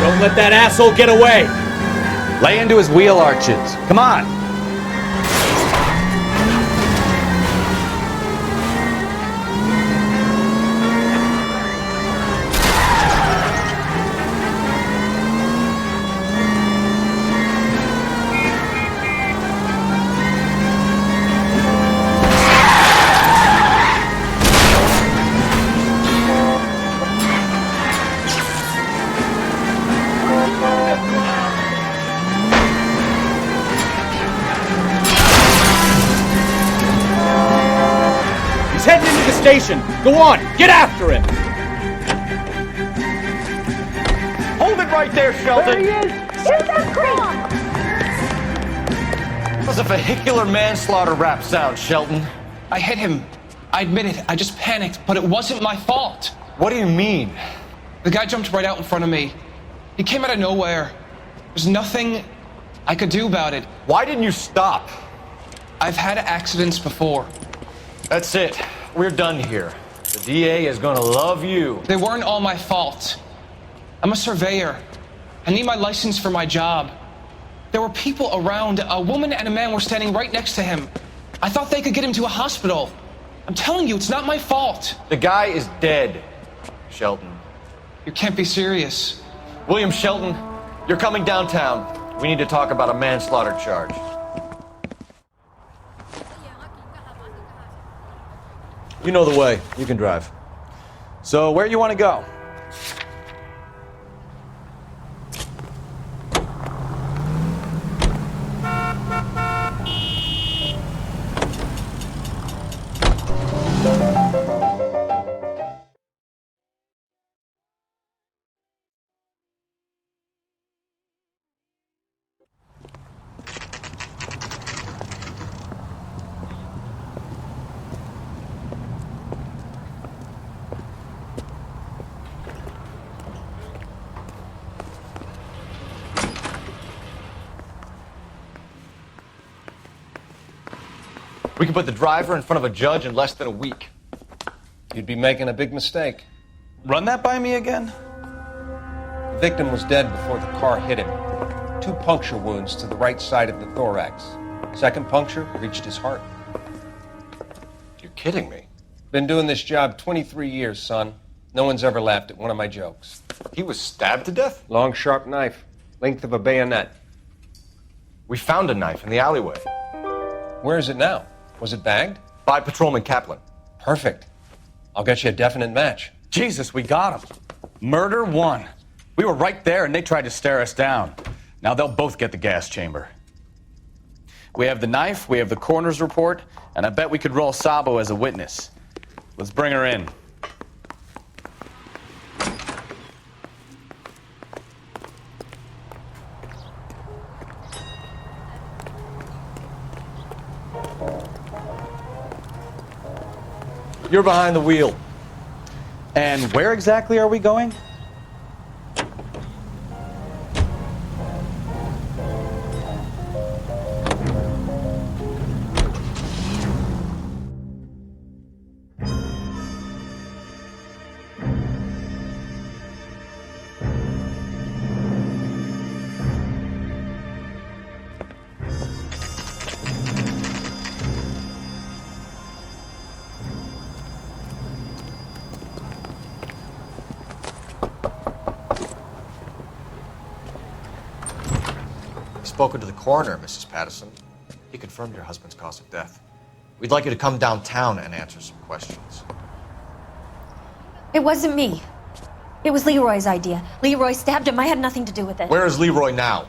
Don't let that asshole get away. Lay into his wheel arches. Come on. He's heading into the station. Go on, get after him. Hold it right there, Shelton. There he is! Hit that crate! That was a vehicular manslaughter rap sound, Shelton. I hit him. I admit it. I just panicked, but it wasn't my fault. What do you mean? The guy jumped right out in front of me. He came out of nowhere. There's nothing I could do about it. Why didn't you stop? I've had accidents before. That's it. We're done here. The DA is gonna love you. They weren't all my fault. I'm a surveyor. I need my license for my job. There were people around. A woman and a man were standing right next to him. I thought they could get him to a hospital. I'm telling you, it's not my fault. The guy is dead, Shelton. You can't be serious. William Shelton, you're coming downtown. We need to talk about a manslaughter charge. You know the way. You can drive. So, where you want to go? We can put the driver in front of a judge in less than a week. You'd be making a big mistake. Run that by me again? The victim was dead before the car hit him. 2 puncture wounds to the right side of the thorax. Second puncture reached his heart. You're kidding me. Been doing this job 23 years, son. No one's ever laughed at one of my jokes. He was stabbed to death? Long, sharp knife. Length of a bayonet. We found a knife in the alleyway. Where is it now? Was it bagged? By Patrolman Kaplan. Perfect. I'll get you a definite match. Jesus, we got him. Murder 1. We were right there and they tried to stare us down. Now they'll both get the gas chamber. We have the knife, we have the coroner's report, and I bet we could roll Sabo as a witness. Let's bring her in. You're behind the wheel. And where exactly are we going? Spoken to the coroner, Mrs. Patterson. He confirmed your husband's cause of death. We'd like you to come downtown and answer some questions. It wasn't me. It was Leroy's idea. Leroy stabbed him. I had nothing to do with it. Where is Leroy now?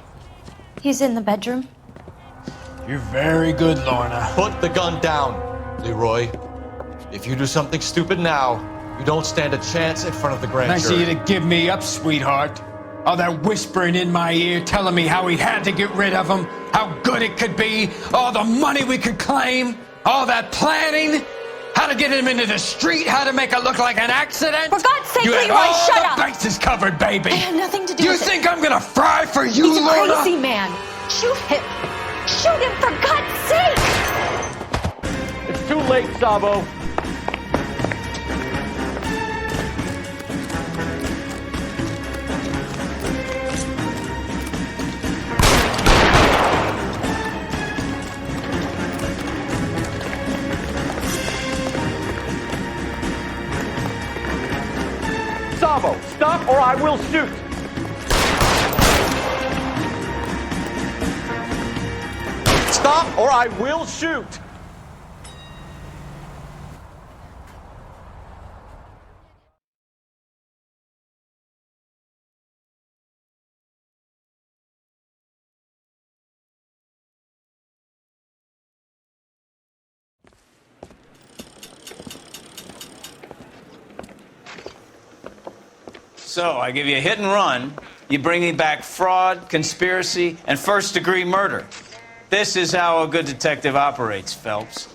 He's in the bedroom. You're very good, Lorna. Put the gun down, Leroy. If you do something stupid now, you don't stand a chance in front of the grand Nice jury. of you to give me up, sweetheart. All that whispering in my ear telling me how we had to get rid of him, how good it could be, all the money we could claim, all that planning, how to get him into the street, how to make it look like an accident. For God's sake, you had Leroy, all shut the up! bases covered, baby. I had nothing to do You with it. think I'm gonna fry for you, He's a Lorna? crazy man. Shoot him. Shoot him, for God's sake! It's too late, Sabo. Sabo, stop or I will shoot! Stop or I will shoot! So, I give you a hit and run, you bring me back fraud, conspiracy, and first-degree murder. This is how a good detective operates, Phelps.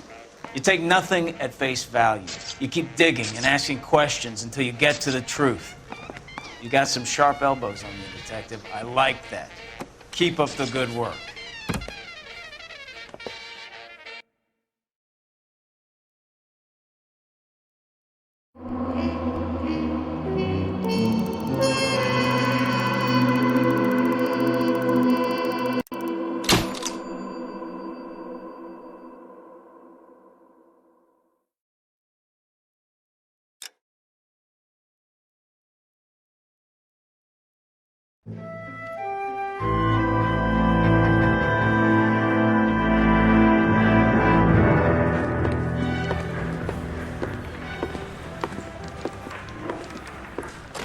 You take nothing at face value. You keep digging and asking questions until you get to the truth. You got some sharp elbows on you, detective. I like that. Keep up the good work.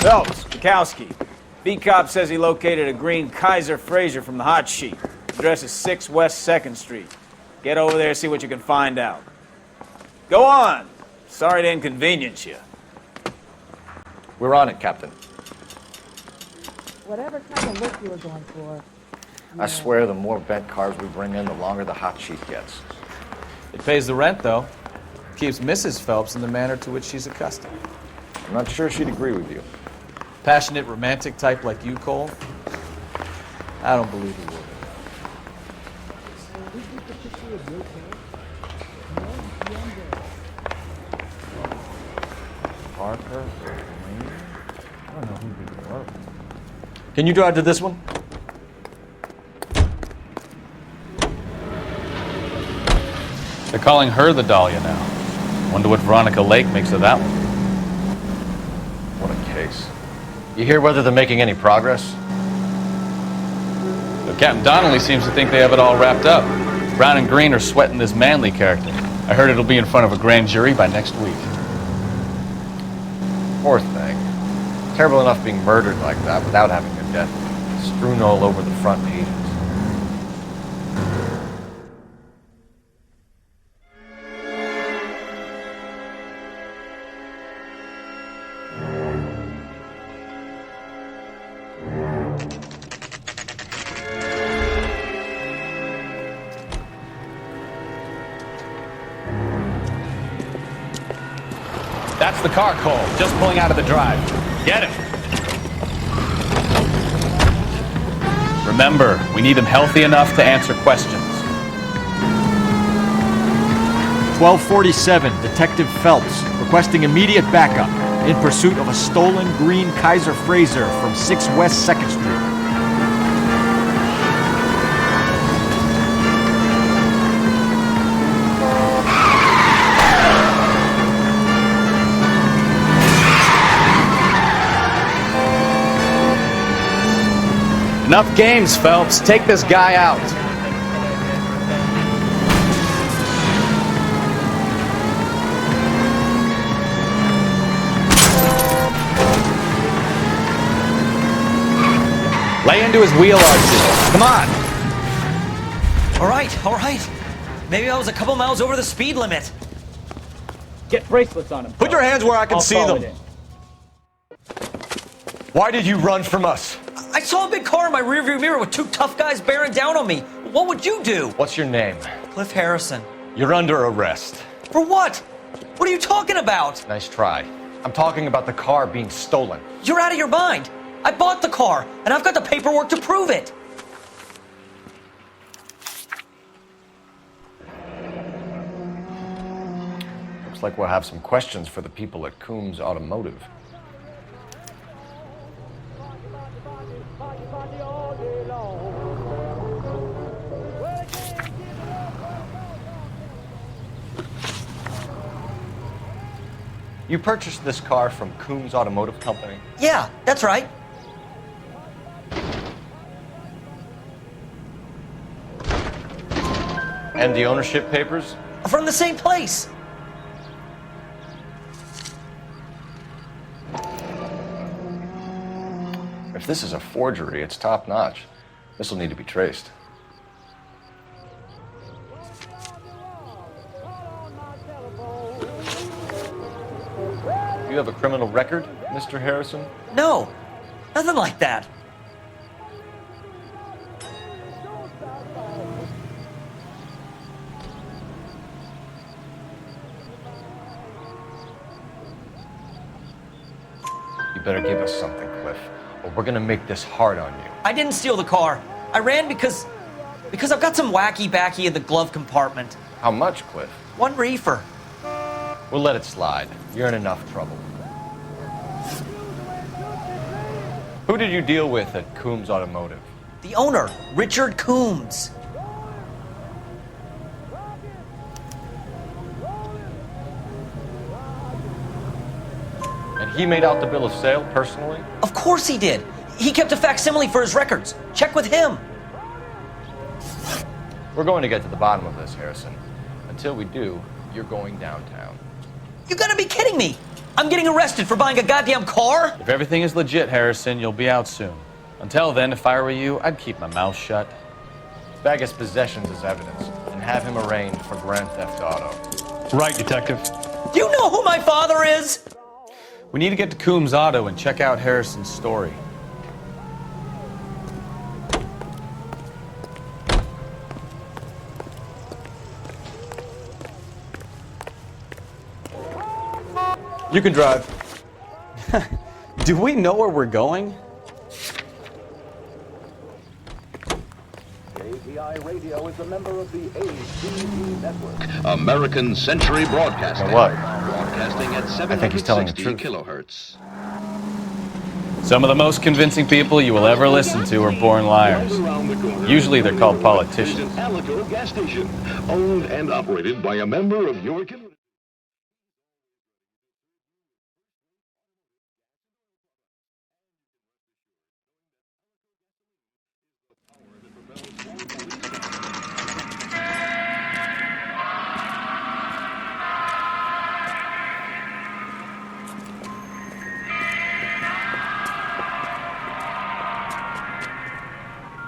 Phelps, Bukowski. B-Cop says he located a green Kaiser Fraser from the hot sheet. Address is 6 West 2nd Street. Get over there, see what you can find out. Go on! Sorry to inconvenience you. We're on it, Captain. Whatever kind of look you were going for. I swear the more bent cars we bring in, the longer the hot sheet gets. It pays the rent, though. Keeps Mrs. Phelps in the manner to which she's accustomed. I'm not sure she'd agree with you. Passionate, romantic type like you, Cole? I don't believe he would. Parker, I don't know who these were. Can you drive to this one? They're calling her the Dahlia now. Wonder what Veronica Lake makes of that one. What a case. You hear whether they're making any progress? But Captain Donnelly seems to think they have it all wrapped up. Brown and Green are sweating this Manley character. I heard it'll be in front of a grand jury by next week. Poor thing. Terrible enough being murdered like that without having her death strewn all over the front pages. That's the car, Cole. Just pulling out of the drive. Get him. Remember, we need him healthy enough to answer questions. 1247, Detective Phelps, requesting immediate backup in pursuit of a stolen green Kaiser Frazer from 6 West 2nd Street. Enough games, Phelps. Take this guy out. Lay into his wheel arches. Come on. All right. Maybe I was a couple miles over the speed limit. Get bracelets on him. Put your hands where I can I'll see call them. it in. Why did you run from us? I saw a big car in my rearview mirror with 2 tough guys bearing down on me. What would you do? What's your name? Cliff Harrison. You're under arrest. For what? What are you talking about? Nice try. I'm talking about the car being stolen. You're out of your mind. I bought the car, and I've got the paperwork to prove it. Looks like we'll have some questions for the people at Coombs Automotive. You purchased this car from Coombs Automotive Company? Yeah, that's right. And the ownership papers? From the same place. If this is a forgery, it's top-notch. This will need to be traced. You have a criminal record, Mr. Harrison? No, nothing like that. You better give us something, Cliff, or we're gonna make this hard on you. I didn't steal the car. I ran because I've got some wacky-backy in the glove compartment. How much, Cliff? 1 reefer. We'll let it slide. You're in enough trouble. Who did you deal with at Coombs Automotive? The owner, Richard Coombs. And he made out the bill of sale personally? Of course he did. He kept a facsimile for his records. Check with him. We're going to get to the bottom of this, Harrison. Until we do, you're going downtown. You gotta be kidding me! I'm getting arrested for buying a goddamn car? If everything is legit, Harrison, you'll be out soon. Until then, if I were you, I'd keep my mouth shut. Bag his possessions as evidence and have him arraigned for Grand Theft Auto. Right, Detective. Do you know who my father is? We need to get to Coombs Auto and check out Harrison's story. You can drive. Do we know where we're going? API Radio is a member of the ACB network. American Century Broadcasting. You know what? Broadcasting at I think he's telling the 760 truth. kilohertz. Some of the most convincing people you will ever listen to are born liars. Usually they're called politicians. Alico gas station, owned and operated by a member of your community.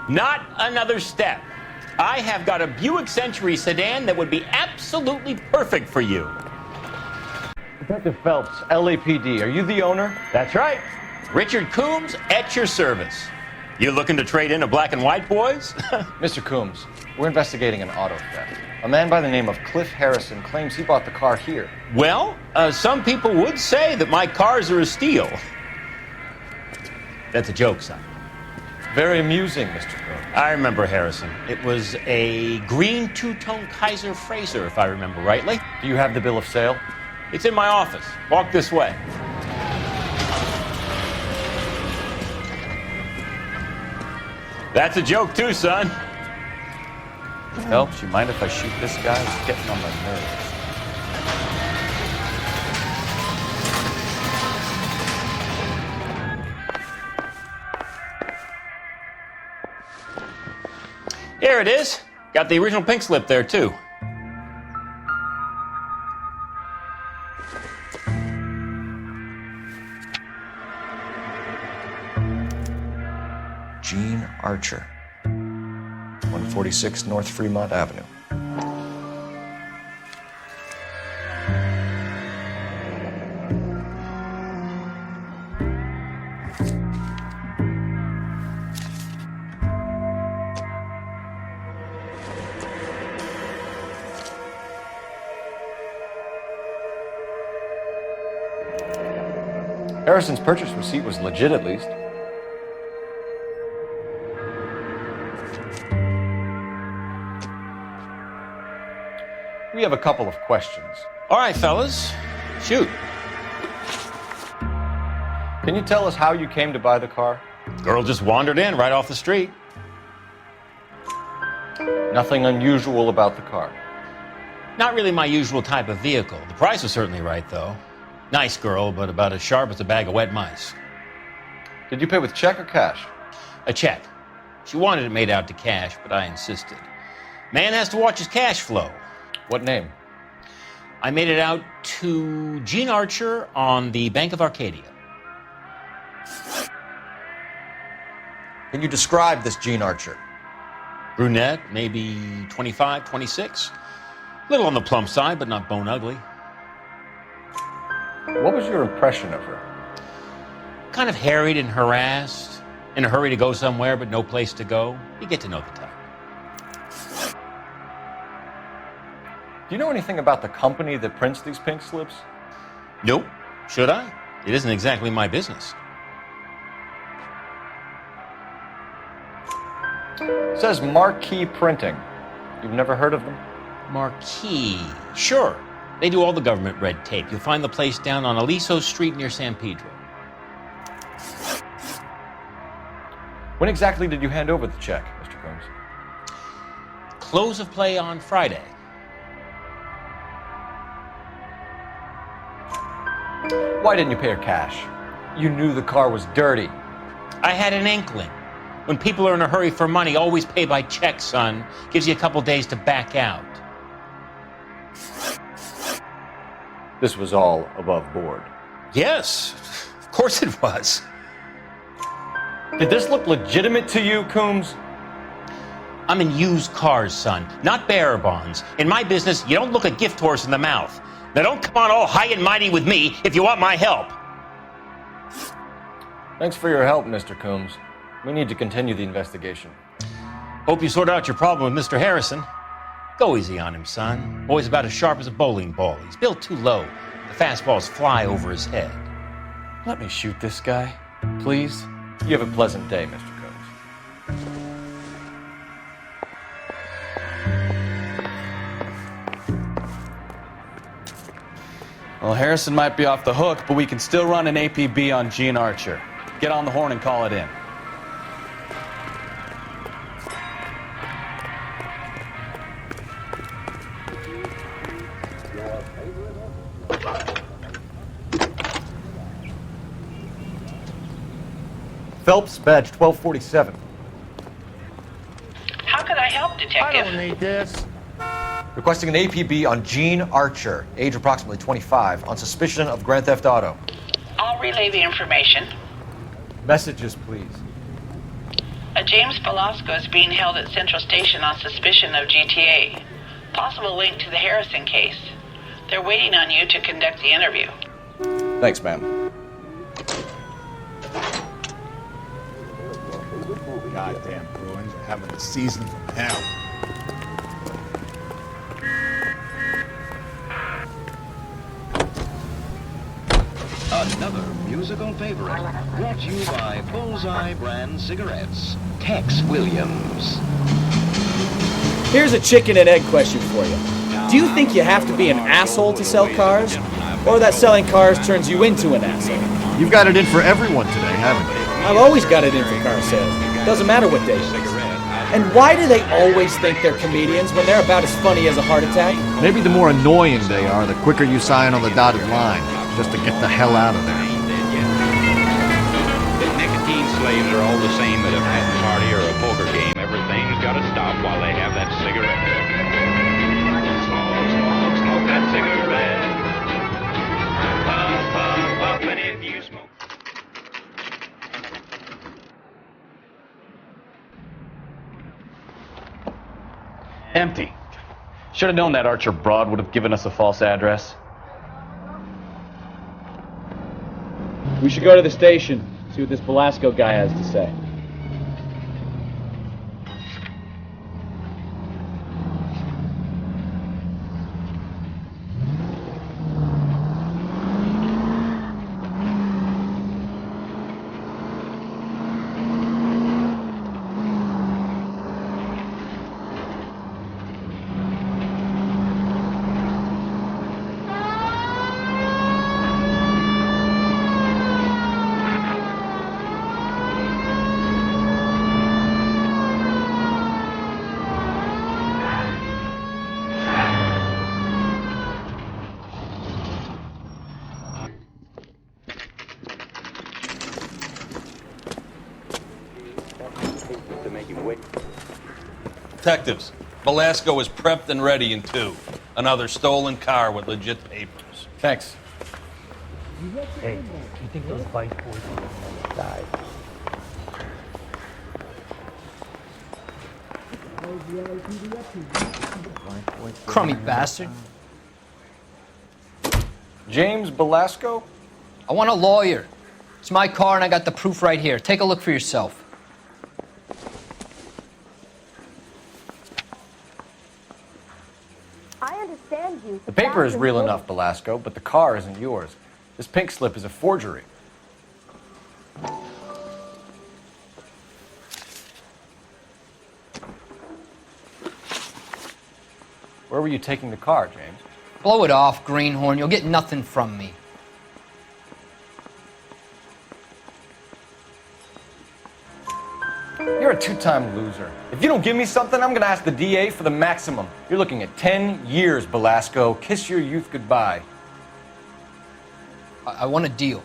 Not another step. I have got a Buick Century sedan that would be absolutely perfect for you. Detective Phelps, LAPD, are you the owner? That's right. Richard Coombs at your service. You looking to trade in a black and white, boys? Mr. Coombs, we're investigating an auto theft. A man by the name of Cliff Harrison claims he bought the car here. Well, some people would say that my cars are a steal. That's a joke, son. Very amusing, Mr. Combs. I remember Harrison. It was a green two-tone Kaiser Frazer, if I remember rightly. Do you have the bill of sale? It's in my office. Walk this way. That's a joke too, son. Phelps, you mind if I shoot this guy? He's getting on my nerves. Here it is. Got the original pink slip there, too. Gene Archer, 146 North Fremont Avenue. Harrison's purchase receipt was legit, at least. We have a couple of questions. All right, fellas. Shoot. Can you tell us how you came to buy the car? Girl just wandered in right off the street. Nothing unusual about the car. Not really my usual type of vehicle. The price was certainly right, though. Nice girl, but about as sharp as a bag of wet mice. Did you pay with check or cash? A check. She wanted it made out to cash, but I insisted. Man has to watch his cash flow. What name? I made it out to Gene Archer on the Bank of Arcadia. Can you describe this Gene Archer? Brunette, maybe 25, 26. Little on the plump side, but not bone ugly. What was your impression of her? Kind of harried and harassed, in a hurry to go somewhere, but no place to go. You get to know the type. Do you know anything about the company that prints these pink slips? Nope. Should I? It isn't exactly my business. It says Marquee Printing. You've never heard of them? Marquee. Sure. They do all the government red tape. You'll find the place down on Aliso Street near San Pedro. When exactly did you hand over the check, Mr. Combs? Close of play on Friday. Why didn't you pay her cash? You knew the car was dirty. I had an inkling. When people are in a hurry for money, always pay by check, son. Gives you a couple days to back out. This was all above board. Yes, of course it was. Did this look legitimate to you, Coombs? I'm in used cars, son, not bearer bonds. In my business, you don't look a gift horse in the mouth. Now don't come on all high and mighty with me if you want my help. Thanks for your help, Mr. Coombs. We need to continue the investigation. Hope you sort out your problem with Mr. Harrison. Go easy on him, son. Boy's about as sharp as a bowling ball. He's built too low. The fastballs fly over his head. Let me shoot this guy, please. You have a pleasant day, Mr. Combs. Well, Harrison might be off the hook, but we can still run an APB on Gene Archer. Get on the horn and call it in. Phelps, badge 1247. How could I help, Detective? I don't need this. Requesting an APB on Gene Archer, age approximately 25, on suspicion of Grand Theft Auto. I'll relay the information. Messages, please. A James Velasco is being held at Central Station on suspicion of GTA. Possible link to the Harrison case. They're waiting on you to conduct the interview. Thanks, ma'am. Goddamn Bruins are having a season from hell. Another musical favorite, brought to you by Bullseye brand cigarettes. Tex Williams. Here's a chicken and egg question for you. Do you think you have to be an asshole to sell cars? Or that selling cars turns you into an asshole? You've got it in for everyone today, haven't you? I've always got it in for car sales. Doesn't matter what day it is. And why do they always think they're comedians when they're about as funny as a heart attack? Maybe the more annoying they are, the quicker you sign on the dotted line, just to get the hell out of there. The nicotine slaves are all the same at a pet party or a poker game. Everything's got to stop while they have that cigarette. Smoke that cigarette. Puff, and if you smoke... Empty. Should have known that Archer broad would have given us a false address. We should go to the station, see what this Velasco guy has to say. Detectives, Velasco is prepped and ready in 2. Another stolen car with legit papers. Thanks. Hey, you think those Vice boys will die? Crummy bastard. James Velasco? I want a lawyer. It's my car and I got the proof right here. Take a look for yourself. I understand you. The paper is real enough, Velasco, but the car isn't yours. This pink slip is a forgery. Where were you taking the car, James? Blow it off, greenhorn. You'll get nothing from me. You're a 2-time loser. If you don't give me something, I'm gonna ask the DA for the maximum. You're looking at 10 years, Velasco. Kiss your youth goodbye. I want a deal.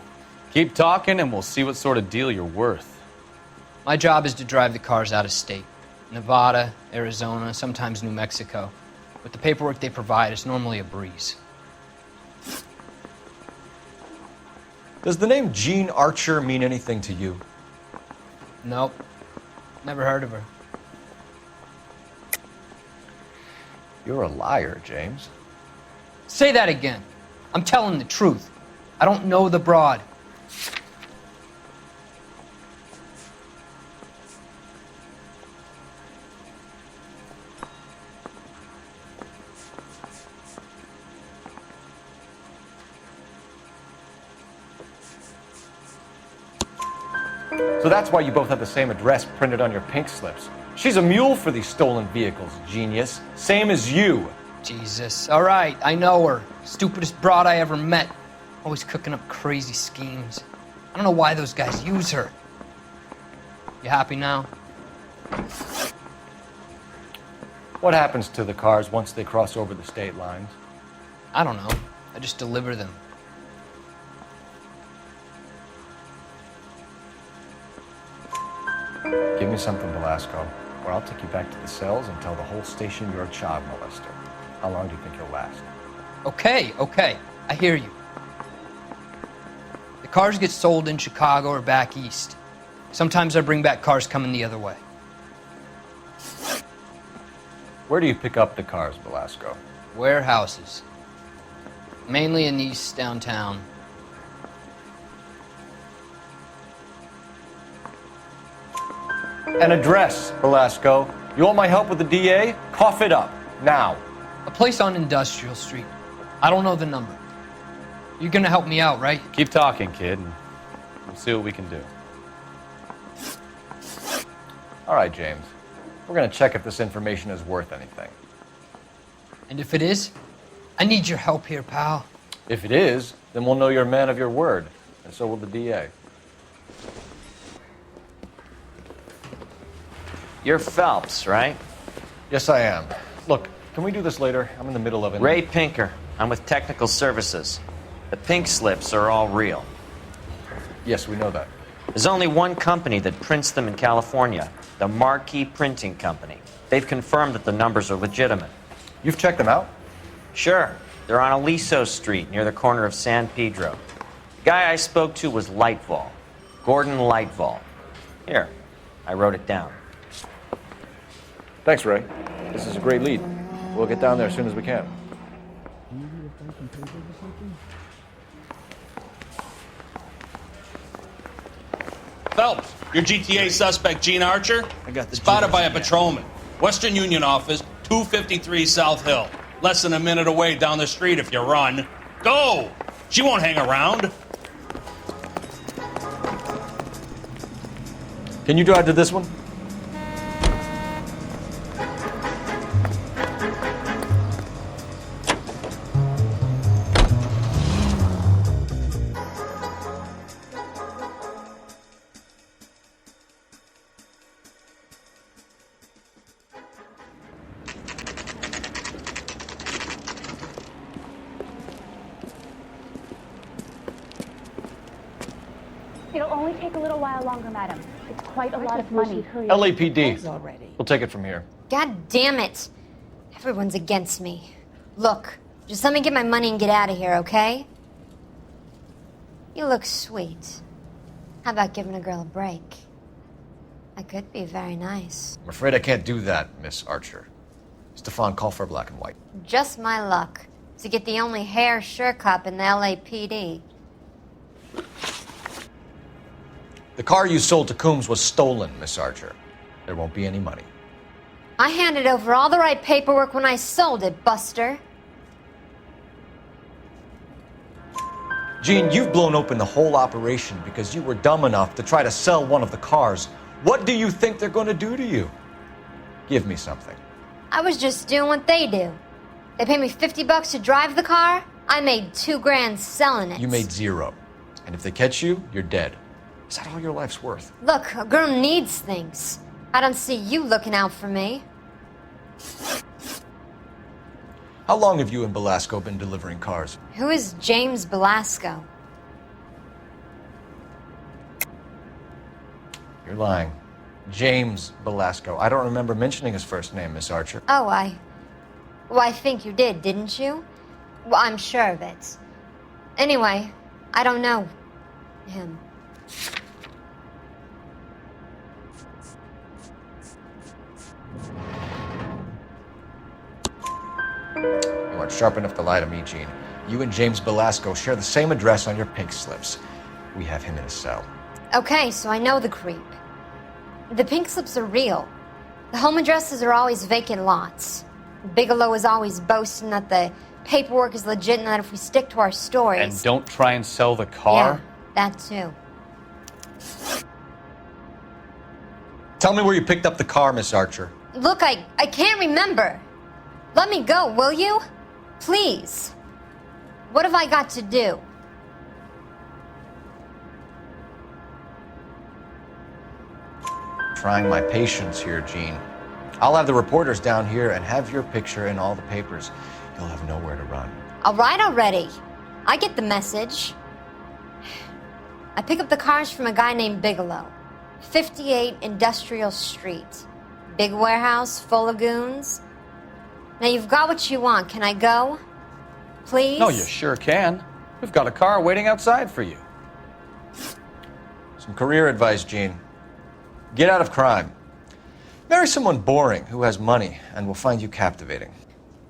Keep talking and we'll see what sort of deal you're worth. My job is to drive the cars out of state. Nevada, Arizona, sometimes New Mexico. With the paperwork they provide, it's normally a breeze. Does the name Jean Archer mean anything to you? Nope. Never heard of her. You're a liar, James. Say that again. I'm telling the truth. I don't know the broad. So that's why you both have the same address printed on your pink slips. She's a mule for these stolen vehicles, genius. Same as you. Jesus. All right, I know her. Stupidest broad I ever met. Always cooking up crazy schemes. I don't know why those guys use her. You happy now? What happens to the cars once they cross over the state lines? I don't know. I just deliver them. Give me something, Velasco, or I'll take you back to the cells and tell the whole station you're a child molester. How long do you think you'll last? Okay. I hear you. The cars get sold in Chicago or back east. Sometimes I bring back cars coming the other way. Where do you pick up the cars, Velasco? Warehouses. Mainly in East downtown. An address, Velasco. You want my help with the DA? Cough it up. Now. A place on Industrial Street. I don't know the number. You're gonna help me out, right? Keep talking, kid, and we'll see what we can do. All right, James. We're gonna check if this information is worth anything. And if it is, I need your help here, pal. If it is, then we'll know you're a man of your word, and so will the DA. You're Phelps, right? Yes, I am. Look, can we do this later? I'm in the middle of it. Ray Pinker. I'm with Technical Services. The pink slips are all real. Yes, we know that. There's only one company that prints them in California, the Marquee Printing Company. They've confirmed that the numbers are legitimate. You've checked them out? Sure. They're on Aliso Street, near the corner of San Pedro. The guy I spoke to was Lightval. Gordon Lightval. Here, I wrote it down. Thanks, Ray. This is a great lead. We'll get down there as soon as we can. Phelps, your GTA suspect, Gene Archer, spotted by a patrolman. Western Union office, 253 South Hill. Less than a minute away down the street if you run. Go! She won't hang around. Can you drive to this one? It'll only take a little while longer, madam. It's quite a lot of money. LAPD. We'll take it from here. God damn it. Everyone's against me. Look, just let me get my money and get out of here, okay? You look sweet. How about giving a girl a break? I could be very nice. I'm afraid I can't do that, Miss Archer. Stefan, call for black and white. Just my luck to get the only hair sure cop in the LAPD. The car you sold to Coombs was stolen, Miss Archer. There won't be any money. I handed over all the right paperwork when I sold it, Buster. Gene, you've blown open the whole operation because you were dumb enough to try to sell one of the cars. What do you think they're going to do to you? Give me something. I was just doing what they do. They paid me $50 to drive the car. I made $2 grand selling it. You made $0. And if they catch you, you're dead. Is that all your life's worth? Look, a girl needs things. I don't see you looking out for me. How long have you and Belasco been delivering cars? Who is James Belasco? You're lying. James Belasco. I don't remember mentioning his first name, Miss Archer. Oh, I think you did, didn't you? Well, I'm sure of it. Anyway, I don't know him. You aren't sharp enough to lie to me, Gene. You and James Belasco share the same address on your pink slips. We have him in a cell. Okay, so I know the creep. The pink slips are real. The home addresses are always vacant lots. Bigelow is always boasting that the paperwork is legit and that if we stick to our stories... And don't try and sell the car? Yeah, that too. Tell me where you picked up the car, Miss Archer. Look, I can't remember. Let me go, will you? Please. What have I got to do? Trying my patience here, Gene. I'll have the reporters down here and have your picture in all the papers. You'll have nowhere to run. All right already. I get the message. I pick up the cars from a guy named Bigelow. 58 Industrial Street. Big warehouse full of goons. Now you've got what you want. Can I go? Please? No, you sure can. We've got a car waiting outside for you. Some career advice, Gene. Get out of crime. Marry someone boring who has money and will find you captivating.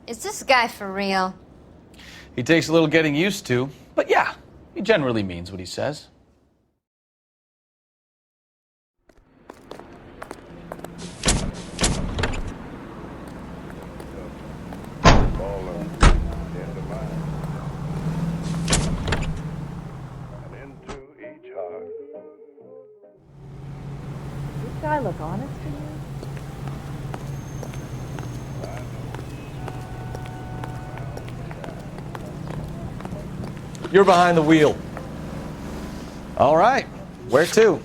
Is this guy for real? He takes a little getting used to, but yeah, he generally means what he says. look honest to you? You're behind the wheel. All right. Where to?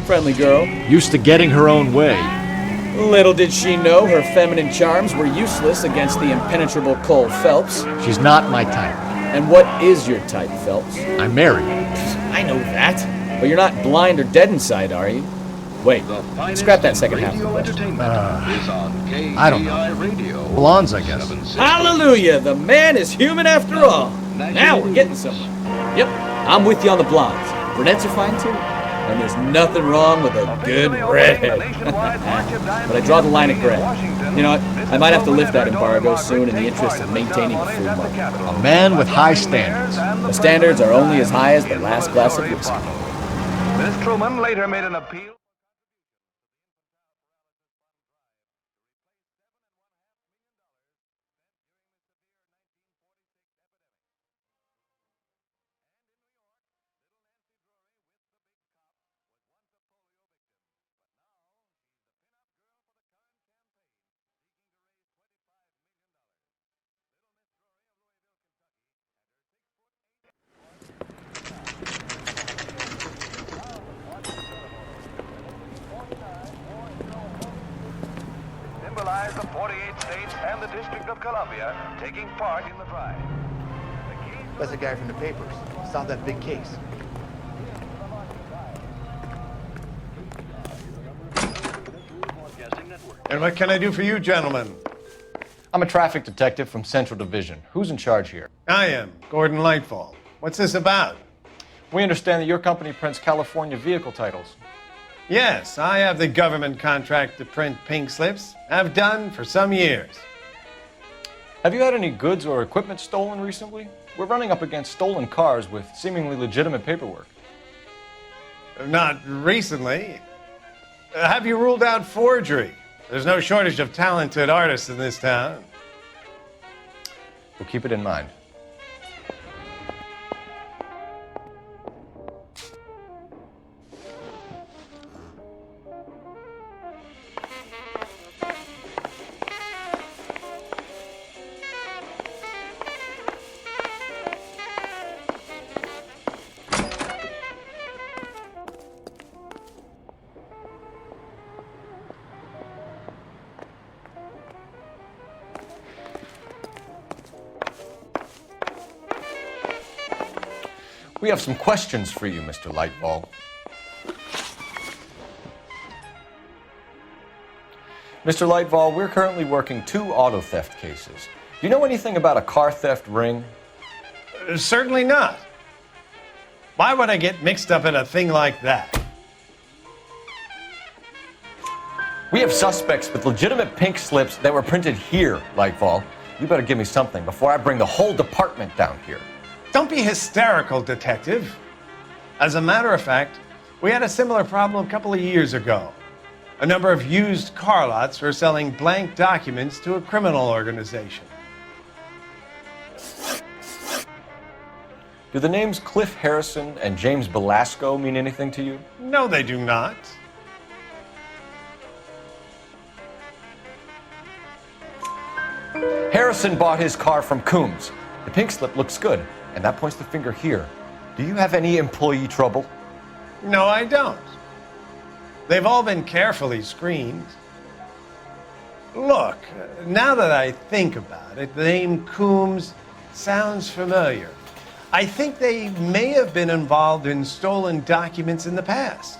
Friendly girl. Used to getting her own way. Little did she know her feminine charms were useless against the impenetrable Cole Phelps. She's not my type. And what is your type, Phelps? I'm married. I know that. But you're not blind or dead inside, are you? Wait, scrap that second half of the question. I don't know. Blondes, I guess. Hallelujah! The man is human after all. Now we're getting somewhere. Yep, I'm with you on the blondes. Brunettes are fine too. And there's nothing wrong with a good redhead. But I draw the line at gray. You know what? I might have to lift that embargo soon in the interest of maintaining the food market. A man with high standards. The standards are only as high as the last glass of whiskey. Miss Truman later made an appeal. Symbolize the 48 states and the District of Columbia taking part in the drive. That's the guy from the papers. Saw that big case. And what can I do for you, gentlemen? I'm a traffic detective from Central Division. Who's in charge here? I am, Gordon Lightfall. What's this about? We understand that your company prints California vehicle titles. Yes, I have the government contract to print pink slips. I've done for some years. Have you had any goods or equipment stolen recently? We're running up against stolen cars with seemingly legitimate paperwork. Not recently. Have you ruled out forgery? There's no shortage of talented artists in this town. We'll keep it in mind. We have some questions for you, Mr. Lightball. Mr. Lightball, we're currently working 2 auto theft cases. Do you know anything about a car theft ring? Certainly not. Why would I get mixed up in a thing like that? We have suspects with legitimate pink slips that were printed here, Lightball. You better give me something before I bring the whole department down here. Don't be hysterical, Detective. As a matter of fact, we had a similar problem a couple of years ago. A number of used car lots were selling blank documents to a criminal organization. Do the names Cliff Harrison and James Belasco mean anything to you? No, they do not. Harrison bought his car from Coombs. The pink slip looks good, and that points the finger here. Do you have any employee trouble? No, I don't. They've all been carefully screened. Look, now that I think about it, the name Coombs sounds familiar. I think they may have been involved in stolen documents in the past.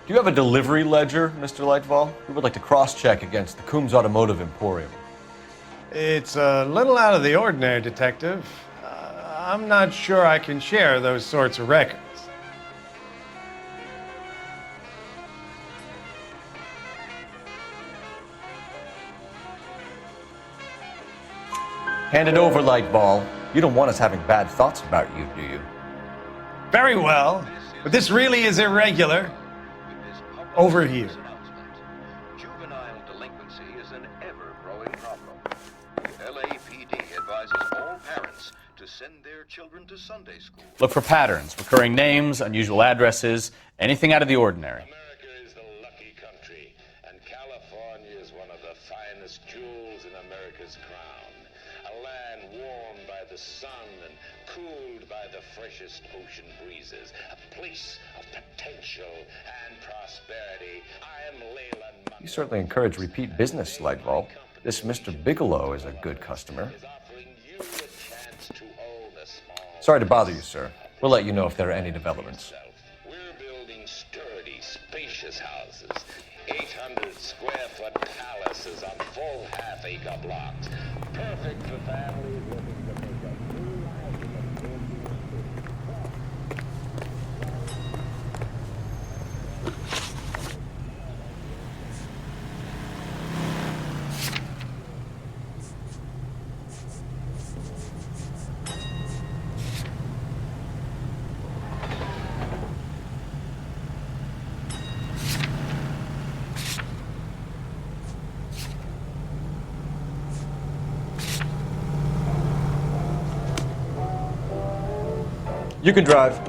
Do you have a delivery ledger, Mr. Lightfall? We would like to cross-check against the Coombs Automotive Emporium. It's a little out of the ordinary, Detective. I'm not sure I can share those sorts of records. Hand it over, Lightball. You don't want us having bad thoughts about you, do you? Very well, but this really is irregular. Over here. truancy is an ever-growing problem. The LAPD advises all parents to send their children to Sunday school. Look for patterns, recurring names, unusual addresses, anything out of the ordinary. America is the lucky country, and California is one of the finest jewels in America's crown. A land warmed by the sun and cooled by the freshest ocean breezes. A place of potential and prosperity. I am Leyland Monroe. You certainly encourage repeat business, Lightval. This Mr. Bigelow is a good customer. Sorry to bother you, sir. We'll let you know if there are any developments. We're building sturdy, spacious houses. 800-square-foot palaces on full half-acre blocks. Perfect for families looking to make a new life in a big You can drive.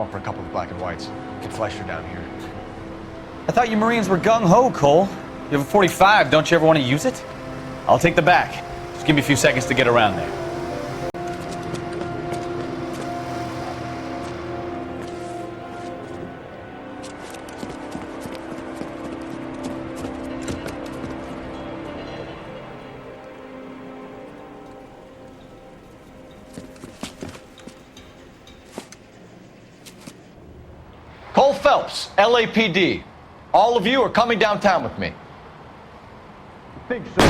For a couple of black and whites. Get Fleischer down here. I thought you Marines were gung-ho, Cole. You have a 45, don't you ever want to use it? I'll take the back. Just give me a few seconds to get around there. Cole Phelps, LAPD. All of you are coming downtown with me. Think so.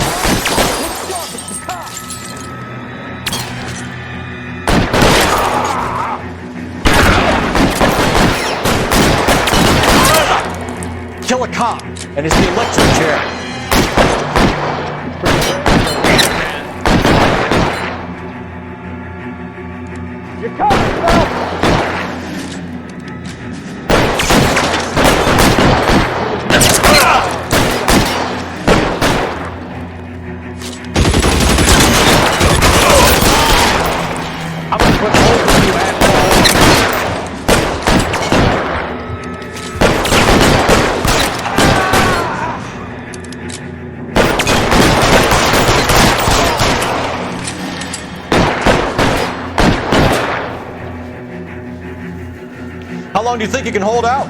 Kill a cop, and it's the electric chair. You're coming, Phelps! How long do you think you can hold out?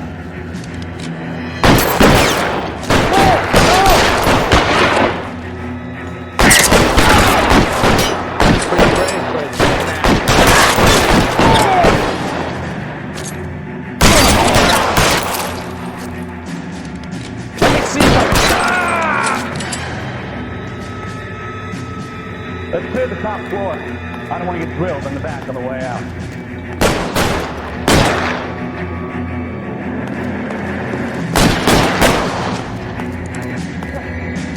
Let's clear the top floor. I don't want to get drilled in the back on the way out.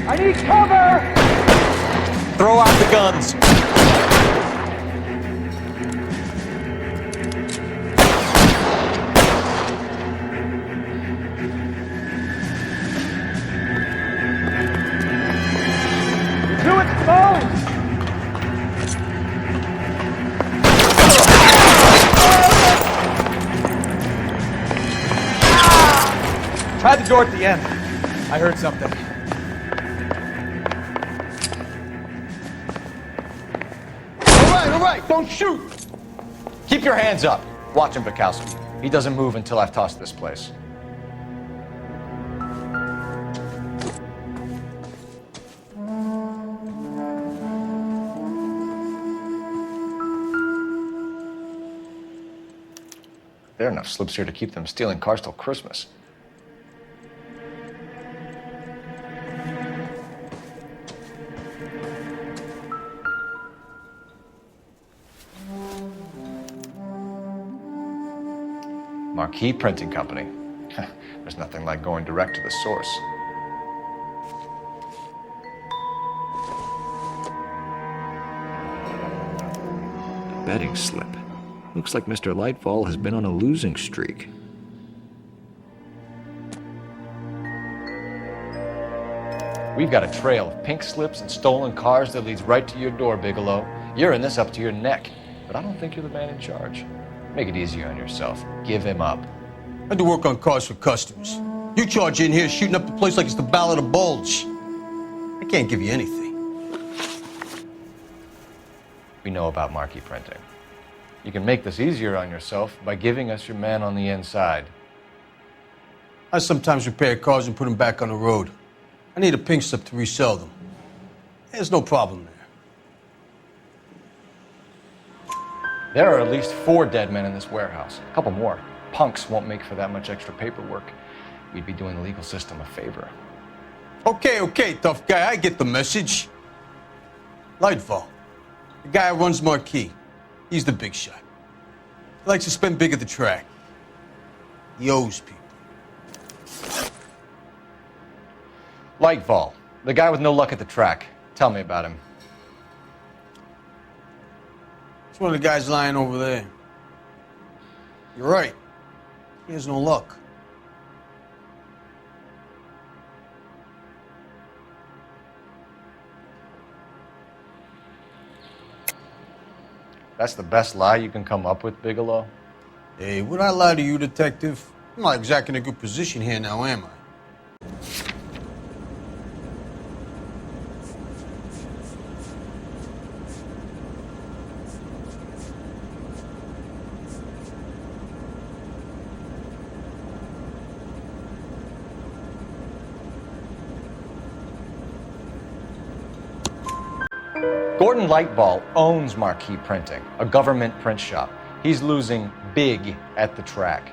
I need cover! Throw out the guns. You're too exposed! Try the door at the end. I heard something. All right, don't shoot! Keep your hands up. Watch him, Bukowski. He doesn't move until I've tossed this place. There are enough slips here to keep them stealing cars till Christmas. Marquee Printing Company. There's nothing like going direct to the source. A betting slip. Looks like Mr. Lightfall has been on a losing streak. We've got a trail of pink slips and stolen cars that leads right to your door, Bigelow. You're in this up to your neck, but I don't think you're the man in charge. Make it easier on yourself. Give him up. I do work on cars for customers. You charge in here shooting up the place like it's the Ballad of Bulge. I can't give you anything. We know about Marquee Printing. You can make this easier on yourself by giving us your man on the inside. I sometimes repair cars and put them back on the road. I need a pink slip to resell them. There's no problem there. There are at least 4 dead men in this warehouse. A couple more. Punks won't make for that much extra paperwork. We'd be doing the legal system a favor. Okay, tough guy, I get the message. Lightfall, the guy who runs Marquee. He's the big shot. He likes to spend big at the track. He owes people. Lightfall, the guy with no luck at the track. Tell me about him. It's one of the guys lying over there. You're right. He has no luck. That's the best lie you can come up with, Bigelow? Hey, would I lie to you, detective? I'm not exactly in a good position here now, am I? Gordon Lightfall owns Marquee Printing, a government print shop. He's losing big at the track.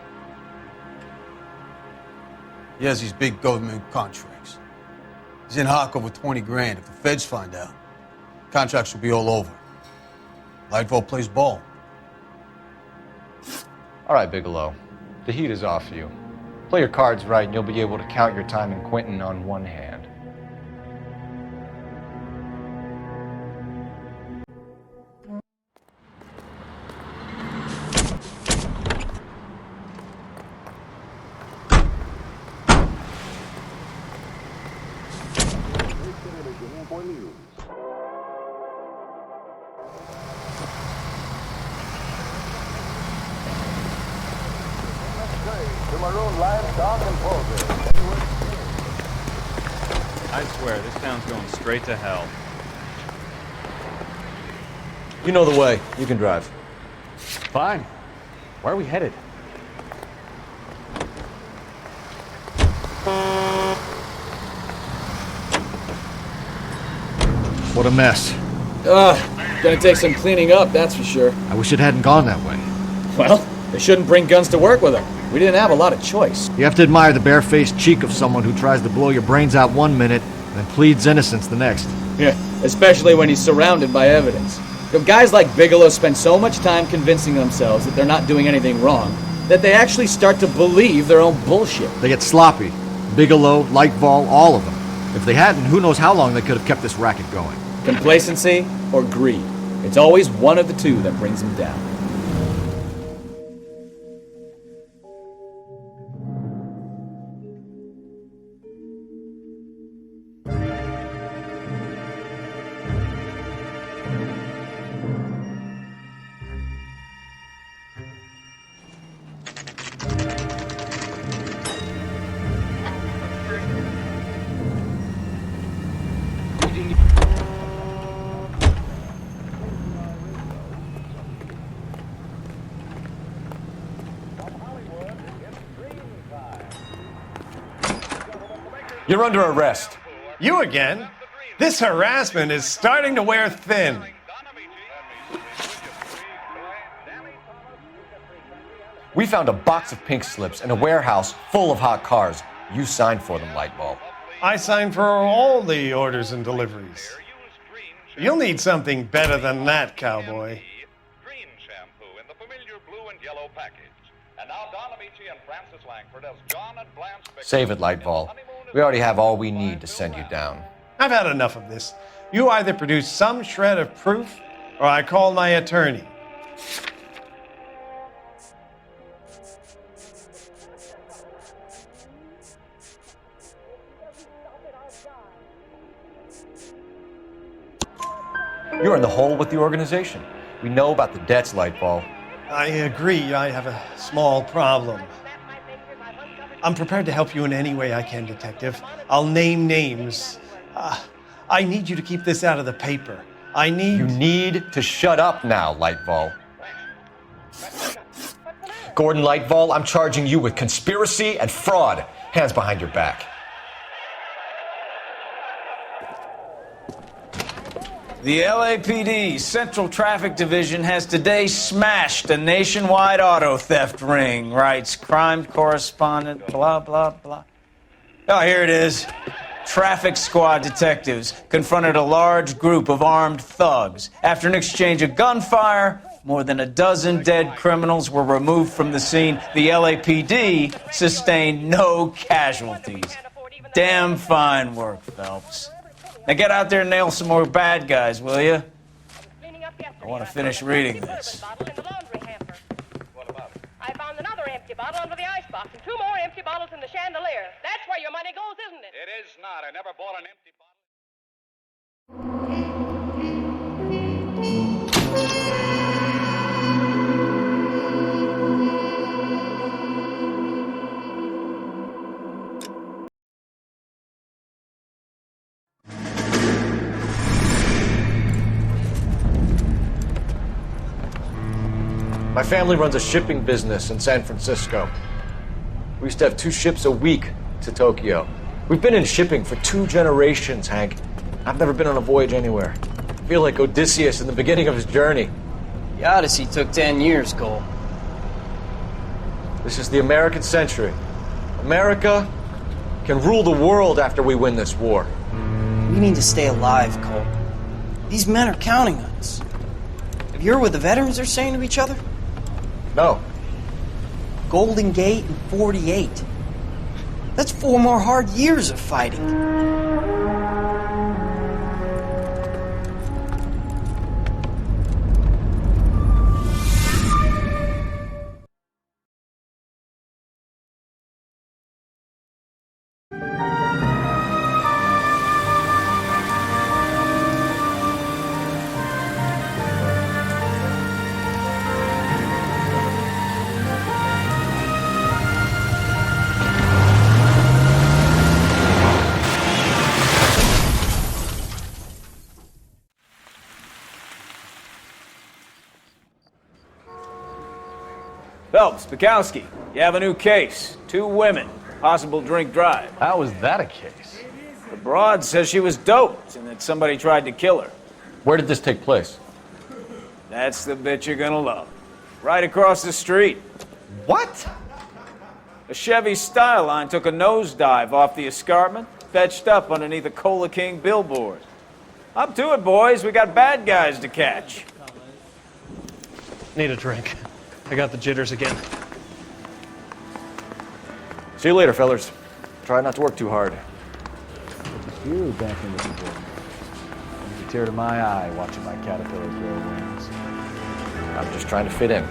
He has these big government contracts. He's in hock over 20 grand. If the feds find out, contracts will be all over. Lightfall plays ball. All right, Bigelow. The heat is off you. Play your cards right and you'll be able to count your time in Quentin on one hand. I swear, this town's going straight to hell. You know the way. You can drive. Fine. Where are we headed? What a mess. Gonna take some cleaning up, that's for sure. I wish it hadn't gone that way. Well, they shouldn't bring guns to work with her. We didn't have a lot of choice. You have to admire the barefaced cheek of someone who tries to blow your brains out one minute and then pleads innocence the next. Yeah, especially when he's surrounded by evidence. You know, guys like Bigelow spend so much time convincing themselves that they're not doing anything wrong that they actually start to believe their own bullshit. They get sloppy. Bigelow, Lightfall, all of them. If they hadn't, who knows how long they could have kept this racket going. Complacency or greed. It's always one of the two that brings them down. You're under arrest. You again? This harassment is starting to wear thin. We found a box of pink slips in a warehouse full of hot cars. You signed for them, Lightbulb. I signed for all the orders and deliveries. You'll need something better than that, cowboy. And now Don Amici and Francis Langford as John and Blanche Bigelow. Save it, Lightfall. We already have all we need to send you down. I've had enough of this. You either produce some shred of proof, or I call my attorney. You're in the hole with the organization. We know about the debts, Lightfall. I agree, I have a small problem. I'm prepared to help you in any way I can, Detective. I'll name names. I need you to keep this out of the paper. You need to shut up now, Lightfall. Gordon Lightfall, I'm charging you with conspiracy and fraud. Hands behind your back. The LAPD Central Traffic Division has today smashed a nationwide auto theft ring, writes crime correspondent, blah, blah, blah. Oh, here it is. Traffic squad detectives confronted a large group of armed thugs. After an exchange of gunfire, more than a dozen dead criminals were removed from the scene. The LAPD sustained no casualties. Damn fine work, Phelps. Now get out there and nail some more bad guys, will you? I want to finish reading this. I found another empty bottle under the icebox and 2 more empty bottles in the chandelier. That's where your money goes, isn't it? It is not. I never bought an empty bottle. My family runs a shipping business in San Francisco. We used to have 2 ships a week to Tokyo. We've been in shipping for 2 generations, Hank. I've never been on a voyage anywhere. I feel like Odysseus in the beginning of his journey. The Odyssey took 10 years, Cole. This is the American century. America can rule the world after we win this war. We need to stay alive, Cole. These men are counting on us. Have you heard what the veterans are saying to each other? No. Golden Gate and 48. That's 4 more hard years of fighting. Phelps, Bukowski, you have a new case. 2 women, possible drink drive. How is that a case? The broad says she was doped and that somebody tried to kill her. Where did this take place? That's the bit you're gonna love. Right across the street. What? A Chevy Styline took a nosedive off the escarpment, fetched up underneath a Cola King billboard. Up to it, boys. We got bad guys to catch. Need a drink. I got the jitters again. See you later, fellas. Try not to work too hard. You back in this book. There's a tear to my eye watching my caterpillar grow wings. I'm just trying to fit in.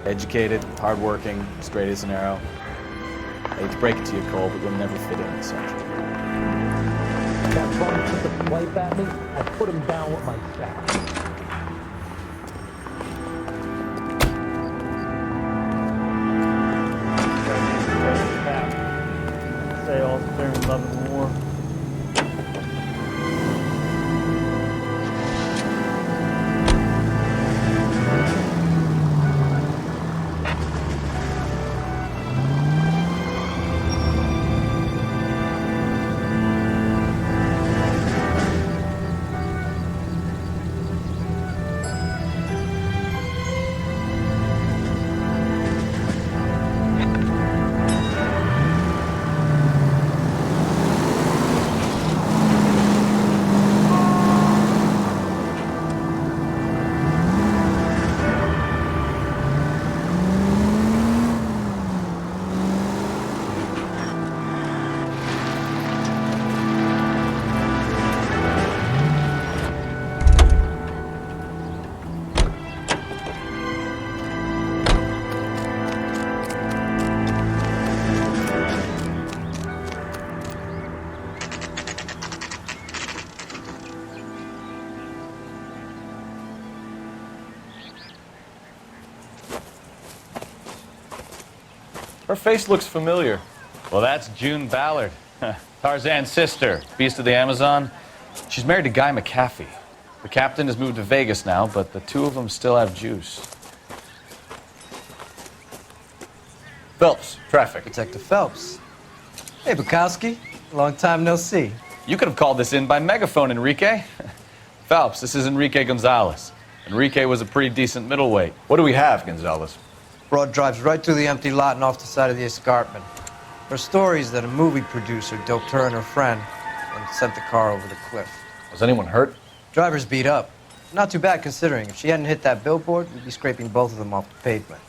Educated, hardworking, straight as an arrow. I hate to break it to you, Cole, but you'll never fit in this century. That bum took a swipe at me, I put him down with my staff. Say all fair in love and war. Her face looks familiar. Well, that's June Ballard, Tarzan's sister, beast of the Amazon. She's married to Guy McAfee. The captain has moved to Vegas now, but the two of them still have juice. Phelps, traffic. Detective Phelps. Hey, Bukowski. Long time no see. You could have called this in by megaphone, Enrique. Phelps, this is Enrique Gonzalez. Enrique was a pretty decent middleweight. What do we have, Gonzalez? Broad drives right through the empty lot and off the side of the escarpment. Her story is that a movie producer doped her and her friend and sent the car over the cliff. Was anyone hurt? Driver's beat up. Not too bad considering. If she hadn't hit that billboard, we'd be scraping both of them off the pavement.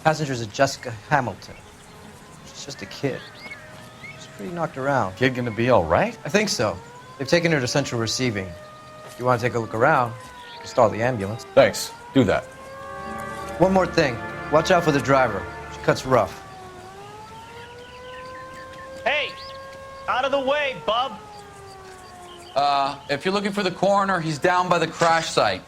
Passenger's a Jessica Hamilton. She's just a kid. She's pretty knocked around. Kid gonna be all right? I think so. They've taken her to central receiving. If you want to take a look around, you can stall the ambulance. Thanks. Do that. One more thing. Watch out for the driver. She cuts rough. Hey, out of the way, bub. If you're looking for the coroner, he's down by the crash site.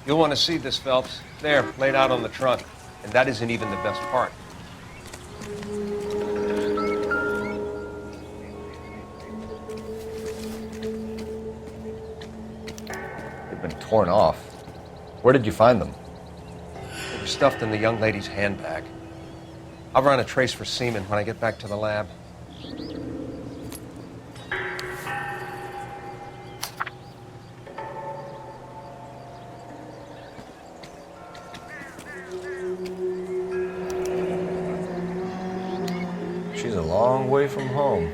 You'll want to see this, Phelps. There, laid out on the trunk. And that isn't even the best part. They've been torn off. Where did you find them? They were stuffed in the young lady's handbag. I'll run a trace for semen when I get back to the lab. She's a long way from home.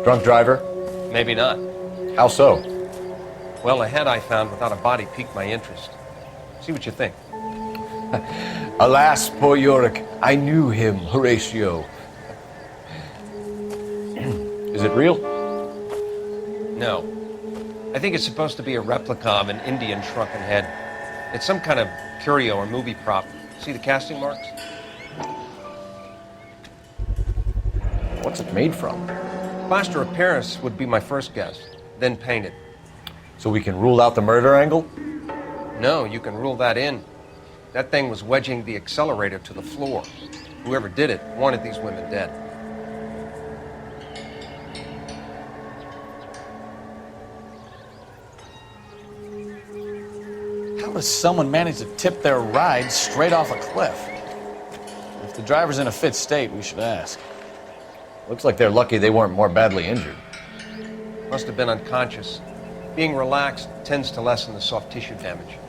Drunk driver? Maybe not. How so? Well, the head I found without a body piqued my interest. See what you think. Alas, poor Yorick, I knew him, Horatio. Is it real? No. I think it's supposed to be a replica of an Indian shrunken head. It's some kind of curio or movie prop. See the casting marks? What's it made from? Plaster of Paris would be my first guess, then painted. So we can rule out the murder angle? No, you can rule that in. That thing was wedging the accelerator to the floor. Whoever did it wanted these women dead. How does someone manage to tip their ride straight off a cliff? If the driver's in a fit state, we should ask. Looks like they're lucky they weren't more badly injured. Must have been unconscious. Being relaxed tends to lessen the soft tissue damage.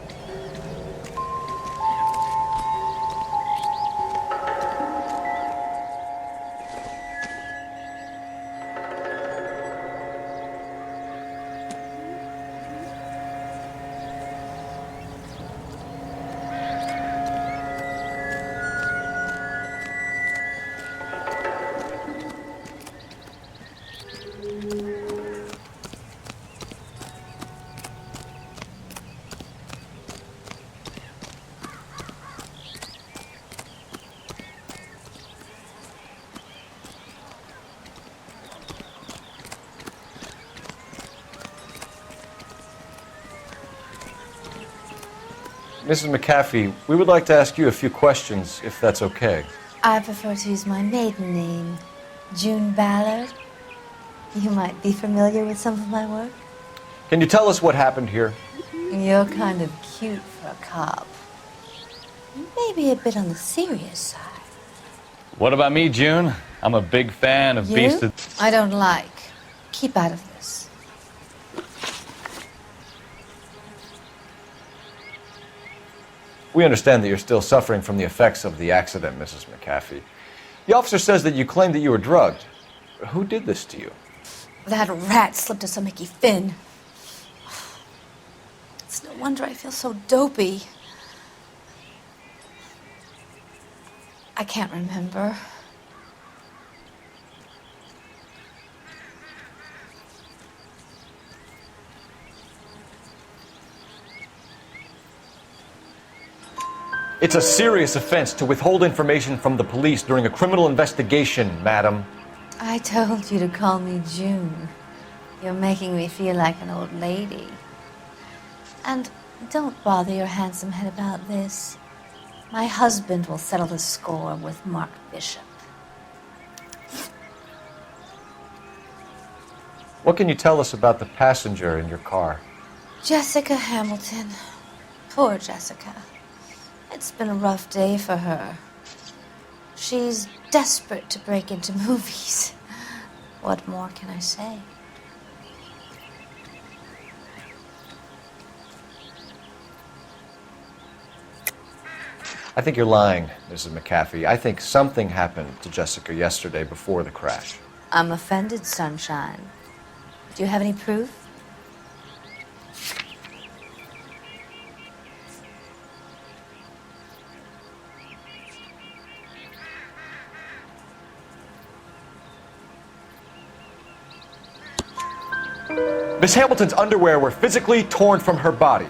Mrs. McAfee, we would like to ask you a few questions, if that's okay. I prefer to use my maiden name, June Ballard. You might be familiar with some of my work. Can you tell us what happened here? You're kind of cute for a cop. Maybe a bit on the serious side. What about me, June? I'm a big fan of Beast You? of... I don't like. Keep out of this. We understand that you're still suffering from the effects of the accident, Mrs. McAfee. The officer says that you claimed that you were drugged. Who did this to you? That rat slipped us a Mickey Finn. It's no wonder I feel so dopey. I can't remember. It's a serious offense to withhold information from the police during a criminal investigation, madam. I told you to call me June. You're making me feel like an old lady. And don't bother your handsome head about this. My husband will settle the score with Mark Bishop. What can you tell us about the passenger in your car? Jessica Hamilton. Poor Jessica. It's been a rough day for her. She's desperate to break into movies. What more can I say? I think you're lying, Mrs. McAfee. I think something happened to Jessica yesterday before the crash. I'm offended, Sunshine. Do you have any proof? Miss Hamilton's underwear were physically torn from her body.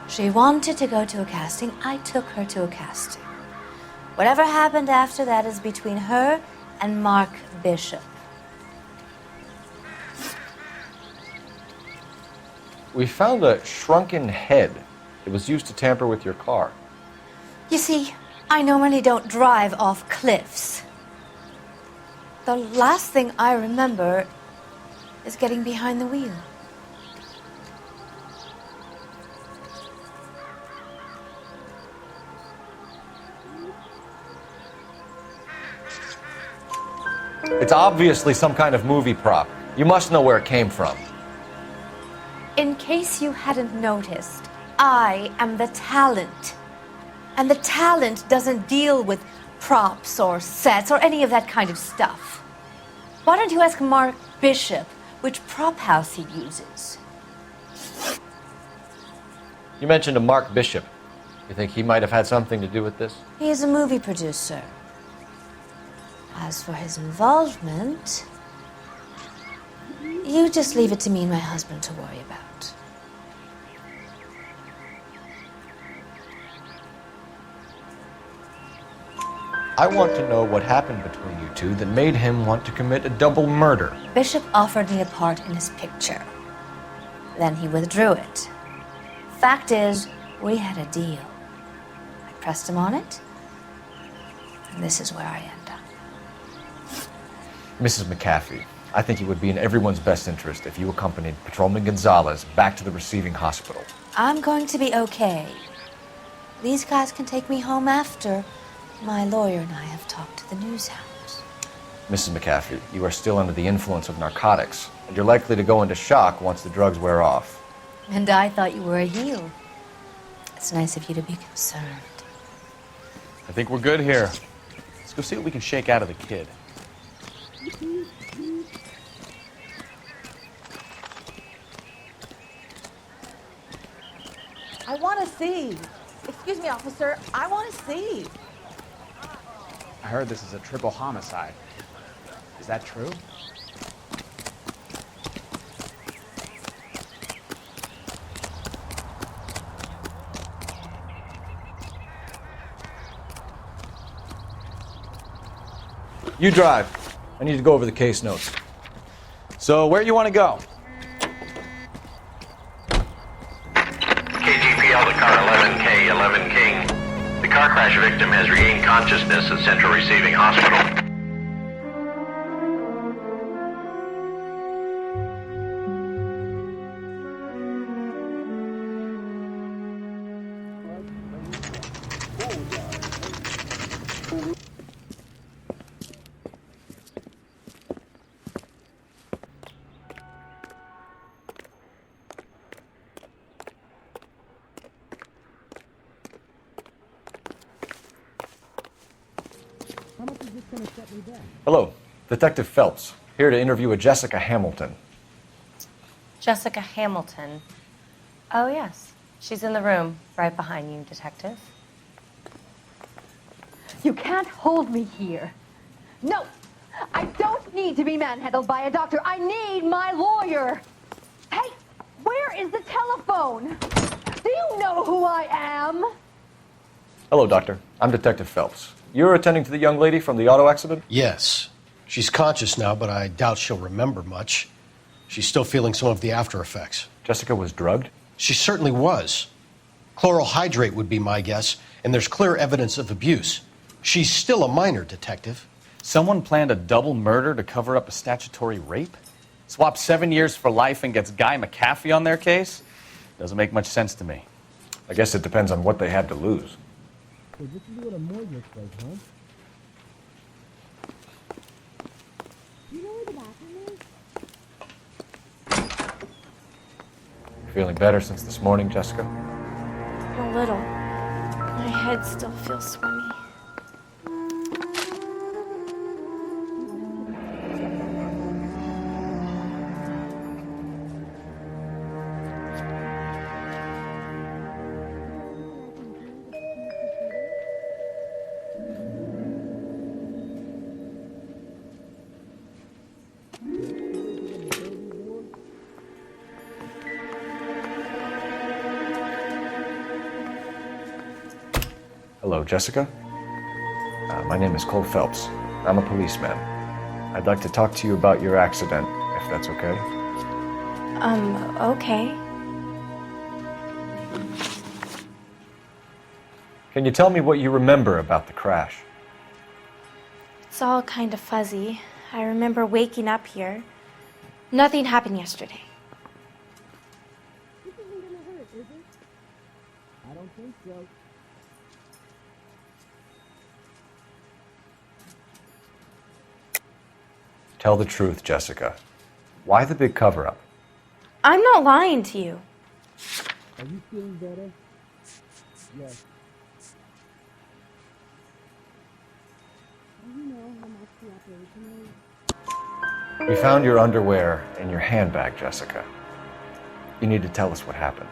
She wanted to go to a casting. I took her to a casting. Whatever happened after that is between her and Mark Bishop. We found a shrunken head. It was used to tamper with your car. You see, I normally don't drive off cliffs. The last thing I remember is getting behind the wheel. It's obviously some kind of movie prop. You must know where it came from. In case you hadn't noticed, I am the talent. And the talent doesn't deal with props or sets or any of that kind of stuff. Why don't you ask Mark Bishop which prop house he uses? You mentioned a Mark Bishop. You think he might have had something to do with this? He is a movie producer. As for his involvement, you just leave it to me and my husband to worry about. I want to know what happened between you two that made him want to commit a double murder. Bishop offered me a part in his picture. Then he withdrew it. Fact is, we had a deal. I pressed him on it, and this is where I end up. Mrs. McAfee, I think it would be in everyone's best interest if you accompanied Patrolman Gonzalez back to the receiving hospital. I'm going to be okay. These guys can take me home after. My lawyer and I have talked to the news hounds. Mrs. McAfee, you are still under the influence of narcotics, and you're likely to go into shock once the drugs wear off. And I thought you were a heel. It's nice of you to be concerned. I think we're good here. Let's go see what we can shake out of the kid. I want to see. Excuse me, officer. I want to see. I heard this is a triple homicide. Is that true? You drive. I need to go over the case notes. So, where you want to go? KGPL to car 11K, 11 King. The car crash victim has regained consciousness at Central Receiving Hospital. Hello, Detective Phelps, here to interview a Jessica Hamilton. Jessica Hamilton. Oh, yes. She's in the room, right behind you, Detective. You can't hold me here. No, I don't need to be manhandled by a doctor. I need my lawyer. Hey, where is the telephone? Do you know who I am? Hello, Doctor. I'm Detective Phelps. You're attending to the young lady from the auto accident? Yes. She's conscious now, but I doubt she'll remember much. She's still feeling some of the after effects. Jessica was drugged? She certainly was. Chloral hydrate would be my guess, and there's clear evidence of abuse. She's still a minor, Detective. Someone planned a double murder to cover up a statutory rape? Swap 7 years for life and gets Guy McAfee on their case? Doesn't make much sense to me. I guess it depends on what they had to lose. So this is what a morgue looks like, huh? You know where the bathroom is? Feeling better since this morning, Jessica? A little. My head still feels swimmy. Hello, Jessica. My name is Cole Phelps. I'm a policeman. I'd like to talk to you about your accident, if that's okay. Okay. Can you tell me what you remember about the crash? It's all kind of fuzzy. I remember waking up here. Nothing happened yesterday. This isn't gonna hurt, is it? I don't think so. Tell the truth, Jessica. Why the big cover-up? I'm not lying to you. Are you feeling better? Yes. Do you know how much the operation is? We found your underwear in your handbag, Jessica. You need to tell us what happened.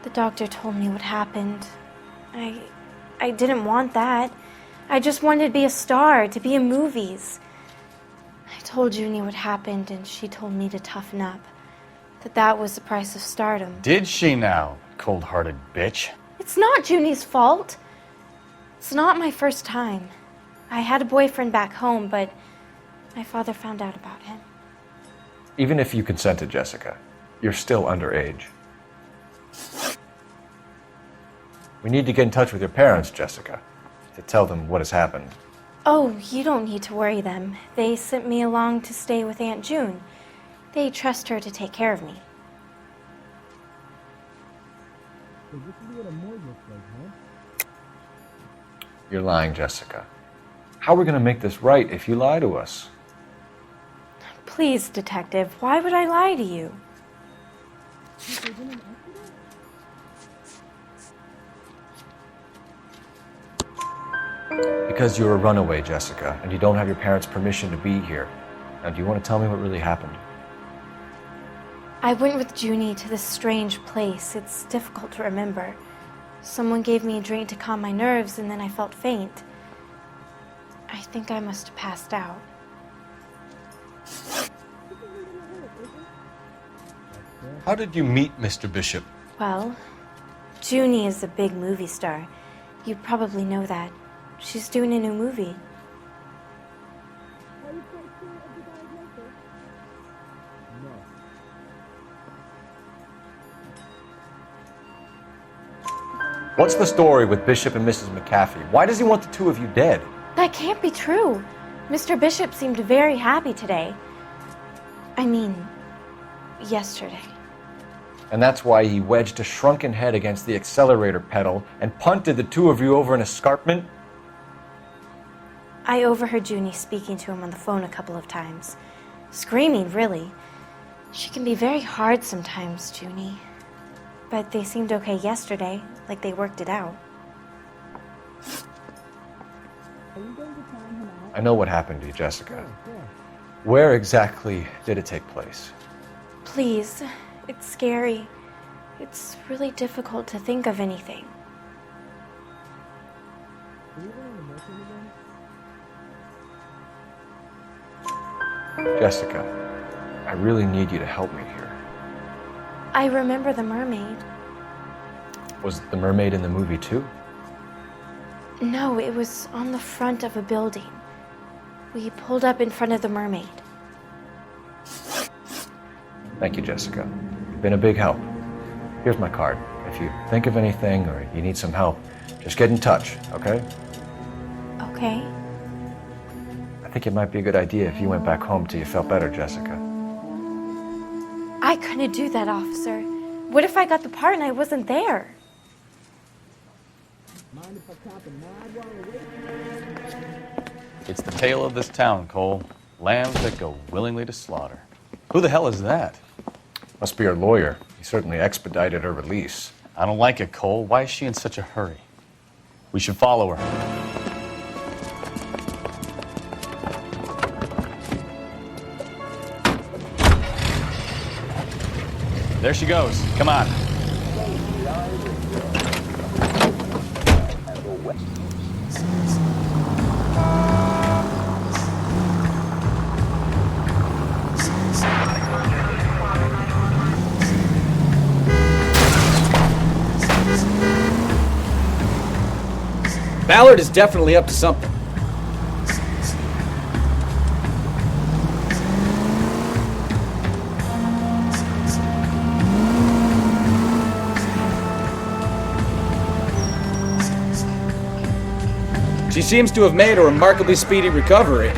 The doctor told me what happened. I didn't want that. I just wanted to be a star, to be in movies. I told Junie what happened, and she told me to toughen up. That was the price of stardom. Did she now, cold-hearted bitch? It's not Junie's fault. It's not my first time. I had a boyfriend back home, but my father found out about him. Even if you consented, Jessica, you're still underage. We need to get in touch with your parents, Jessica, to tell them what has happened. Oh, you don't need to worry them. They sent me along to stay with Aunt June. They trust her to take care of me. So this is what a morgue looks like, huh? You're lying, Jessica. How are we going to make this right if you lie to us? Please, Detective, why would I lie to you? Because you're a runaway, Jessica, and you don't have your parents' permission to be here. Now, do you want to tell me what really happened? I went with Junie to this strange place. It's difficult to remember. Someone gave me a drink to calm my nerves, and then I felt faint. I think I must have passed out. How did you meet Mr. Bishop? Well, Junie is a big movie star. You probably know that. She's doing a new movie. What's the story with Bishop and Mrs. McAfee? Why does he want the two of you dead? That can't be true. Mr. Bishop seemed very happy today. I mean, yesterday. And that's why he wedged a shrunken head against the accelerator pedal and punted the two of you over an escarpment? I overheard Junie speaking to him on the phone a couple of times. Screaming, really. She can be very hard sometimes, Junie. But they seemed okay yesterday, like they worked it out. I know what happened to you, Jessica. Where exactly did it take place? Please, it's scary. It's really difficult to think of anything. Jessica, I really need you to help me here. I remember the mermaid. Was the mermaid in the movie too? No, it was on the front of a building. We pulled up in front of the mermaid. Thank you, Jessica. You've been a big help. Here's my card. If you think of anything or you need some help, just get in touch, okay? Okay. I think it might be a good idea if you went back home till you felt better, Jessica. I couldn't do that, officer. What if I got the part and I wasn't there? It's the tale of this town, Cole. Lambs that go willingly to slaughter. Who the hell is that? Must be her lawyer. He certainly expedited her release. I don't like it, Cole. Why is she in such a hurry? We should follow her. There she goes. Come on. Ballard is definitely up to something. She seems to have made a remarkably speedy recovery.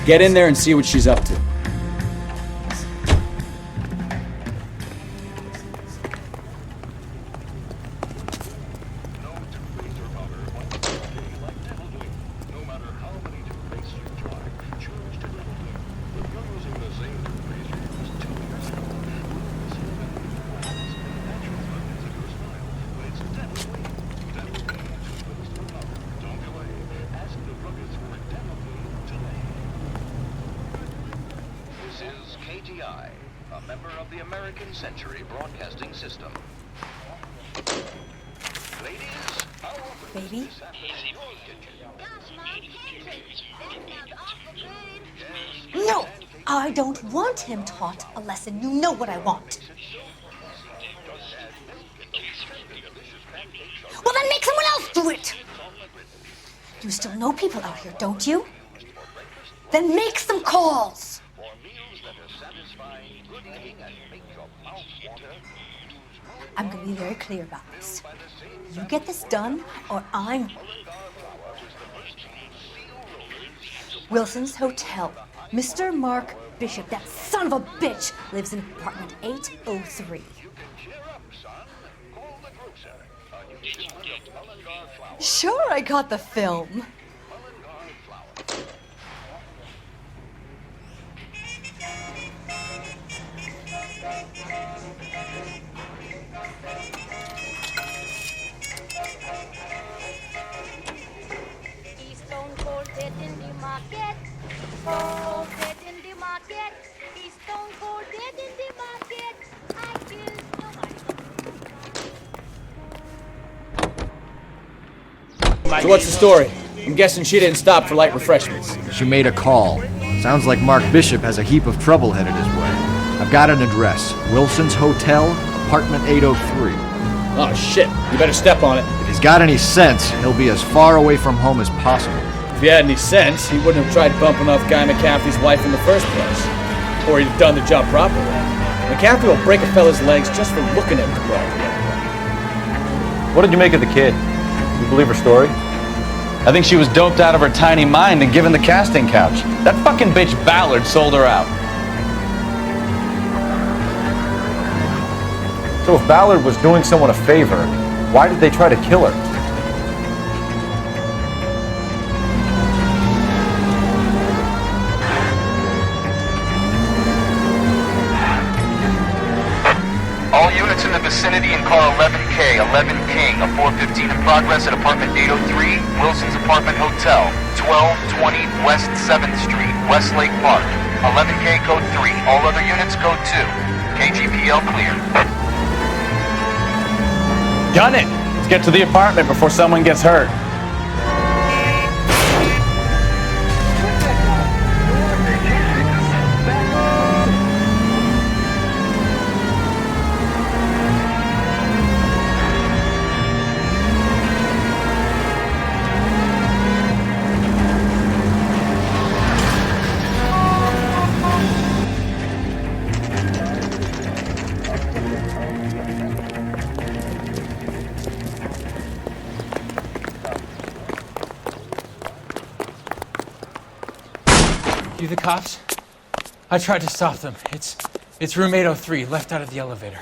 Get in there and see what she's up to. A member of the American Century Broadcasting System. Ladies, Baby? No! I don't want him taught a lesson. You know what I want. Well, then make someone else do it! You still know people out here, don't you? Then make some calls! I'm going to be very clear about this. You get this done, or I'm... Wilson's Hotel. Mr. Mark Bishop, that son of a bitch, lives in apartment 803. Sure, I got the film. So what's the story? I'm guessing she didn't stop for light refreshments. She made a call. Sounds like Mark Bishop has a heap of trouble headed his way. I've got an address. Wilson's Hotel, apartment 803. Oh, shit. You better step on it. If he's got any sense, he'll be as far away from home as possible. If he had any sense, he wouldn't have tried bumping off Guy McCaffrey's wife in the first place. Or he'd have done the job properly. McCaffrey will break a fella's legs just for looking at the What did you make of the kid? You believe her story? I think she was doped out of her tiny mind and given the casting couch. That fucking bitch Ballard sold her out. So if Ballard was doing someone a favor, why did they try to kill her? All units in the vicinity in car 11K, 11 King, a 415 in progress at apartment 803, Wilson's Apartment Hotel, 1220 West 7th Street, Westlake Park. 11K code 3, all other units code 2. KGPL clear. Gun it! Let's get to the apartment before someone gets hurt. You the cops? I tried to stop them. It's room 803, left out of the elevator.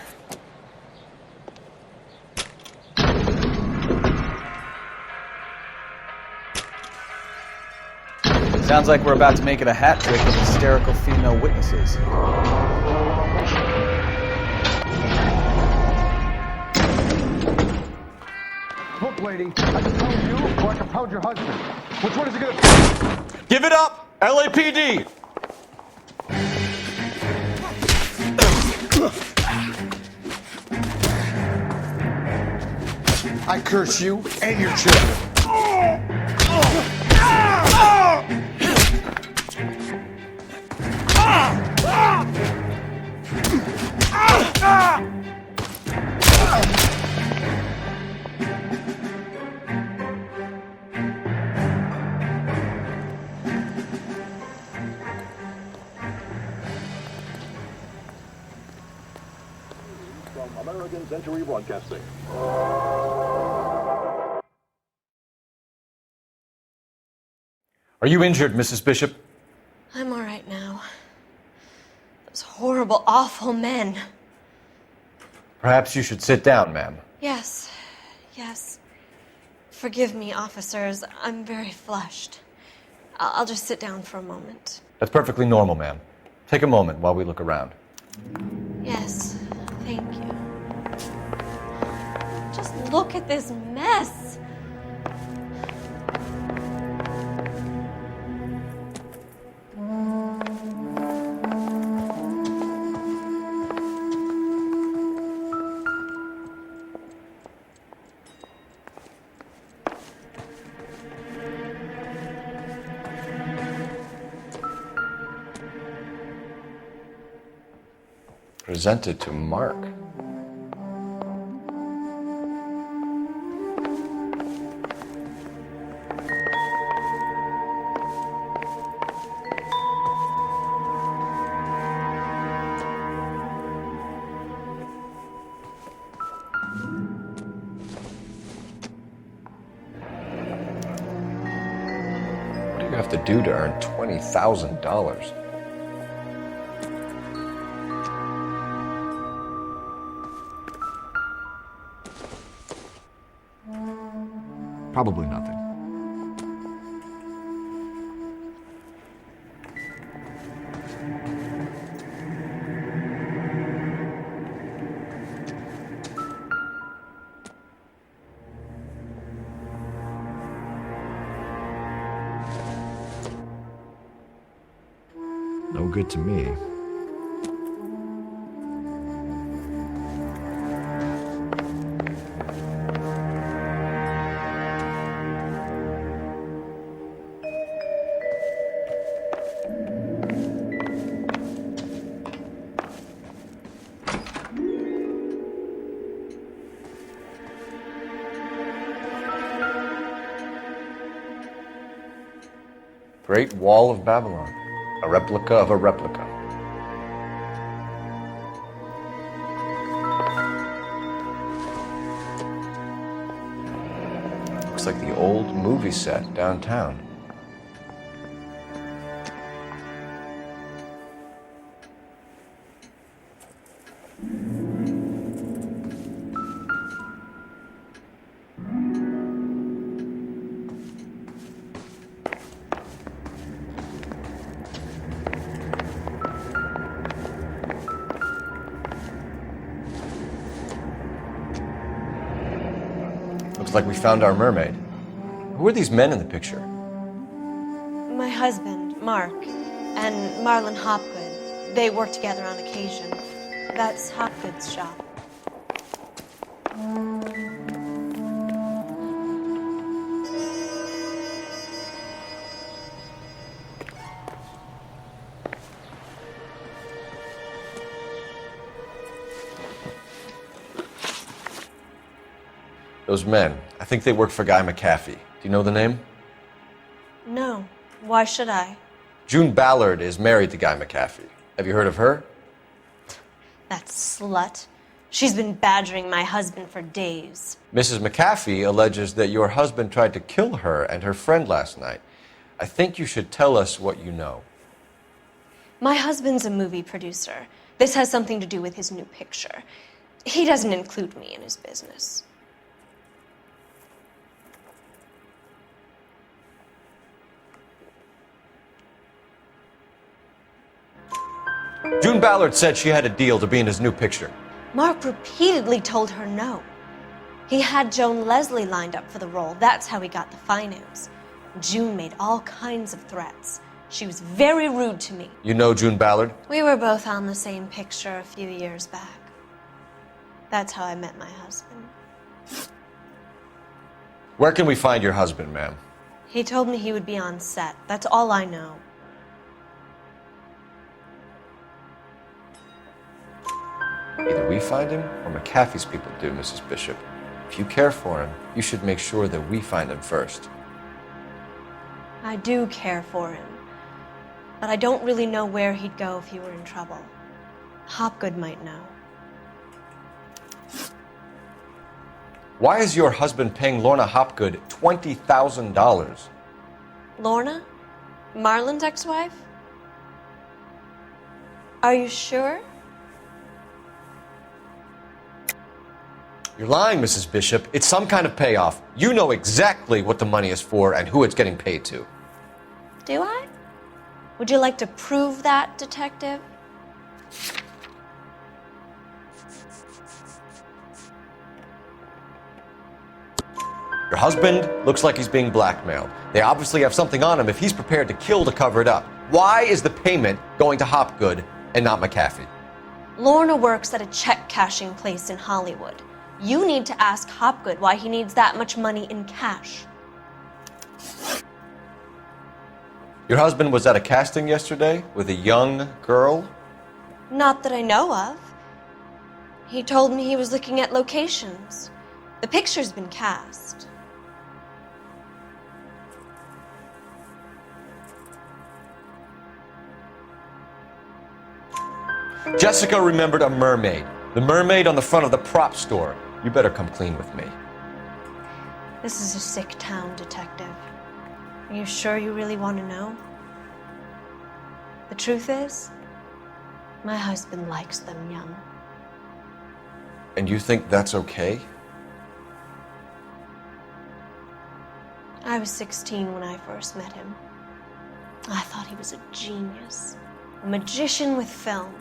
Sounds like we're about to make it a hat trick of hysterical female witnesses. Look, lady, I can pound you or I can pound your husband. Which one is it gonna be? Give it up! LAPD! I curse you and your children. From American Century Broadcasting. Are you injured, Mrs. Bishop? I'm all right now. Those horrible, awful men. Perhaps you should sit down, ma'am. Yes, yes. Forgive me, officers. I'm very flushed. I'll just sit down for a moment. That's perfectly normal, ma'am. Take a moment while we look around. Yes, thank you. Just look at this mess. Presented to Mark. What do you have to do to earn $20,000? Probably nothing. No good to me. Great Wall of Babylon. A replica of a replica. Looks like the old movie set downtown. Looks like we found our mermaid. Who are these men in the picture? My husband, Mark, and Marlon Hopgood. They work together on occasion. That's Hopgood's shop. Those men, I think they work for Guy McAfee. Do you know the name? No. Why should I? June Ballard is married to Guy McAfee. Have you heard of her? That slut. She's been badgering my husband for days. Mrs. McAfee alleges that your husband tried to kill her and her friend last night. I think you should tell us what you know. My husband's a movie producer. This has something to do with his new picture. He doesn't include me in his business. June Ballard said she had a deal to be in his new picture. Mark repeatedly told her no. He had Joan Leslie lined up for the role. That's how he got the finance. June made all kinds of threats. She was very rude to me. You know June Ballard? We were both on the same picture a few years back. That's how I met my husband. Where can we find your husband, ma'am? He told me he would be on set. That's all I know. Either we find him or McAfee's people do, Mrs. Bishop. If you care for him, you should make sure that we find him first. I do care for him, but I don't really know where he'd go if he were in trouble. Hopgood might know. Why is your husband paying Lorna Hopgood $20,000? Lorna? Marlon's ex-wife? Are you sure? You're lying, Mrs. Bishop. It's some kind of payoff. You know exactly what the money is for and who it's getting paid to. Do I? Would you like to prove that, Detective? Your husband looks like he's being blackmailed. They obviously have something on him if he's prepared to kill to cover it up. Why is the payment going to Hopgood and not McAfee? Lorna works at a check-cashing place in Hollywood. You need to ask Hopgood why he needs that much money in cash. Your husband was at a casting yesterday with a young girl? Not that I know of. He told me he was looking at locations. The picture's been cast. Jessica remembered a mermaid. The mermaid on the front of the prop store. You better come clean with me. This is a sick town, Detective. Are you sure you really want to know? The truth is, my husband likes them young. And you think that's okay? I was 16 when I first met him. I thought he was a genius, a magician with film.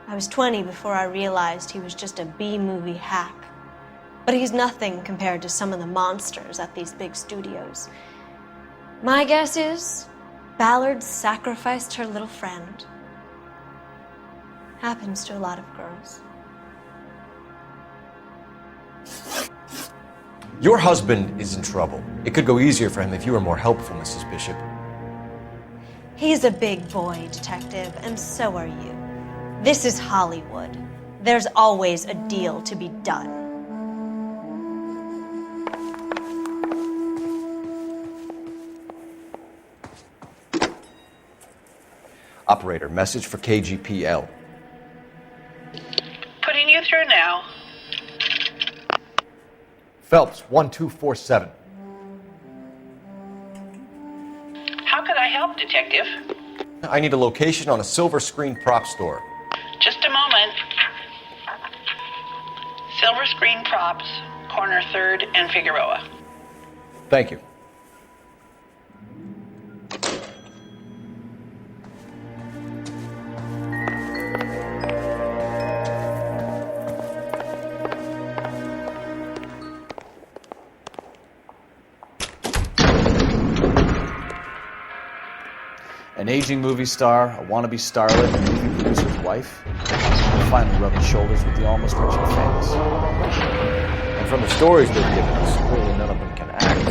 I was 20 before I realized he was just a B-movie hack. But he's nothing compared to some of the monsters at these big studios. My guess is Ballard sacrificed her little friend. Happens to a lot of girls. Your husband is in trouble. It could go easier for him if you were more helpful, Mrs. Bishop. He's a big boy, Detective, and so are you. This is Hollywood. There's always a deal to be done. Operator, message for KGPL. Putting you through now. Phelps, 1247. How could I help, Detective? I need a location on a silver screen prop store. Just a moment. Silver Screen Props, corner 3rd and Figueroa. Thank you. An aging movie star, a wannabe starlet, and a movie producer's wife, finally rubbing shoulders with the almost rich and famous. And from the stories they've given us, clearly none of them can act.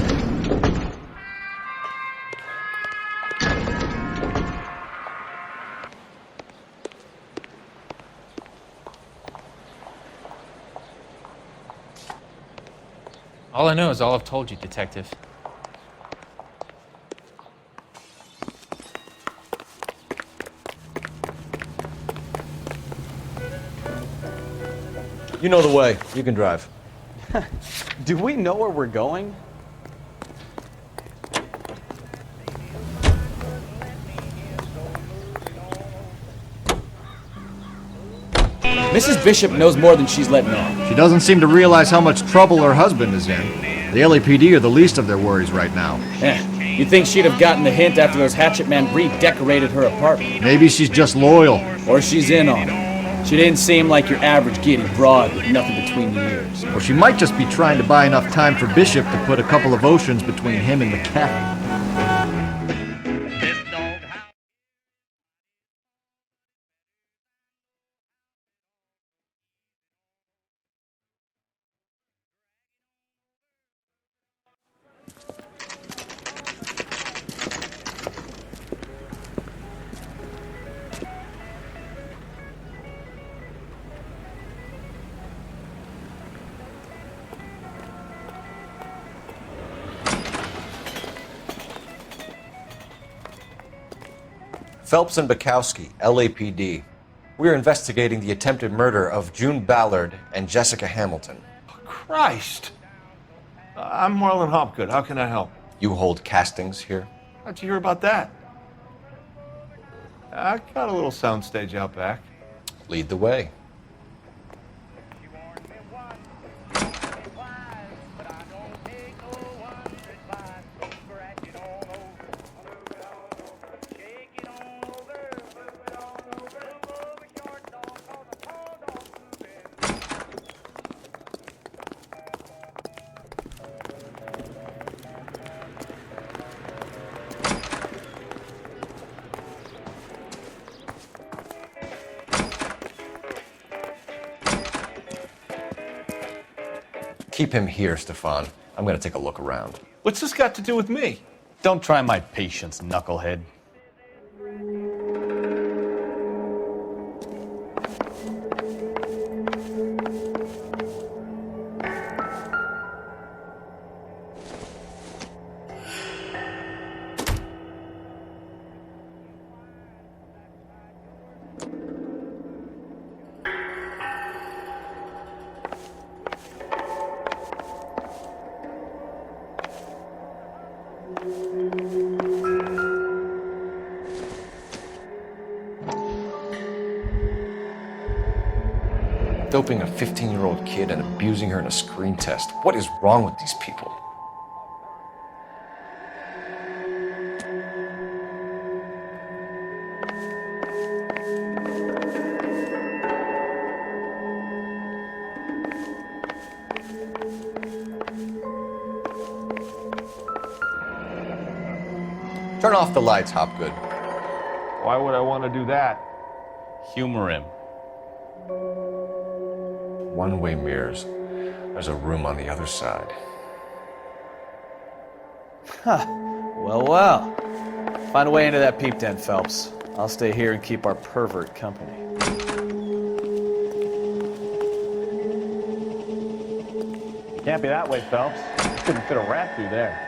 All I know is all I've told you, Detective. You know the way. You can drive. Do we know where we're going? Mrs. Bishop knows more than she's letting on. She doesn't seem to realize how much trouble her husband is in. The LAPD are the least of their worries right now. You'd think she'd have gotten the hint after those hatchet men redecorated her apartment. Maybe she's just loyal. Or she's in on it. She didn't seem like your average giddy broad with nothing between the ears. Or she might just be trying to buy enough time for Bishop to put a couple of oceans between him and McCaffrey. Phelps and Bukowski, LAPD. We are investigating the attempted murder of June Ballard and Jessica Hamilton. Christ! I'm Marlon Hopgood. How can I help? You hold castings here? How'd you hear about that? I got a little soundstage out back. Lead the way. Keep him here, Stefan. I'm gonna take a look around. What's this got to do with me? Don't try my patience, knucklehead. Doping a 15-year-old kid and abusing her in a screen test. What is wrong with these people? Turn off the lights, Hopgood. Why would I want to do that? Humor him. One-way mirrors. There's a room on the other side. Huh. Well, well. Find a way into that peep den, Phelps. I'll stay here and keep our pervert company. It can't be that way, Phelps. Couldn't fit a rat through there.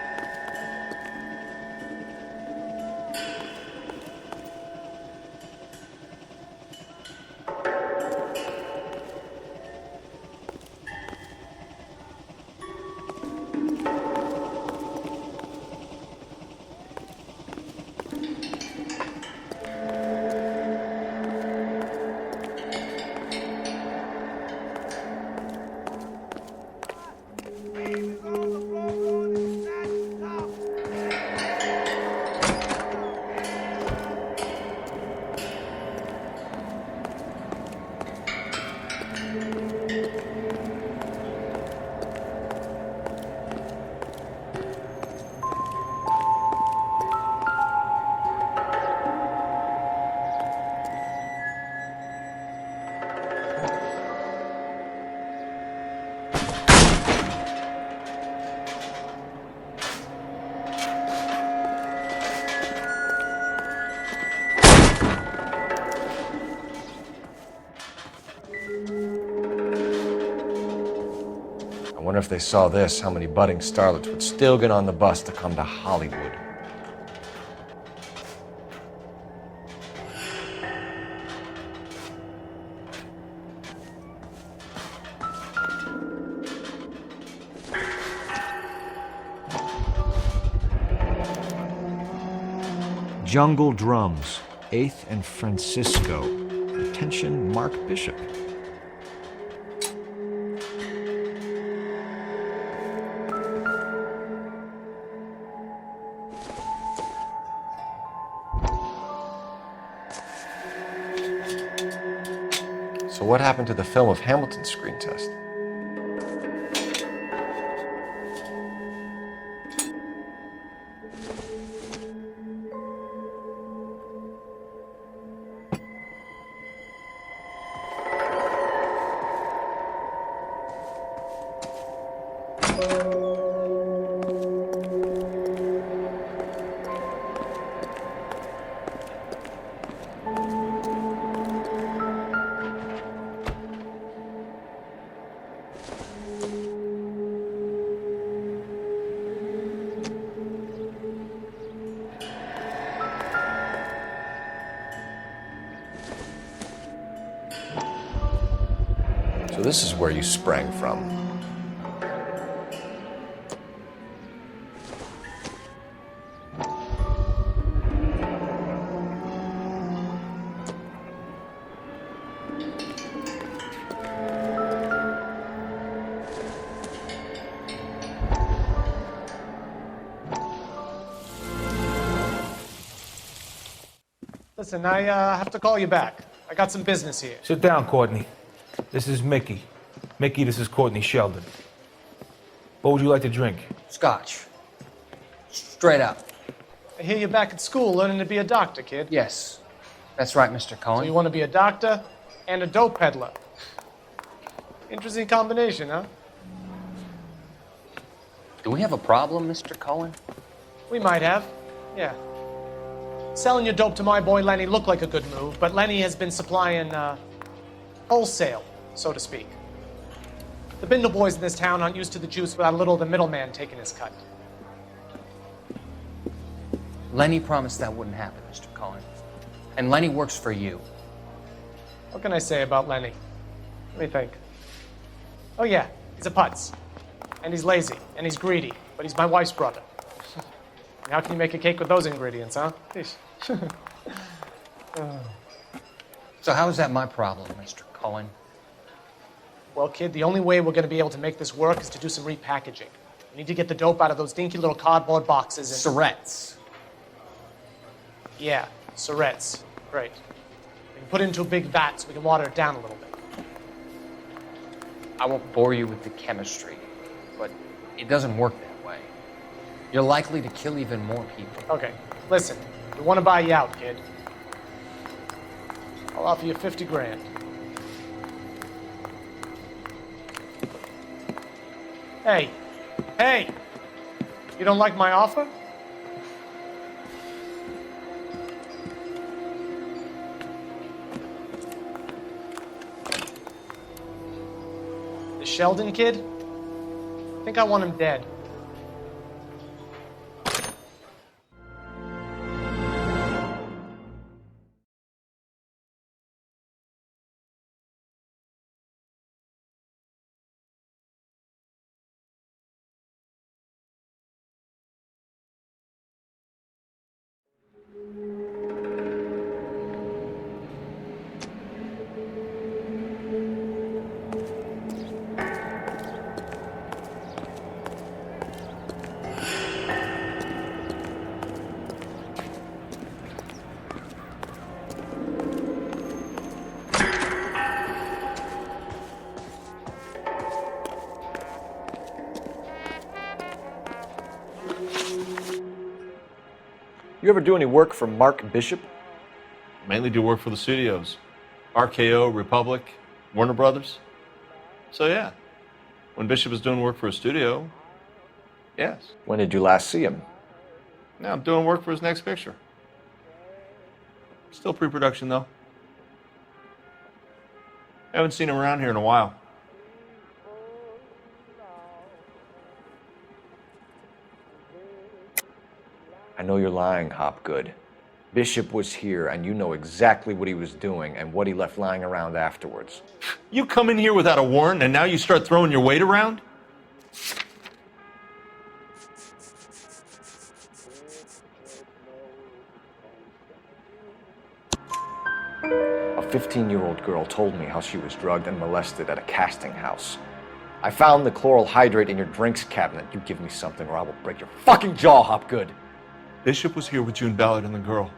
wonder if they saw this, how many budding starlets would still get on the bus to come to Hollywood. Jungle Drums, 8th and Francisco. Attention, Mark Bishop. So what happened to the film of Hamilton's screen test? So this is where you sprang from. Listen, I have to call you back. I got some business here. Sit down, Courtney. This is Mickey. Mickey, this is Courtney Sheldon. What would you like to drink? Scotch. Straight up. I hear you're back at school learning to be a doctor, kid. Yes. That's right, Mr. Cohen. So you want to be a doctor and a dope peddler. Interesting combination, huh? Do we have a problem, Mr. Cohen? We might have. Yeah. Selling your dope to my boy Lenny looked like a good move, but Lenny has been supplying, wholesale, so to speak. The Bindle boys in this town aren't used to the juice without a little of the middleman taking his cut. Lenny promised that wouldn't happen, Mr. Cohen. And Lenny works for you. What can I say about Lenny? Let me think. Oh yeah, he's a putz. And he's lazy, and he's greedy, but he's my wife's brother. And how can you make a cake with those ingredients, huh? So how is that my problem, Mr. Cohen? Well, kid, the only way we're going to be able to make this work is to do some repackaging. We need to get the dope out of those dinky little cardboard boxes and... Surrettes. Yeah, Surrettes. Great. We can put it into a big vat so we can water it down a little bit. I won't bore you with the chemistry, but it doesn't work that way. You're likely to kill even more people. Okay, listen. We want to buy you out, kid. I'll offer you 50 grand. Hey! You don't like my offer? The Sheldon kid? I think I want him dead. You ever do any work for Mark Bishop? Mainly do work for the studios. RKO, Republic, Warner Brothers. So yeah, when Bishop is doing work for a studio, yes. When did you last see him? Now I'm doing work for his next picture. Still pre-production though. Haven't seen him around here in a while. I know you're lying, Hopgood. Bishop was here, and you know exactly what he was doing and what he left lying around afterwards. You come in here without a warrant, and now you start throwing your weight around? A 15-year-old girl told me how she was drugged and molested at a casting house. I found the chloral hydrate in your drinks cabinet. You give me something or I will break your fucking jaw, Hopgood. Bishop was here with June Ballard and the girl.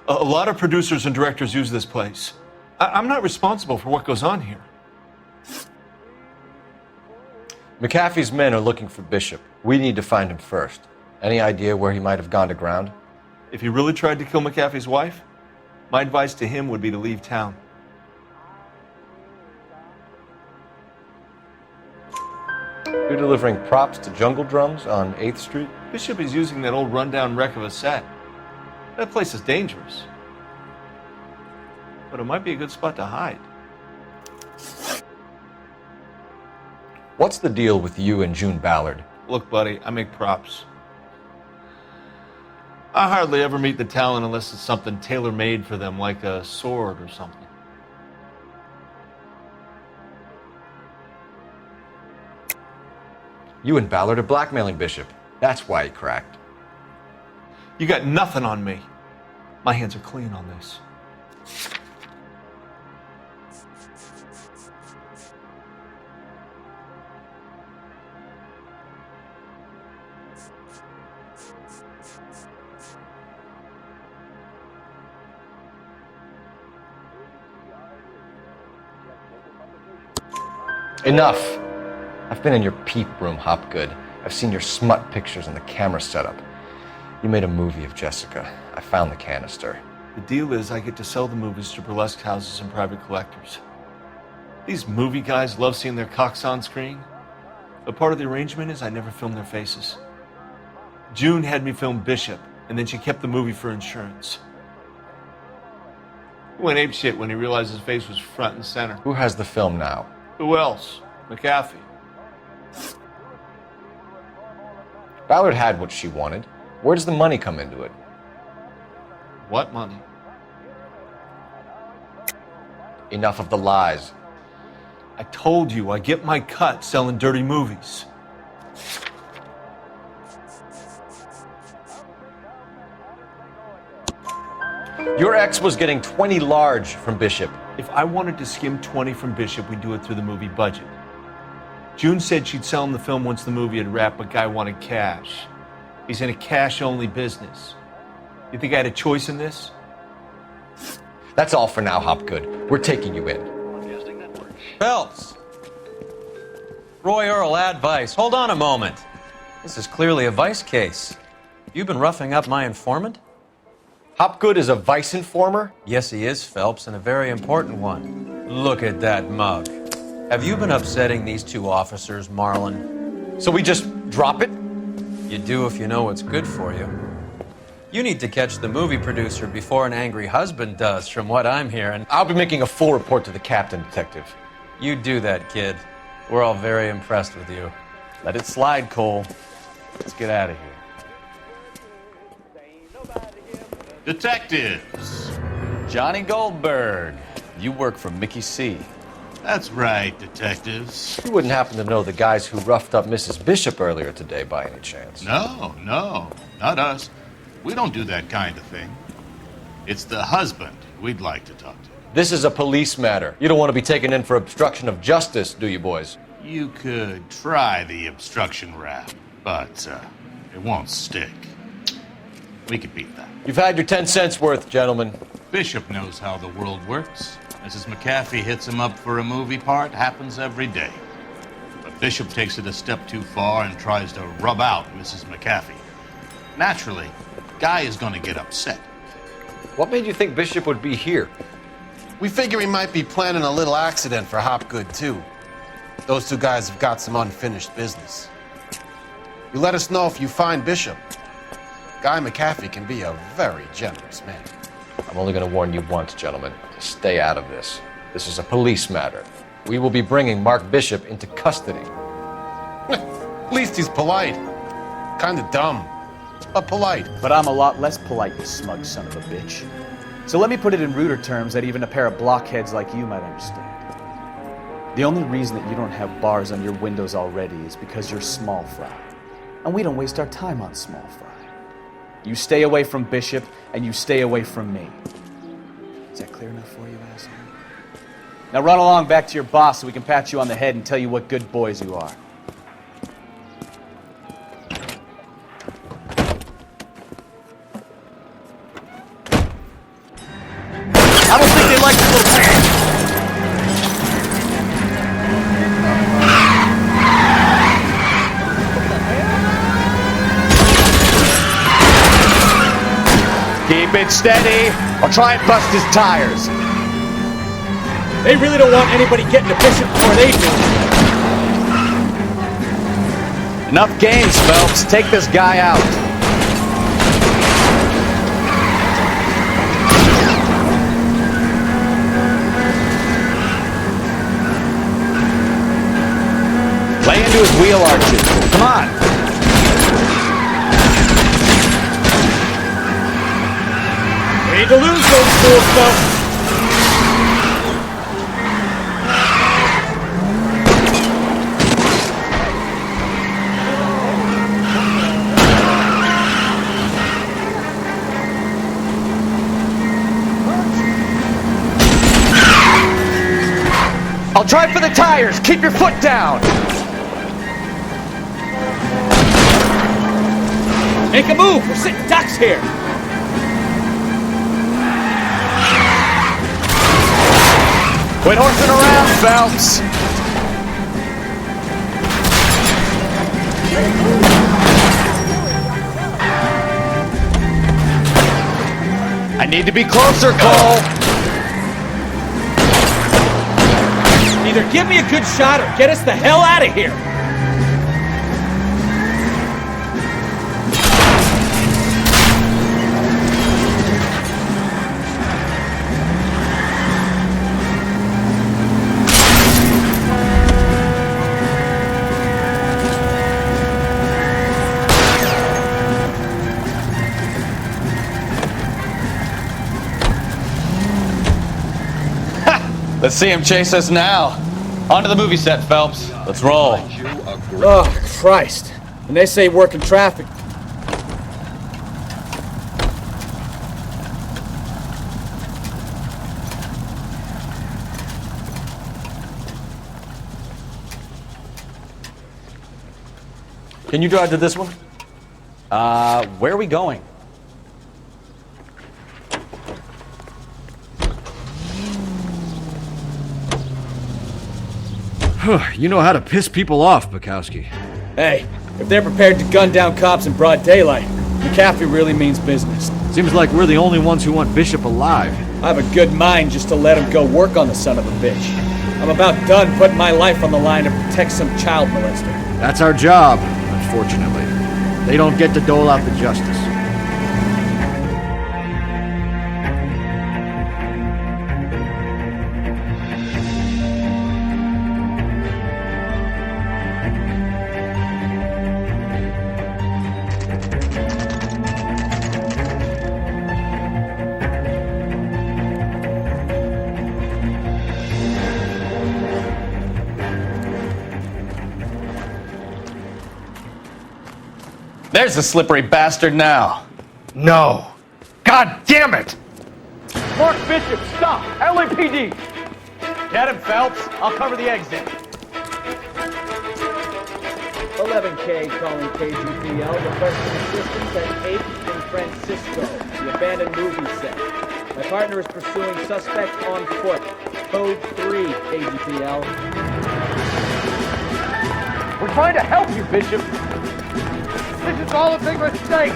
A lot of producers and directors use this place. I'm not responsible for what goes on here. McAfee's men are looking for Bishop. We need to find him first. Any idea where he might have gone to ground? If he really tried to kill McAfee's wife, my advice to him would be to leave town. You're delivering props to Jungle Drums on 8th Street? Bishop is using that old rundown wreck of a set. That place is dangerous. But it might be a good spot to hide. What's the deal with you and June Ballard? Look, buddy, I make props. I hardly ever meet the talent unless it's something tailor-made for them, like a sword or something. You and Ballard are blackmailing Bishop. That's why he cracked. You got nothing on me. My hands are clean on this. Enough! I've been in your peep room, Hopgood. I've seen your smut pictures and the camera setup. You made a movie of Jessica. I found the canister. The deal is I get to sell the movies to burlesque houses and private collectors. These movie guys love seeing their cocks on screen. But part of the arrangement is I never film their faces. June had me film Bishop, and then she kept the movie for insurance. He went apeshit when he realized his face was front and center. Who has the film now? Who else? McAfee. Ballard had what she wanted. Where does the money come into it? What money? Enough of the lies. I told you I get my cut selling dirty movies. Your ex was getting 20 large from Bishop. If I wanted to skim 20 from Bishop, we'd do it through the movie budget. June said she'd sell him the film once the movie had wrapped, but Guy wanted cash. He's in a cash-only business. You think I had a choice in this? That's all for now, Hopgood. We're taking you in. Phelps! Roy Earl, advice. Hold on a moment. This is clearly a vice case. You've been roughing up my informant? Hopgood is a vice informer? Yes, he is, Phelps, and a very important one. Look at that mug. Have you been upsetting these two officers, Marlin? So we just drop it? You do if you know what's good for you. You need to catch the movie producer before an angry husband does, from what I'm hearing. I'll be making a full report to the captain, Detective. You do that, kid. We're all very impressed with you. Let it slide, Cole. Let's get out of here. Detectives. Johnny Goldberg. You work for Mickey C. That's right, detectives. You wouldn't happen to know the guys who roughed up Mrs. Bishop earlier today by any chance? No, not us. We don't do that kind of thing. It's the husband we'd like to talk to. This is a police matter. You don't want to be taken in for obstruction of justice, do you, boys? You could try the obstruction rap, but it won't stick. We could beat that. You've had your 10 cents worth, gentlemen. Bishop knows how the world works. Mrs. McAfee hits him up for a movie part, happens every day. But Bishop takes it a step too far and tries to rub out Mrs. McAfee. Naturally, Guy is going to get upset. What made you think Bishop would be here? We figure he might be planning a little accident for Hopgood, too. Those two guys have got some unfinished business. You let us know if you find Bishop. Guy McAfee can be a very generous man. I'm only going to warn you once, gentlemen. Stay out of this. This is a police matter. We will be bringing Mark Bishop into custody. At least he's polite. Kind of dumb. but polite. But I'm a lot less polite, you smug son of a bitch. So let me put it in ruder terms that even a pair of blockheads like you might understand. The only reason that you don't have bars on your windows already is because you're small fry. And we don't waste our time on small fry. You stay away from Bishop, and you stay away from me. Is that clear enough for you, asshole? Now run along back to your boss so we can pat you on the head and tell you what good boys you are. I don't think they like your little plan. Keep it steady, or try and bust his tires. They really don't want anybody getting to Bishop before they do. Enough games, Phelps. Take this guy out. Play into his wheel arches. Come on. We need to lose those fools, though. I'll try for the tires. Keep your foot down. Make a move. We're sitting ducks here. Quit horsing around, Phelps. I need to be closer, Cole. Either give me a good shot or get us the hell out of here. Let's see him chase us now. On to the movie set, Phelps. Let's roll. Oh, Christ. When they say working traffic... Can you drive to this one? Where are we going? You know how to piss people off, Bukowski. Hey, if they're prepared to gun down cops in broad daylight, McAfee really means business. Seems like we're the only ones who want Bishop alive. I have a good mind just to let him go work on the son of a bitch. I'm about done putting my life on the line to protect some child molester. That's our job, unfortunately. They don't get to dole out the justice. There's the slippery bastard now. No. God damn it! Mark Bishop, stop! LAPD! Get him, Phelps. I'll cover the exit. 11K calling KGPL, requesting assistance at 8th and Francisco, the abandoned movie set. My partner is pursuing suspect on foot. Code 3, KGPL. We're trying to help you, Bishop. This is all a big mistake.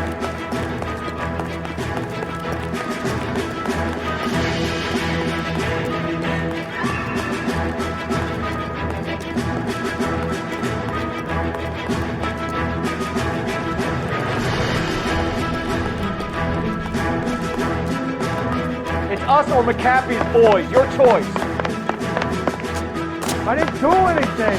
It's us or McAfee's boys. Your choice. I didn't do anything.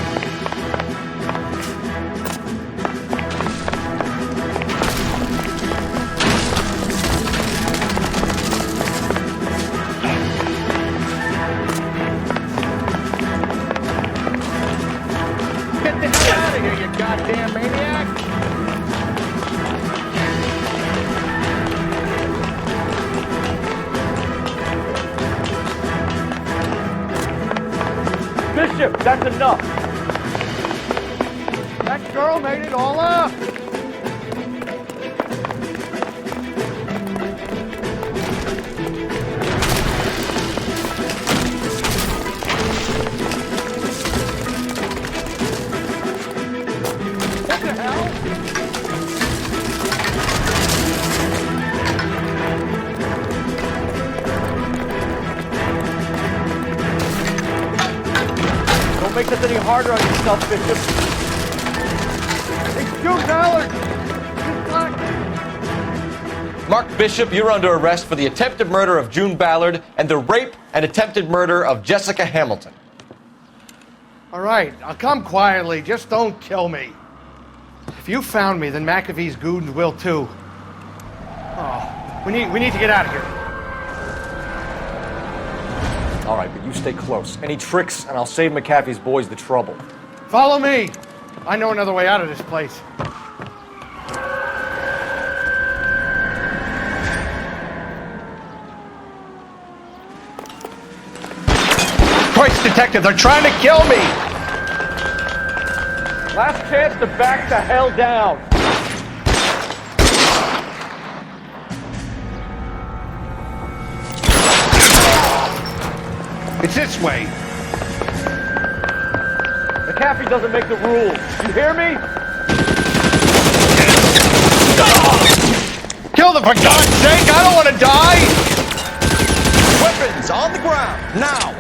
Bishop, that's enough. That girl made it all up. What the hell? Don't make this any harder on yourself, Bishop. It's June Ballard. Mark Bishop, you're under arrest for the attempted murder of June Ballard and the rape and attempted murder of Jessica Hamilton. All right, I'll come quietly. Just don't kill me. If you found me, then McAfee's goons will too. Oh, we need to get out of here. All right, but you stay close. Any tricks, and I'll save McAfee's boys the trouble. Follow me. I know another way out of this place. Christ, detective, they're trying to kill me! Last chance to back the hell down. It's this way. McAfee doesn't make the rules. You hear me? Kill them for God's sake! I don't want to die! Weapons on the ground, now!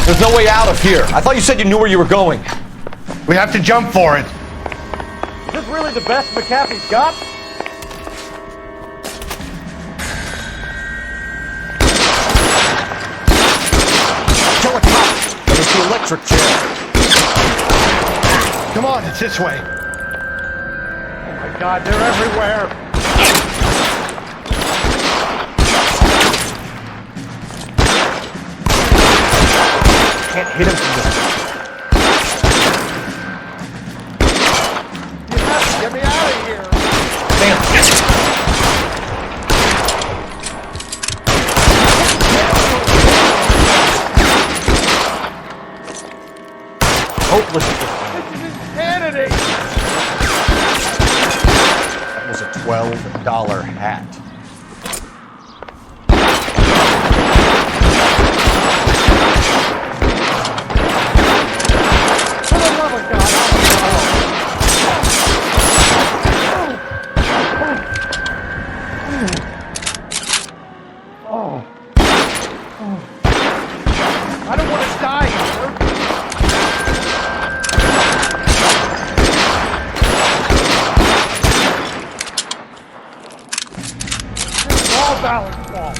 There's no way out of here. I thought you said you knew where you were going. We have to jump for it. Is this really the best McAfee's got? Kill a cop! And it's the electric chair. Come on, it's this way. Oh my God, they're everywhere. Can't hit him from this. You have to get me out of here. Hopeless at this point. This is insanity. That was a $12 hat. I don't want to die here. This is all Ballard's fault.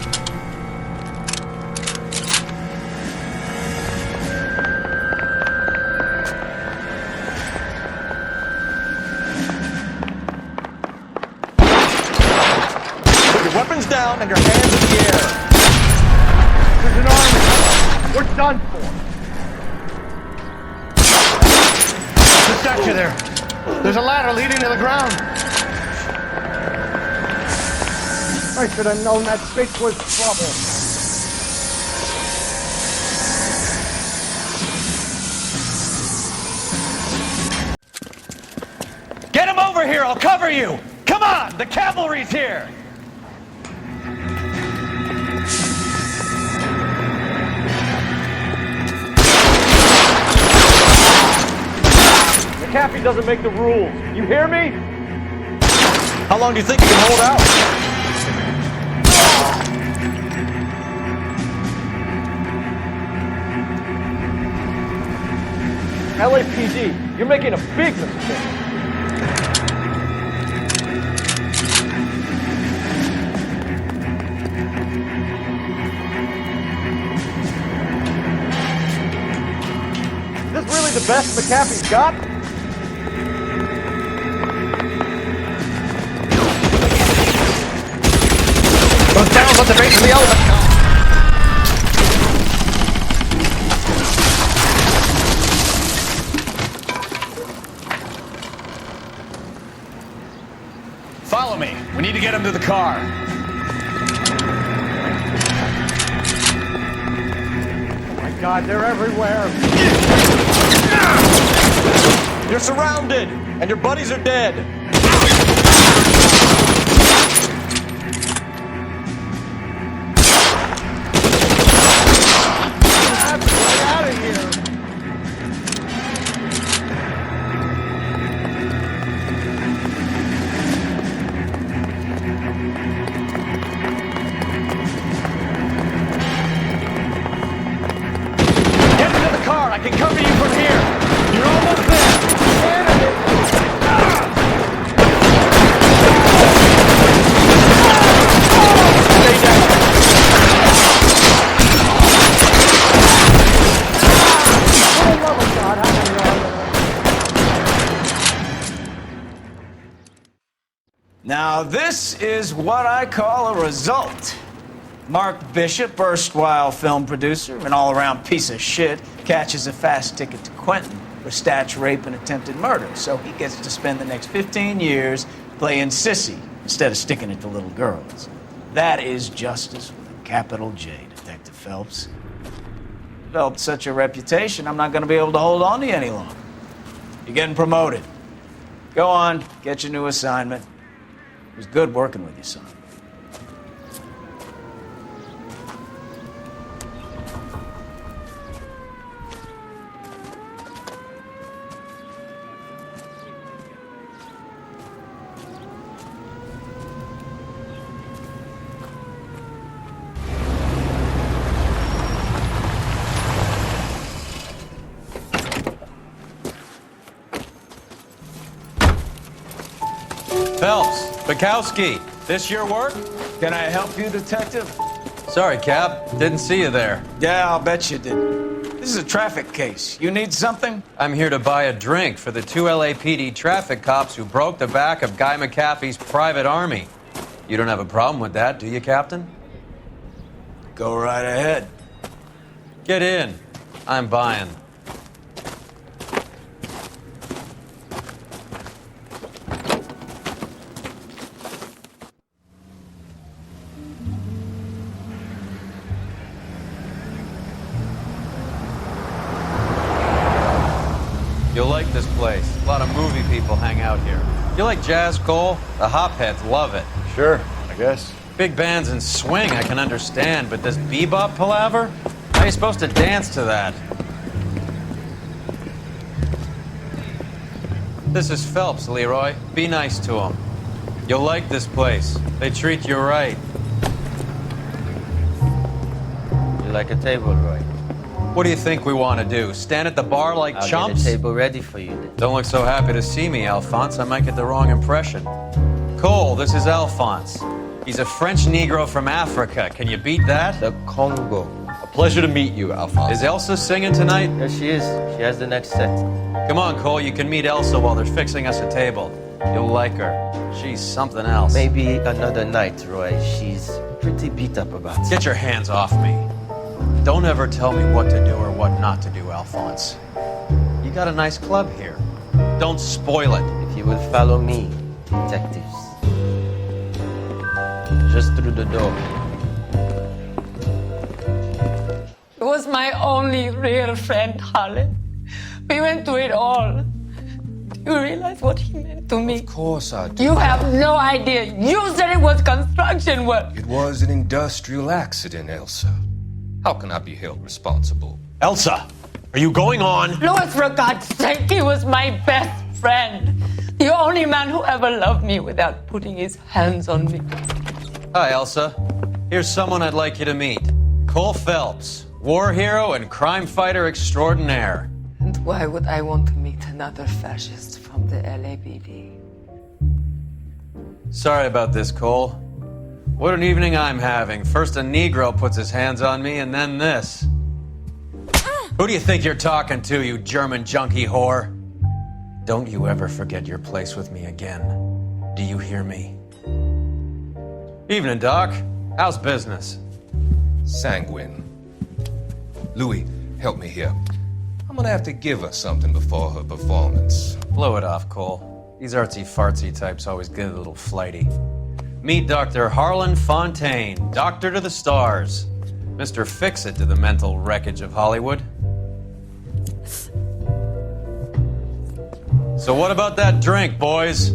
Put your weapons down and your hands in the air. There's an army. We're done for. Who's got you there? There's a ladder leading to the ground. I should have known that bitch was trouble. Get him over here, I'll cover you! Come on, the cavalry's here! McAfee doesn't make the rules. You hear me? How long do you think you can hold out? LAPD, you're making a big mistake. Is this really the best McAfee's got? Those down at the base of the elephant. We need to get him to the car. Oh my God, they're everywhere. You're surrounded, and your buddies are dead. Get out of here. Get into the car. I can cover you from here. You're almost there. Now, this is what I call a result. Mark Bishop, erstwhile film producer and all-around piece of shit, catches a fast ticket to Quentin for statch rape and attempted murder, so he gets to spend the next 15 years playing sissy instead of sticking it to little girls. That is justice with a capital J, Detective Phelps. Developed such a reputation, I'm not going to be able to hold on to you any longer. You're getting promoted. Go on, get your new assignment. It was good working with you, son. Phelps, Bukowski, this your work? Can I help you, Detective? Sorry, Cap. Didn't see you there. Yeah, I'll bet you didn't. This is a traffic case. You need something? I'm here to buy a drink for the 2 LAPD traffic cops who broke the back of Guy McAfee's private army. You don't have a problem with that, do you, Captain? Go right ahead. Get in. I'm buying. You'll like this place. A lot of movie people hang out here. You like jazz, Cole? The hopheads love it. Sure, I guess. Big bands and swing I can understand, but this bebop palaver? How are you supposed to dance to that? This is Phelps, Leroy. Be nice to him. You'll like this place. They treat you right. You like a table, Roy? What do you think we want to do? Stand at the bar like I'll chumps? get a table ready for you then. Don't look so happy to see me, Alphonse. I might get the wrong impression. Cole, this is Alphonse. He's a French Negro from Africa. Can you beat that? The Congo. A pleasure to meet you, Alphonse. Is Elsa singing tonight? Yes, she is. She has the next set. Come on, Cole. You can meet Elsa while they're fixing us a table. You'll like her. She's something else. Maybe another night, Roy. She's pretty beat up about it. Get your hands off me. Don't ever tell me what to do or what not to do, Alphonse. You got a nice club here. Don't spoil it. If you will follow me, detectives. Just through the door. He was my only real friend, Harlan. We went through it all. Do you realize what he meant to me? Of course I do. You have no idea. You said it was construction work. It was an industrial accident, Elsa. How can I be held responsible? Elsa, are you going on? Louis, for God's sake, he was my best friend. The only man who ever loved me without putting his hands on me. Hi, Elsa. Here's someone I'd like you to meet. Cole Phelps, war hero and crime fighter extraordinaire. And why would I want to meet another fascist from the LAPD? Sorry about this, Cole. What an evening I'm having. First a Negro puts his hands on me, and then this. Who do you think you're talking to, you German junkie whore? Don't you ever forget your place with me again. Do you hear me? Evening, Doc. How's business? Sanguine. Louis, help me here. I'm gonna have to give her something before her performance. Blow it off, Cole. These artsy-fartsy types always get a little flighty. Meet Dr. Harlan Fontaine, doctor to the stars. Mr. Fix-It to the mental wreckage of Hollywood. So what about that drink, boys?